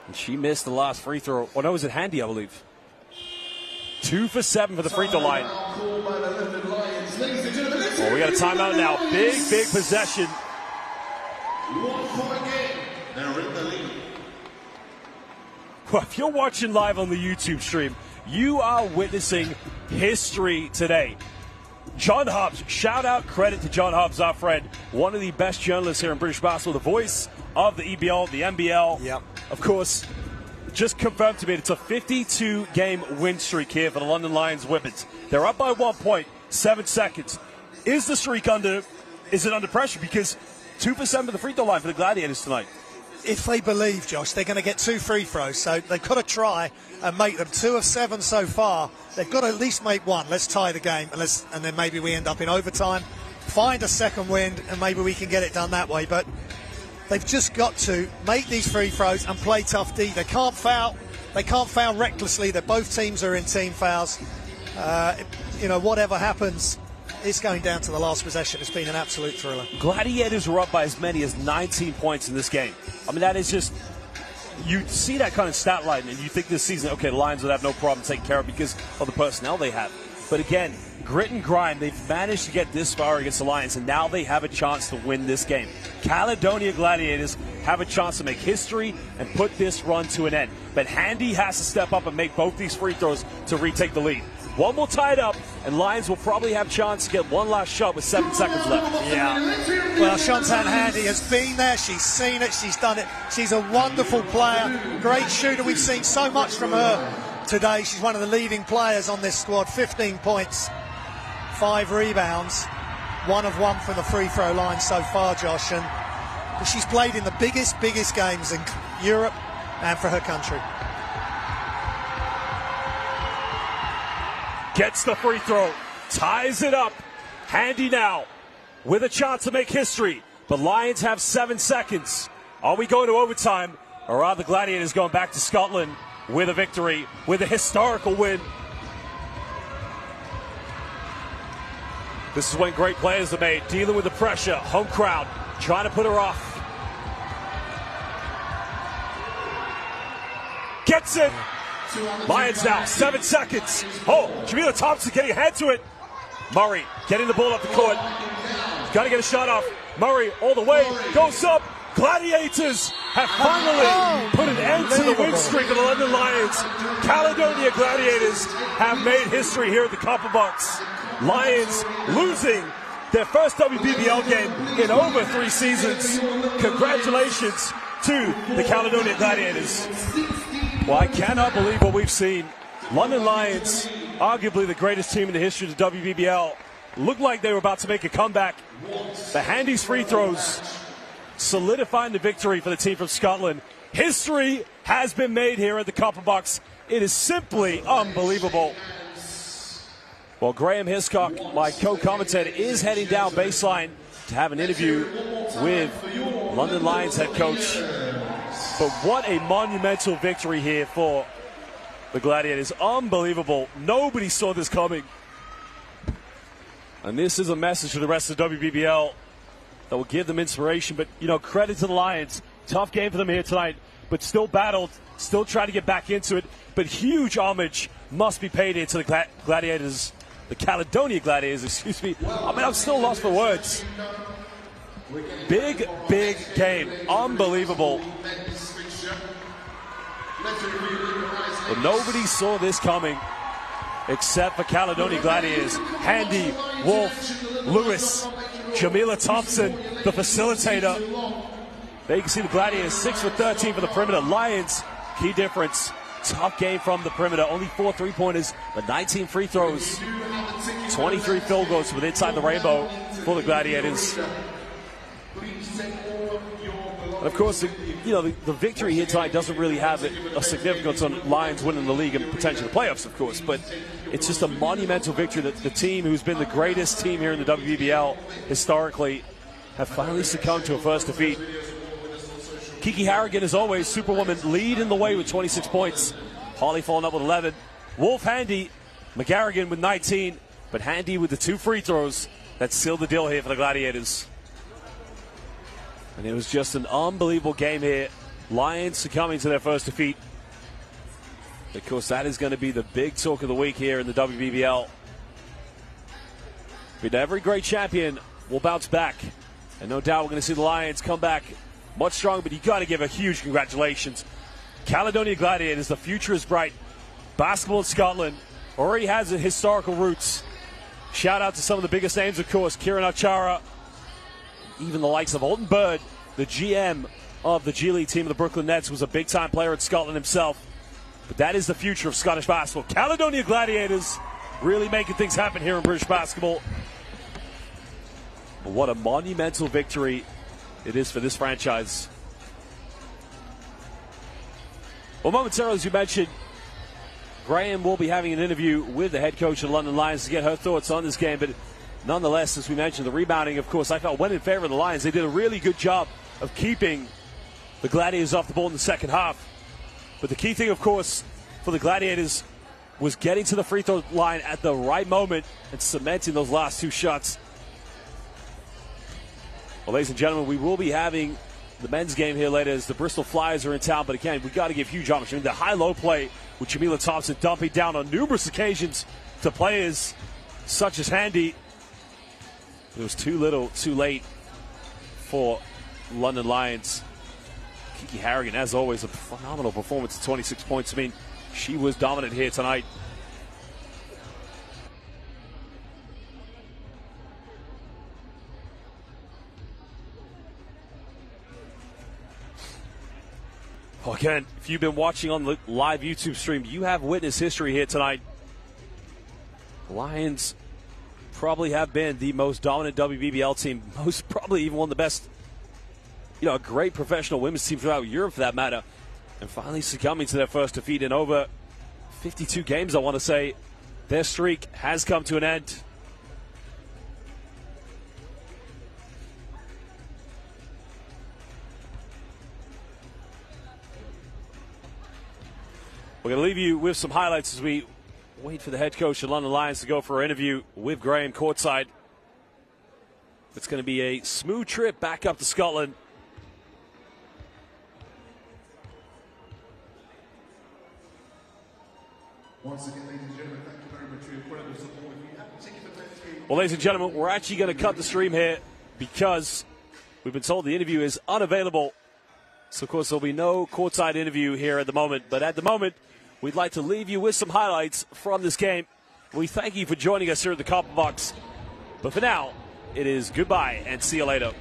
And she missed the last free throw. Or no, was it Handy, I believe. 2 for 7 for the free throw line. Oh, we got a timeout now. Big possession. Well, if you're watching live on the YouTube stream, you are witnessing history today. John Hobbs, shout out, credit to John Hobbs, our friend, one of the best journalists here in British basketball, the voice of the EBL, the NBL. Yep. Of course, just confirmed to me it's a 52-game win streak here for the London Lions women's. They're up by 1 point, 7 seconds. Is the streak under pressure? Because 2 for 7 for the free throw line for the Gladiators tonight. If they believe, Josh, they're going to get 2 free throws. So they've got to try and make them. 2 of 7 so far. They've got to at least make 1. Let's tie the game, and then maybe we end up in overtime. Find a second win, and maybe we can get it done that way. But They've just got to make these free throws and play tough D. They can't foul. They can't foul recklessly. Both teams are in team fouls. Whatever happens, it's going down to the last possession. It's been an absolute thriller. Gladiators were up by as many as 19 points in this game. I mean, that is just, you see that kind of stat line and you think this season, okay, the Lions would have no problem taking care of it because of the personnel they have. But again, grit and grind, they've managed to get this far against the Lions, and now they have a chance to win this game. Caledonia Gladiators have a chance to make history and put this run to an end. But Handy has to step up and make both these free throws to retake the lead. One will tie it up, and Lions will probably have a chance to get one last shot with 7 seconds left. Yeah. Well, Shantan Handy has been there. She's seen it. She's done it. She's a wonderful player. Great shooter. We've seen so much from her today. She's one of the leading players on this squad. 15 points, 5 rebounds, 1 of 1 from the free throw line so far, Josh. And she's played in the biggest games in Europe and for her country. Gets the free throw, ties it up. Handy now with a chance to make history. The Lions have 7 seconds. Are we going to overtime, or are the Gladiators going back to Scotland with a victory, with a historical win? This is when great players are made, dealing with the pressure. Home crowd trying to put her off. Gets it. Lions now, 7 seconds. Oh, Jamila Thompson getting ahead to it. Murray getting the ball up the court. Got to get a shot off. Murray all the way, goes up. Gladiators have finally put an end to the win streak of the London Lions. Caledonia Gladiators have made history here at the Copper Box. Lions losing their first WBBL game in over 3 seasons. Congratulations to the Caledonia Gladiators. Well, I cannot believe what we've seen. London Lions, arguably the greatest team in the history of the WBBL, looked like they were about to make a comeback. The Handy's free throws solidifying the victory for the team from Scotland. History has been made here at the Copper Box. It is simply unbelievable. Well, Graham Hiscock, my co-commentator, is heading down baseline to have an interview with London Lions head coach. But what a monumental victory here for the Gladiators. Unbelievable. Nobody saw this coming. And this is a message to the rest of the WBBL that will give them inspiration. But, credit to the Lions. Tough game for them here tonight, but still battled, still trying to get back into it. But huge homage must be paid here to the Gladiators, the Caledonia Gladiators, excuse me. I mean, I'm still lost for words. Big game. Unbelievable. But nobody saw this coming except for Caledonia Gladiators. Handy, Wolf, Lewis, Jamila Thompson, the facilitator. There you can see the Gladiators 6 for 13 for the perimeter. Lions, key difference. Tough game from the perimeter. Only 4 3-pointers, but 19 free throws. 23 field goals with inside the rainbow for the Gladiators. And of course, the victory here tonight doesn't really have a significance on Lions winning the league and potentially the playoffs, of course. But it's just a monumental victory that the team who's been the greatest team here in the WBBL historically have finally succumbed to a first defeat. Kiki Harrigan, as always, Superwoman leading the way with 26 points. Holly following up with 11. Wolf, Handy, McGarrigan with 19. But Handy with the 2 free throws that sealed the deal here for the Gladiators. And it was just an unbelievable game here. Lions succumbing to their first defeat. Of course, that is going to be the big talk of the week here in the WBBL. But every great champion will bounce back. And no doubt we're going to see the Lions come back much stronger, but you got to give a huge congratulations. Caledonia Gladiators, the future is bright. Basketball in Scotland already has historical roots. Shout out to some of the biggest names, of course, Kieran Achara, even the likes of Alton Bird, the GM of the G League team of the Brooklyn Nets, was a big-time player in Scotland himself. But that is the future of Scottish basketball. Caledonia Gladiators really making things happen here in British basketball. But what a monumental victory it is for this franchise. Well, momentarily, as you mentioned, Graham will be having an interview with the head coach of the London Lions to get her thoughts on this game. But nonetheless, as we mentioned, the rebounding, of course, I felt went in favor of the Lions. They did a really good job of keeping the Gladiators off the ball in the second half. But the key thing, of course, for the Gladiators was getting to the free throw line at the right moment and cementing those last two shots. Well, ladies and gentlemen, we will be having the men's game here later as the Bristol Flyers are in town. But again, we got to give huge homage. I mean, the high-low play with Jamila Thompson dumping down on numerous occasions to players such as Handy. It was too little, too late for London Lions. Kiki Harrigan, as always, a phenomenal performance at 26 points. I mean, she was dominant here tonight. Well, again, if you've been watching on the live YouTube stream, you have witnessed history here tonight. The Lions probably have been the most dominant WBBL team, most probably even one of the best, a great professional women's team throughout Europe for that matter, and finally succumbing to their first defeat in over 52 games, I want to say. Their streak has come to an end. We're going to leave you with some highlights as we wait for the head coach of the London Lions to go for an interview with Graham courtside. It's going to be a smooth trip back up to Scotland. Once again, ladies and gentlemen, thank you very much for your incredible support. If you have particular messages, Well, ladies and gentlemen, we're actually going to cut the stream here because we've been told the interview is unavailable. So, of course, there'll be no courtside interview here at the moment. But at the moment, we'd like to leave you with some highlights from this game. We thank you for joining us here at the Copper Box. But for now, it is goodbye and see you later.